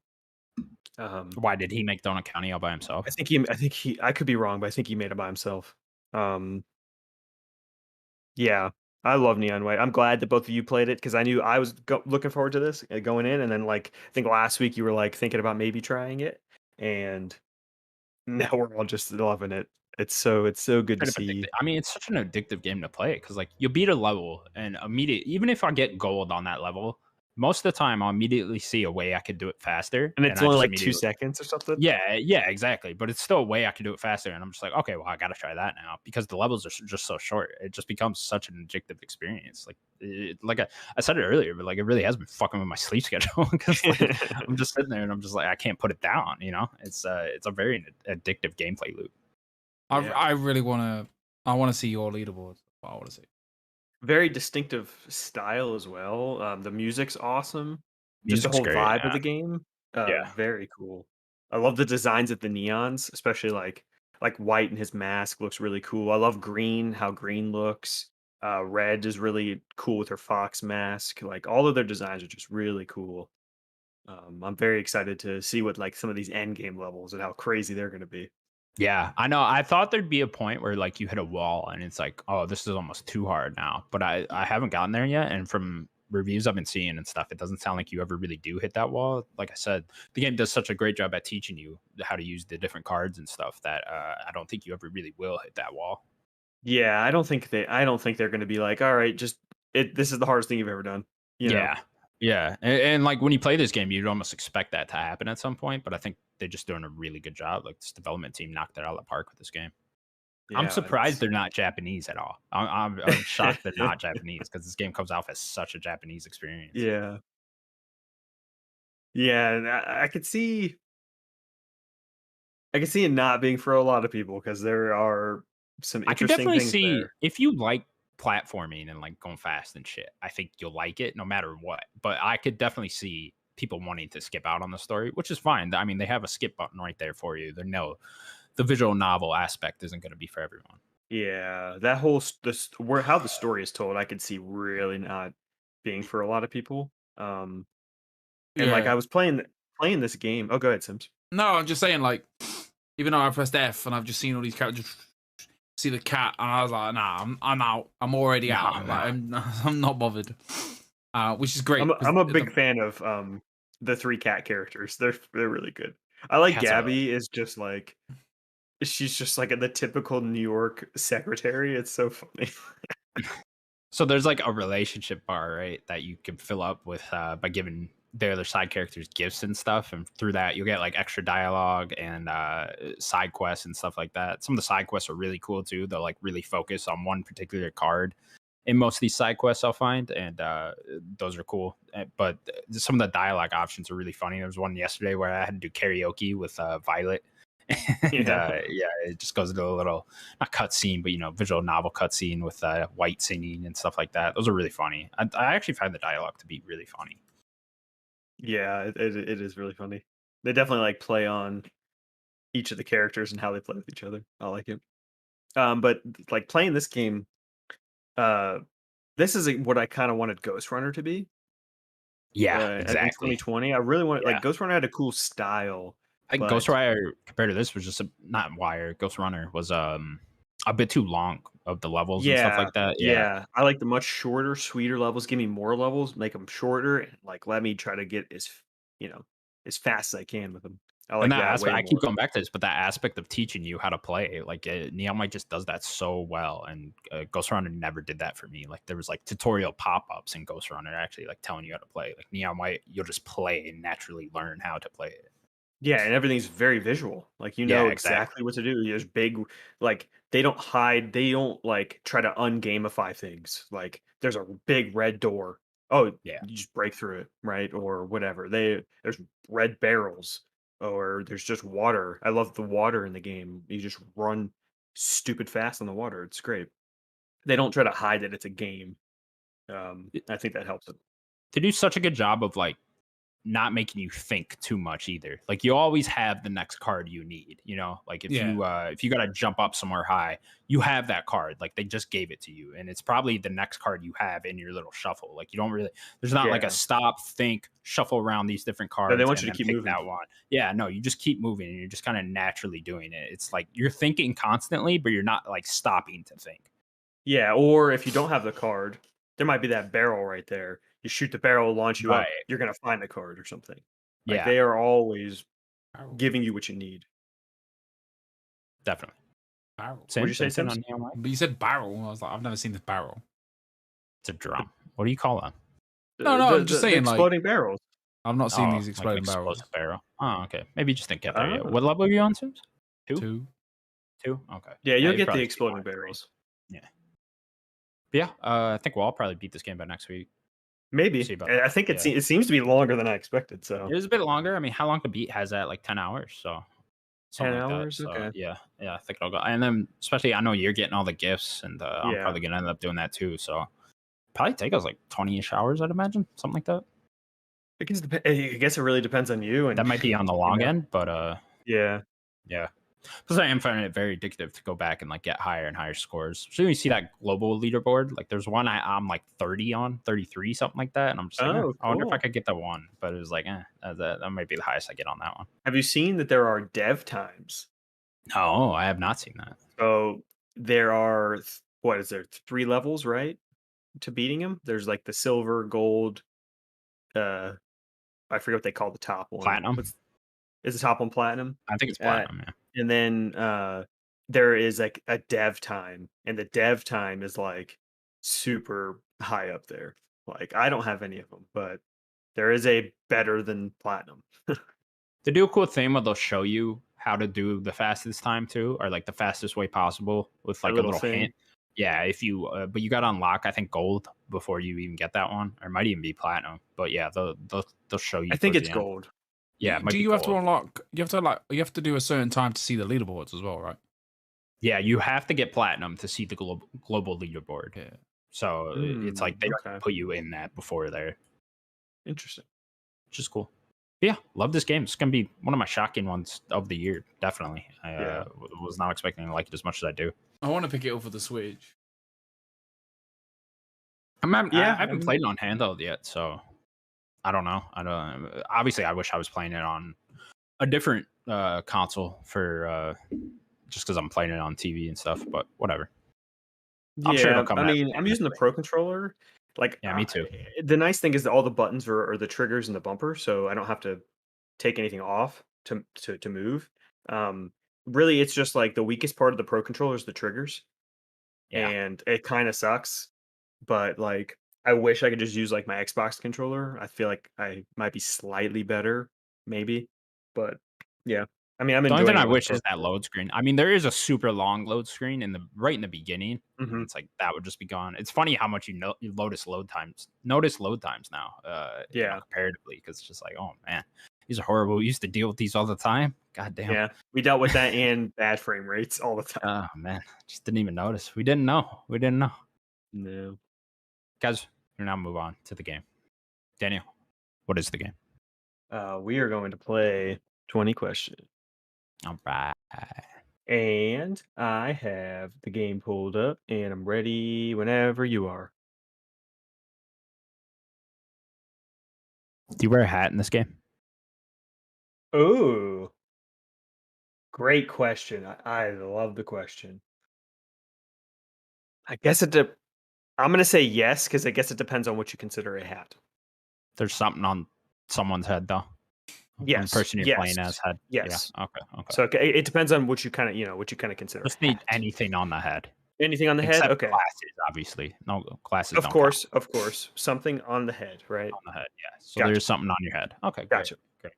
Why did he make Donut County all by himself? I could be wrong, but I think he made it by himself. Yeah, I love Neon White. I'm glad that both of you played it because I knew I was looking forward to this going in, and then like I think last week you were like thinking about maybe trying it, and now we're all just loving it. It's so good to see. I mean, it's such an addictive game to play because like you beat a level and even if I get gold on that level, most of the time I'll immediately see a way I could do it faster. And it's only like 2 seconds or something. Yeah, exactly. But it's still a way I could do it faster. And I'm just like, okay, well, I got to try that now because the levels are just so short. It just becomes such an addictive experience. Like, I said it earlier, but like it really has been fucking with my sleep schedule because like, I'm just sitting there and I'm just like, I can't put it down. You know, it's a very addictive gameplay loop. I really want to see your leaderboard. I want to see. Very distinctive style as well. The music's awesome. Just the whole vibe of the game. Very cool. I love the designs of the neons, especially like White and his mask looks really cool. I love green, how green looks. Red is really cool with her fox mask. Like all of their designs are just really cool. I'm very excited to see what like some of these end game levels and how crazy they're going to be. Yeah, I know. I thought there'd be a point where like you hit a wall and it's like, oh, this is almost too hard now. But I haven't gotten there yet. And from reviews I've been seeing and stuff, it doesn't sound like you ever really do hit that wall. Like I said, the game does such a great job at teaching you how to use the different cards and stuff that I don't think you ever really will hit that wall. Yeah, I don't think they're going to be like, all right, this is the hardest thing you've ever done. You know? Yeah. And like when you play this game, you'd almost expect that to happen at some point. But I think they're just doing a really good job. Like this development team knocked it out of the park with this game. Yeah, I'm surprised they're not Japanese at all. I'm shocked they're not Japanese because this game comes off as such a Japanese experience. Yeah. Yeah, and I could see it not being for a lot of people because there are some interesting things there. If you like platforming and like going fast and shit, I think you'll like it no matter what. But I could definitely see people wanting to skip out on the story, which is fine. I mean, they have a skip button right there for you. The visual novel aspect isn't going to be for everyone. Yeah, that whole how the story is told, I could see really not being for a lot of people. And like I was playing this game. Oh, go ahead, Sims. No, I'm just saying, like, even though I pressed F and I've just seen all these characters, see the cat, and I was like, nah, I'm out. I'm already out. Like, I'm not bothered. Which is great. I'm a big fan of the 3 cat characters. They're really good. I like Gabby is just like she's just like the typical New York secretary. It's so funny. So there's like a relationship bar, right, that you can fill up with by giving the other side characters gifts and stuff, and through that you'll get like extra dialogue and side quests and stuff like that. Some of the side quests are really cool too. They'll like really focus on one particular card in most of these side quests I'll find, and those are cool. But some of the dialogue options are really funny. There was one yesterday where I had to do karaoke with Violet. And, it just goes into a little not cutscene, but visual novel cutscene with White singing and stuff like that. Those are really funny. I actually find the dialogue to be really funny. Yeah, it is really funny. They definitely like play on each of the characters and how they play with each other. I like it. But like playing this game, this is what I kind of wanted Ghost Runner to be. Yeah, exactly. In 2020, I really wanted like Ghost Runner had a cool style. I think Ghost Wire compared to this was just not Wire. Ghost Runner was a bit too long of the levels and stuff Yeah, like that. yeah. I like the much shorter, sweeter levels. Give me more levels, make them shorter, and like let me try to get you know, as fast as I can with them. I And like that that aspect, way I keep more. going back to this, but that aspect of teaching you how to play, like Neomite just does that so well, and Ghost Runner never did that for me. Like there was like tutorial pop-ups in Ghost Runner actually like telling you how to play. Like Neomite, you'll just play and naturally learn how to play it. Yeah, and everything's very visual. Like you Yeah, know exactly. exactly what to do. There's big like they don't hide, they don't like try to ungamify things. Like there's a big red door. Oh, Yeah, you just break through it, right? Or whatever. There's red barrels or there's just water. I love the water in the game. You just run stupid fast on the water. It's great. They don't try to hide that it's a game. I think that helps it. they do such a good job of like not making you think too much either. Like you always have the next card you need, you know? Like if you got to jump up somewhere high, you have that card. Like they just gave it to you and it's probably the next card you have in your little shuffle. Like you don't really there's not like a Yeah. stop, think, shuffle around these different But they cards want and you to then keep pick moving. that one. Yeah, no, you just keep moving and you're just kind of naturally doing it. It's like you're thinking constantly, but you're not like stopping to think. Yeah, or if you don't have the card, there might be that barrel right there. You shoot the barrel, launch you up, Right. you're gonna find the card or something. Like Yeah, they are always Barrel. giving you what you need. definitely. Barrel. What'd you say, Same Sims? on Neon White? But you said barrel. I was like, I've never seen this barrel. It's a drum. What do you call that? No, I'm just The saying, like, exploding barrels. I've not seen these Like an exploding barrels. explosive barrel. Oh, okay. Maybe you just didn't get there yet. Oh. What level are you on, Sims? Two? 2. Two? Okay. Yeah, you'll you'd get the probably see exploding mine three. barrels. Yeah. But yeah, I think we'll all probably beat this game by next week. Maybe. See about I think that. it seems to be longer than I expected. So It was a bit longer. I mean, how long to beat has that? Like 10 hours. So 10 something like hours? that. So Okay. yeah, I think it'll go. And then especially I know you're getting all the gifts and I'm Yeah. probably gonna end up doing that too. So probably take us like 20-ish hours, I'd imagine. Something like that. I guess it really depends on you. And That might be on the long end, but yeah. yeah. Because I am finding it very addictive to go back and like get higher and higher scores. So you see that global leaderboard, like there's one I'm like 30 on, 33, something like that. And I'm just like, Oh, I wonder if I cool. could get that one. But it was like, that might be the highest I get on that one. Have you seen that there are dev times? No, I have not seen that. So there are what is there 3 levels, right? To beating him. There's like the silver, gold, I forget what they call the top one. Platinum? Is the top one platinum? I think it's platinum, yeah. And then there is like a dev time, and the dev time is like super high up there. Like I don't have any of them, but there is a better than platinum. They do a cool thing where they'll show you how to do the fastest time too, or like the fastest way possible with like a little thing. hint. Yeah, if you, but you got to unlock, I think, gold before you even get that one, or it might even be platinum. But yeah, they'll show you. I think towards it's the end. gold. Yeah, it might do be you have to gold. unlock? You have to do a certain time to see the leaderboards as well, right? Yeah, you have to get platinum to see the global leaderboard. Yeah. So it's like they okay. put you in that before there, Interesting. which is cool. But yeah, love this game. It's gonna be one of my shocking ones of the year. Definitely. I was not expecting to like it as much as I do. I want to pick it up for the Switch. I haven't played it on handheld yet, so I don't know. Obviously, I wish I was playing it on a different console for just because I'm playing it on TV and stuff. But whatever. I'm sure it'll come. I mean, I'm using the Pro Controller. Like, yeah, me too. The nice thing is that all the buttons are the triggers and the bumper, so I don't have to take anything off to move. Really, it's just like the weakest part of the Pro Controller is the triggers, and it kind of sucks. But like, I wish I could just use like my Xbox controller. I feel like I might be slightly better, maybe. But yeah, I mean, I'm the only enjoying thing it I with wish is that load screen. I mean, there is a super long load screen right in the beginning. Mhm. It's like that would just be gone. It's funny how much you notice load times now. Comparatively, because it's just like, oh man, these are horrible. We used to deal with these all the time. God damn. Yeah, we dealt with that and bad frame rates all the time. Oh man, just didn't even notice. We didn't know. No. Guys, we'll now move on to the game. Daniel, what is the game? We are going to play 20 questions. All right. And I have the game pulled up and I'm ready whenever you are. Do you wear a hat in this game? Oh, great question. I love the question. I guess I'm going to say yes, because I guess it depends on what you consider a hat. There's something on someone's head, though. Yes. The person you're playing as head. Yes. Yeah. Okay. So it depends on what you kind of consider. Just need anything on the head. Anything on the head? Except Okay. Glasses, obviously. No glasses. Of course. Something on the head, right? On the head, yeah. So Gotcha. there's something on your head. Okay, Gotcha. Great.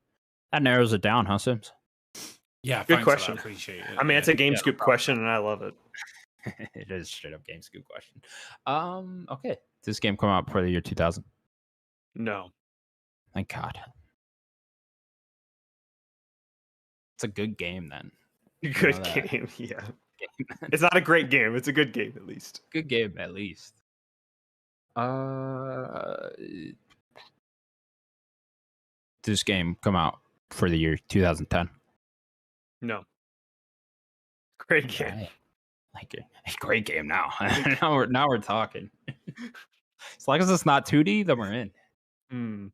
That narrows it down, huh, Sims? Yeah, good question. I appreciate it. I mean, it's a Game Scoop question, and I love it. It is straight up Game Scoop question. Okay. Did this game come out before the year 2000? No. Thank God. It's a good game then. Good game, yeah. It's not a great game. It's a good game, at least. Good game, at least. Did this game come out for the year 2010? No. Great game. Right. Like a great game now. now we're talking. As long as it's not 2D, then we're in.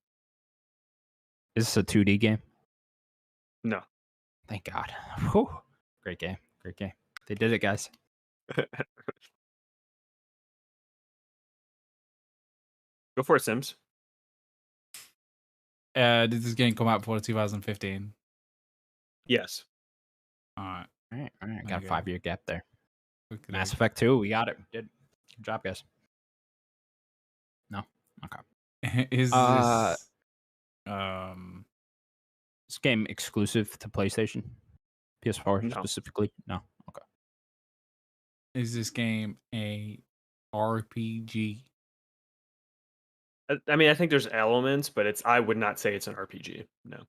Is this a 2D game? No. Thank God. Whew. Great game. They did it, guys. Go for it, Sims. Did this game come out before 2015? Yes. All right. Got a 5-year gap there. Mass Okay. Effect 2, we got it. Good job, guys. No? Okay. Is this game exclusive to PlayStation? PS4 No. specifically? No. Okay. is this game a RPG? I mean, I think there's elements, but I would not say it's an RPG. No.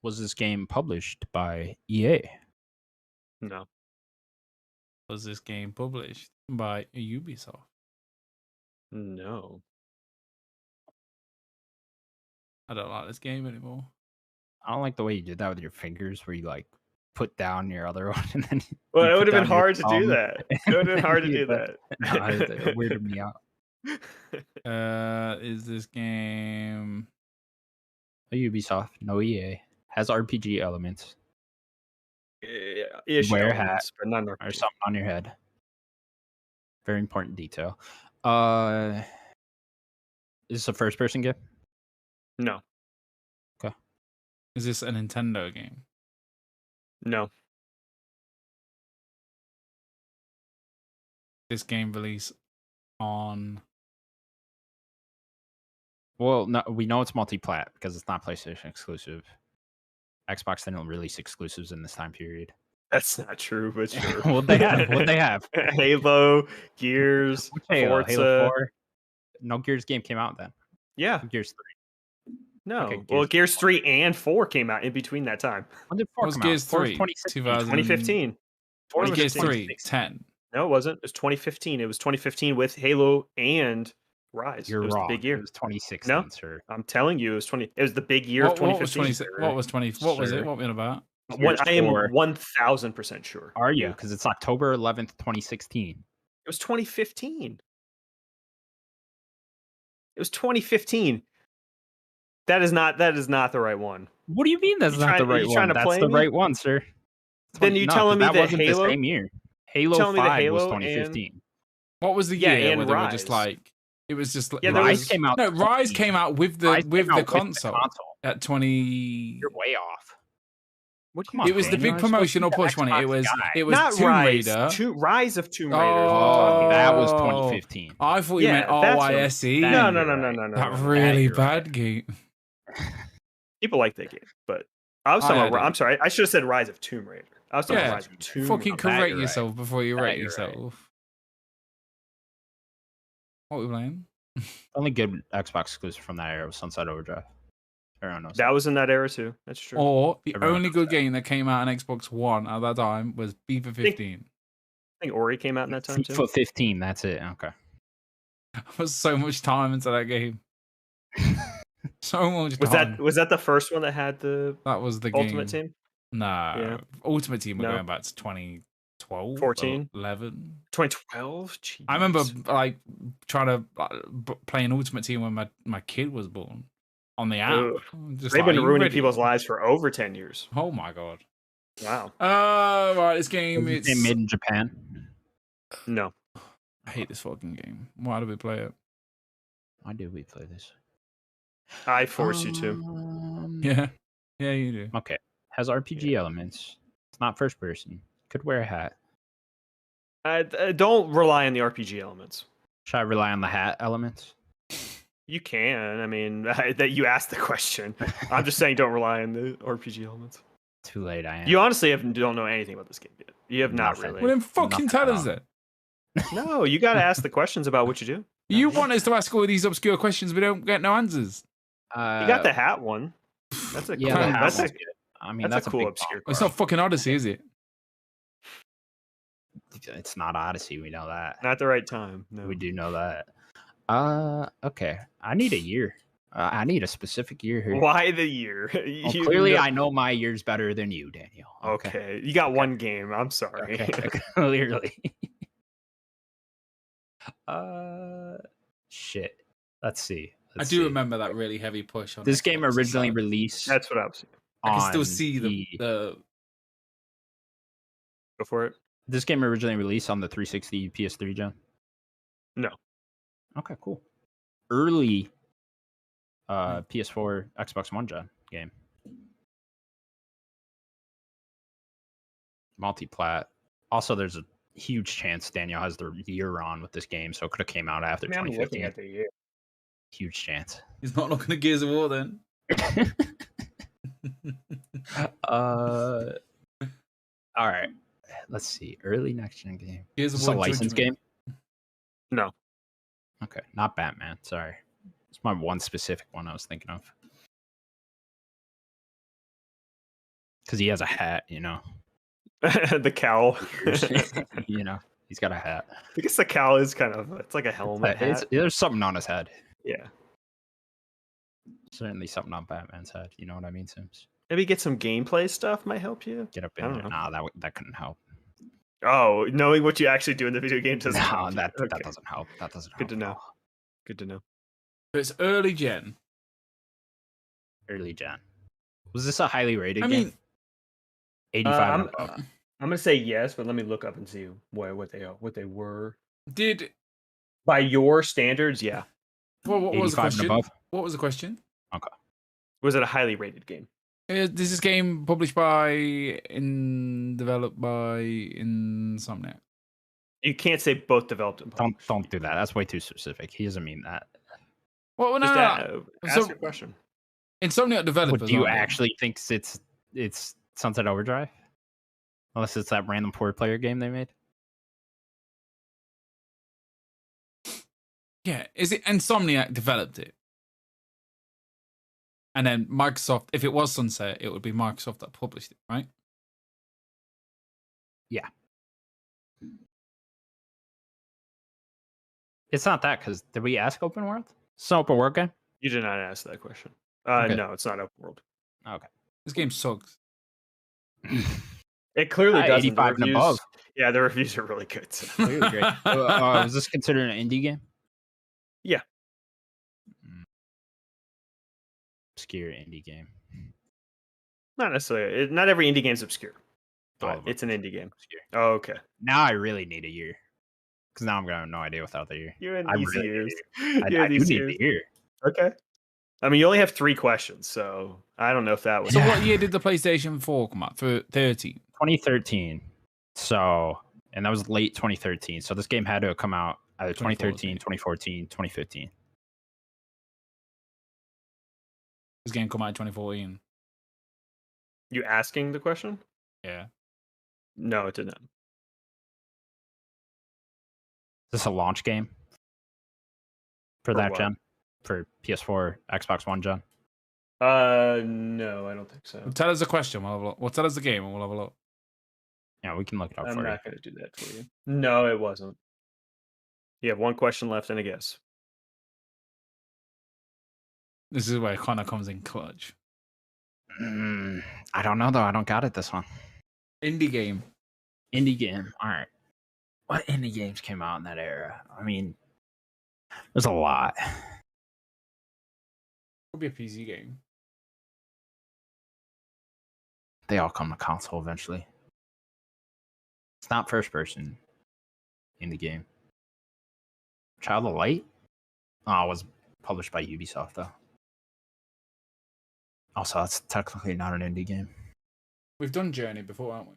Was this game published by EA? No. Was this game published by Ubisoft? No. I don't like this game anymore. I don't like the way you did that with your fingers, where you like put down your other one and then. Well, you it put would have been down your hard to do thumb. that. It would have been hard to do Yeah, that. it weirded me out. Is this game A Ubisoft, no EA, has RPG elements. Ish Wear a elements, hat but not an or RPG. something on your head. Very important detail. Is this a first-person game? No. is this a Nintendo game? No. This game released on Well, no, we know it's multi-plat because it's not PlayStation exclusive. Xbox didn't release exclusives in this time period. That's not true, but sure. What they have? Halo, Gears, Halo, Forza. Halo 4. No Gears game came out then. Yeah. Gears 3. No. Okay, Well, Gears 3 and 4 came out in between that time. When did 4 What was come Gears out? 4 was 3? 2016. 2015. What was was Gears 3? 2016. 10. No, it wasn't. It was 2015. It was 2015 with Halo and Rise. You're it was wrong. the big year. It was 2016, No. sir. I'm telling you, it was the big year of 2015. What was 20? What was it? Sure. What were you on about? I am 1000% sure. Are you? Yeah. Because it's October 11th, 2016. It was 2015. It was 2015. That is not the right one. What do you mean that's not the right one? That's the right one, sir. Then you telling me that that wasn't Halo? the same year. Halo 5 was 2015. What was the Yeah, year and where they were Rise. just like it was just like Yeah, there Rise was- came out. no Rise came out with the Rise with came the out console at 20. You're way off. What Come on, It was the Daniel, big you're supposed to be promotional the push when Xbox it was guy. not Tomb Rise. Raider. Rise of Tomb Raider. Oh, That was 2015. I thought you Yeah, meant that's what- RYSE. that- No, you're no, no, right. no, no, no. That no. really you're bad right. game. People like that game, but I was talking I about. had it. I'm sorry. I should have said Rise of Tomb Raider. I was talking Yeah, about Rise of Tomb Fucking Raider. correct you're right. yourself before you That rate you're right. yourself. What are we playing? Only good Xbox exclusive from that era was Sunset Overdrive. Everyone knows That was in that era too. That's true. Or the Everyone only knows good that. game that came out on Xbox One at that time was FIFA 15. I think Ori came out in that time too. FIFA 15. That's it. Okay. I was so much time into that game. So much Was time. that the first one that had the That was the game. Ultimate Team? Nah. Yeah. Ultimate Team were No. going back to 2012, 14? 11. 2012. Jeez. I remember like trying to play an Ultimate Team when my kid was born on the app. Ugh. Just They've like, been "Are you ruining ready?" people's lives for over 10 years. Oh my god. Wow. Right. This game Is is it made in Japan? No. I hate this fucking game. Why do we play it? Why did we play this? I force you to. Yeah. Yeah, you do. Okay. Has RPG elements. It's not first person. Could wear a hat. Don't rely on the RPG elements. Should I rely on the hat elements? You can. I mean, that you asked the question. I'm just saying, don't rely on the RPG elements. Too late, I am. You honestly don't know anything about this game yet. You have not Nothing. really. Well, then fucking tell us that. No, you got to ask the questions about what you do. You want us to ask all these obscure questions, we don't get no answers. You got the hat one. That's a yeah, cool. the hat That's one's a, good. I mean, that's a cool big obscure. It's not fucking Odyssey, is it? It's not Odyssey. We know that. Not the right time. No. We do know that. Okay. I need a year. I need a specific year here. Why the year? Well, clearly, I know my years better than you, Daniel. Okay. You got one game. I'm sorry. Okay. Clearly. Shit. Let's see. I do remember that really heavy push on this Xbox, game originally so released. That's what I was. I can still on see the Go for it. This game originally released on the 360 PS3 gen? No. Okay, cool. Early PS4 Xbox One gen game. Multiplat. Also, there's a huge chance Daniel has the year on with this game, so it could have came out after 2015. Looking at the year. Huge chance. He's not looking at Gears of War then. All right. Let's see. Early next gen game. Gears Is of this a War licensed game? No. Okay, not Batman. Sorry. It's my one specific one I was thinking of. Because he has a hat, you know. The cowl. You know, he's got a hat. I guess the cowl is kind of, it's like a helmet hat. There's something on his head. Yeah. Certainly something on Batman's head. You know what I mean, Sims? Maybe get some gameplay stuff might help you. Get up I in don't there. know. Nah, that couldn't help. Oh, knowing what you actually do in the video game doesn't No, help. that Okay. doesn't help. That doesn't help. Good to at know. all. Good to know. But it's early gen. Early gen. Was this a highly rated I game? mean, 85 and above. I'm gonna say yes, but let me look up and see what they were. did By your standards, yeah. what was the 85 and question? above. What was the question? Was it a highly rated game? This is game published by developed by Insomniac. You can't say both developed and published. Don't do that. That's way too specific. He doesn't mean that. Well, no, Just no. ask So- your question. Insomniac developers. But do you aren't they? actually think it's Sunset Overdrive? Unless it's that random 4-player game they made. Yeah, is it Insomniac developed it? And then Microsoft, if it was Sunset, it would be Microsoft that published it, right? Yeah. It's not that, because did we ask open world? It's an open world game? You did not ask that question. Okay. No, it's not open world. Okay. This game sucks. It clearly doesn't. 85 and above. Yeah, the reviews are really good. So. Clearly great. Was this considered an indie game? Yeah. Obscure indie game. Not necessarily. Not every indie game is obscure, All but of them it's an indie game. obscure. Oh, okay. Now I really need a year. Because now I'm going to have no idea without the year. You're in I these really years. I You're in do these need years. the year. Okay. I mean, you only have 3 questions, so I don't know if that was. So what year did the PlayStation 4 come out? For 13. 2013. So, and that was late 2013. So this game had to have come out either 2013, 2014, 2015. This game come out in 2014. You asking the question? Yeah. No, it didn't. Is this a launch game for that what? gen? For PS4, Xbox One gen? No, I don't think so. Tell us the question. We'll have a look. Well, tell us the game and we'll have a look. Yeah, we can look it up I'm for you. not going to do that for you. No, it wasn't. You have 1 question left and a guess. This is where Connor comes in clutch. I don't know, though. I don't got it this one. Indie game. Indie game. All right. What indie games came out in that era? I mean, there's a lot. Could be a PC game. They all come to console eventually. It's not first person in the game. Child of Light? Oh, it was published by Ubisoft, though. Also, that's technically not an indie game. We've done Journey before, haven't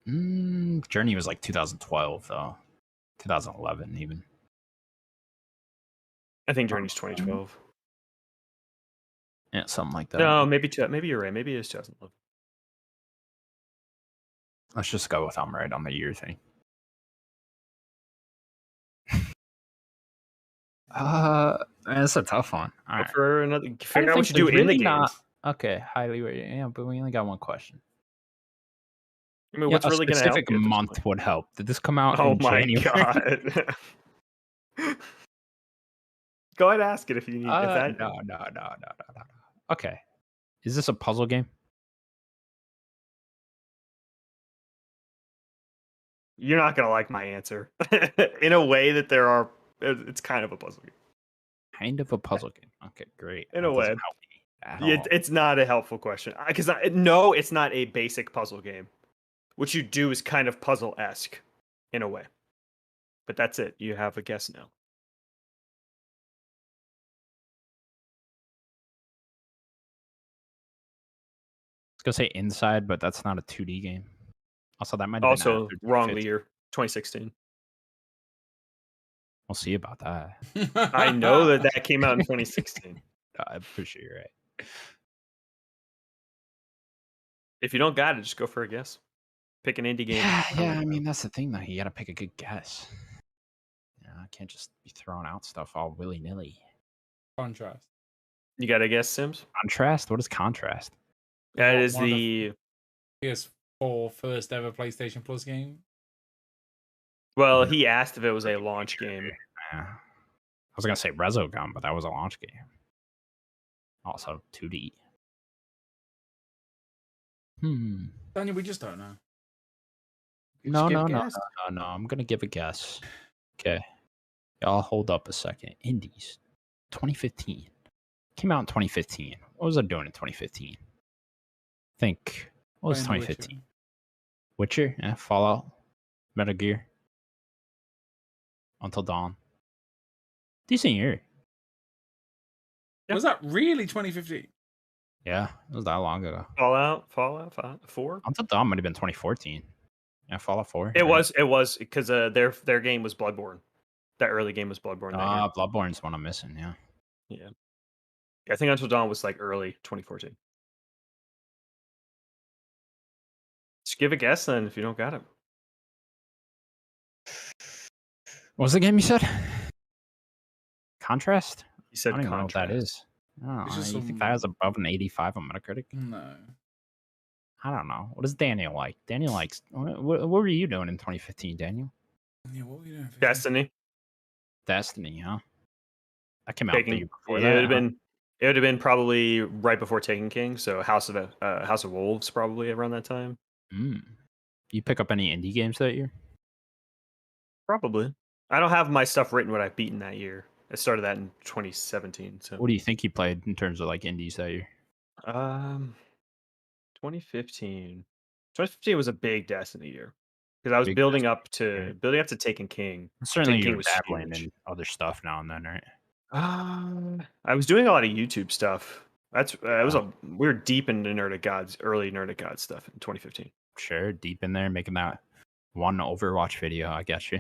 we? Journey was like 2012, though. 2011, even. I think Journey's 2012. Yeah, something like that. No, maybe you're right. Maybe it's 2011. Let's just go with I'm right on the year thing. That's a tough one. All right. For another, figure out what you do in the game. Okay, highly rated. Yeah, but we only got one question. I mean, what's really going to help? A specific month would help. Did this come out in January? God. Go ahead and ask it if you need. No. Okay. Is this a puzzle game? You're not going to like my answer. In a way that it's kind of a puzzle game. Kind of a puzzle game. Okay, great. In a way. It's not a helpful question. Because no, it's not a basic puzzle game. What you do is kind of puzzle-esque in a way. But that's it. You have a guess now. I was going to say Inside, but that's not a 2D game. Also, that might have been wrong year, 2016. We'll see about that. I know that came out in 2016. I'm pretty sure you're right. If you don't got it, just go for a guess. Pick an indie game. Yeah. I mean, that's the thing, though. You got to pick a good guess. I can't just be throwing out stuff all willy nilly. Contrast. You got to guess, Sims? Contrast? What is Contrast? That is the PS4 first ever PlayStation Plus game. Well, he asked if it was a launch game. Yeah. I was going to say Resogun, but that was a launch game. Also 2D. Daniel, we just don't know. No. I'm going to give a guess. Okay. Y'all hold up a second. Indies. 2015. Came out in 2015. What was I doing in 2015? What was 2015? Witcher? Yeah, Fallout. Metal Gear. Until Dawn. Decent year. Yeah. Was that really 2015? Yeah, it was that long ago. Fallout 4? Until Dawn might have been 2014. Yeah, Fallout 4. It was because their game was Bloodborne. That early game was Bloodborne. Bloodborne's one I'm missing, yeah. Yeah. I think Until Dawn was like early 2014. Just give a guess then if you don't got it. What was the game you said? Contrast? You said I don't even Contrast. know what that is. You think that was above an 85 on Metacritic? No. I don't know. What does Daniel like? Daniel likes... What were you doing in 2015, Daniel? Yeah, what were you doing? Destiny, huh? That came out the year before that. It would have been probably right before Taken King, so House of Wolves probably around that time. You pick up any indie games that year? Probably. I don't have my stuff written what I've beaten that year. I started that in 2017. So what do you think you played in terms of like indies that year? 2015. 2015 was a big Destiny year because I was building up to Taken King. Certainly, you were dabbling in other stuff now and then, right? I was doing a lot of YouTube stuff. We were deep into early Nerdic Gods stuff in 2015. Sure, deep in there, making that one Overwatch video. I guess you.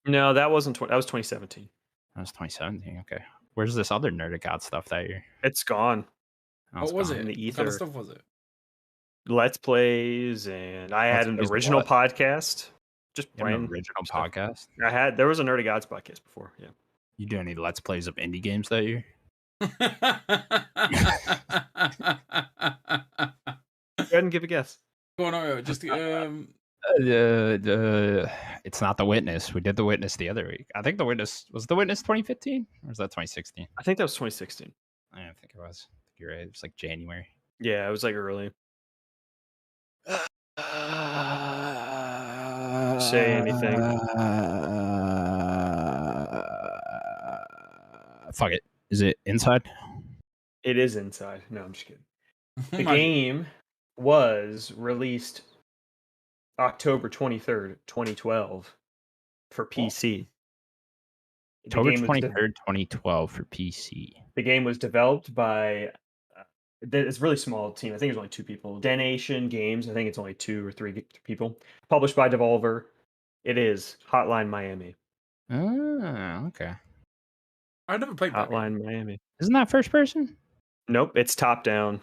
No, that wasn't. That was 2017. That was 2017. Okay, where's this other Nerdic God stuff that year? It's gone. What was it? In the ether. What kind of stuff was it? Let's plays, and I had an original podcast. Just playing an original podcast. There was a Nerdy Gods podcast before. Yeah. You do any Let's Plays of indie games that year? Go ahead and give a guess. Go on, just it's not The Witness. We did The Witness the other week. I think The Witness was The Witness 2015 or was that 2016? I think that was 2016. I don't think it was. You're right. It was like January. Yeah, it was like early. Say anything. Fuck it. Is it Inside? It is Inside. No, I'm just kidding. The game was released October 23rd, 2012 for PC. October 23rd, 2012 for PC. The game was developed by it's a really small team. I think there's only 2 people. Denation Games. I think it's only 2 or 3 people. Published by Devolver. It is Hotline Miami. Oh, okay. I never played Hotline Miami. Isn't that first person? Nope, it's top down.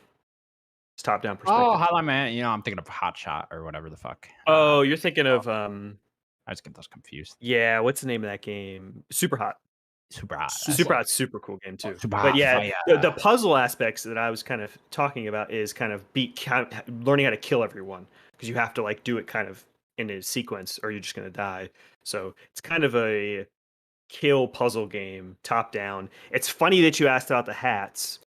It's top down perspective. Oh, Hotline Miami. I'm thinking of Hot Shot or whatever the fuck. Oh, you're thinking of I just get those confused. Yeah, what's the name of that game? Super Hot. Super Hot. Super cool game too. Super but Hot yeah, the puzzle aspects that I was kind of talking about is kind of learning how to kill everyone, because you have to like do it kind of in a sequence or you're just going to die. So it's kind of a kill puzzle game, top down. It's funny that you asked about the hats,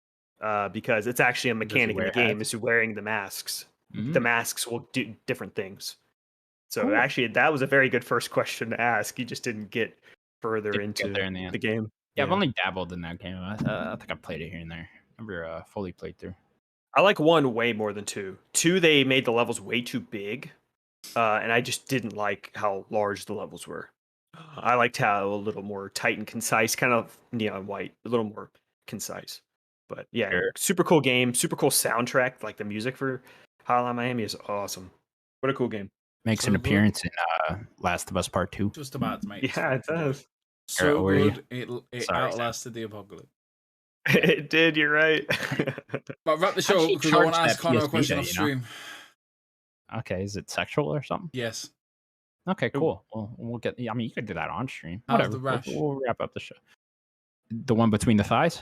because it's actually a mechanic in the game is wearing the masks. Mm-hmm. The masks will do different things. So actually, that was a very good first question to ask. You just didn't get further into the game. Yeah, I've only dabbled in that game. I think I played it here and there. Never fully played through. I like 1 way more than 2. 2, they made the levels way too big, and I just didn't like how large the levels were. I liked how a little more tight and concise, kind of neon white, a little more concise. But yeah, super cool game, super cool soundtrack. Like the music for Hotline Miami is awesome. What a cool game. Makes an appearance in Last of Us Part 2. Just about to make. Yeah, it does. So good, it outlasted the apocalypse. It did, you're right. But wrap the show up because I want to ask Connor a question off stream. Okay, is it sexual or something? Yes. Okay, cool. Well, we'll get. I mean, you could do that on stream. How's the rash? We'll wrap up the show. The one between the thighs,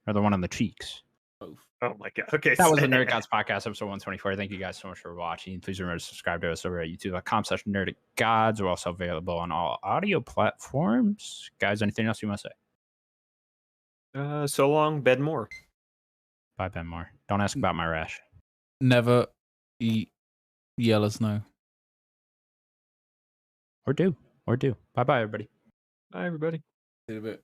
or the one on the cheeks? Both. Oh my god. Okay. That was the Nerdic Gods podcast, episode 124. Thank you guys so much for watching. Please remember to subscribe to us over at youtube.com/Nerdic Gods. We're also available on all audio platforms. Guys, anything else you want to say? So long, Ben Moore. Bye, Ben Moore. Don't ask about my rash. Never eat yellow snow. Or do. Bye-bye, everybody. Bye, everybody. See you in a bit.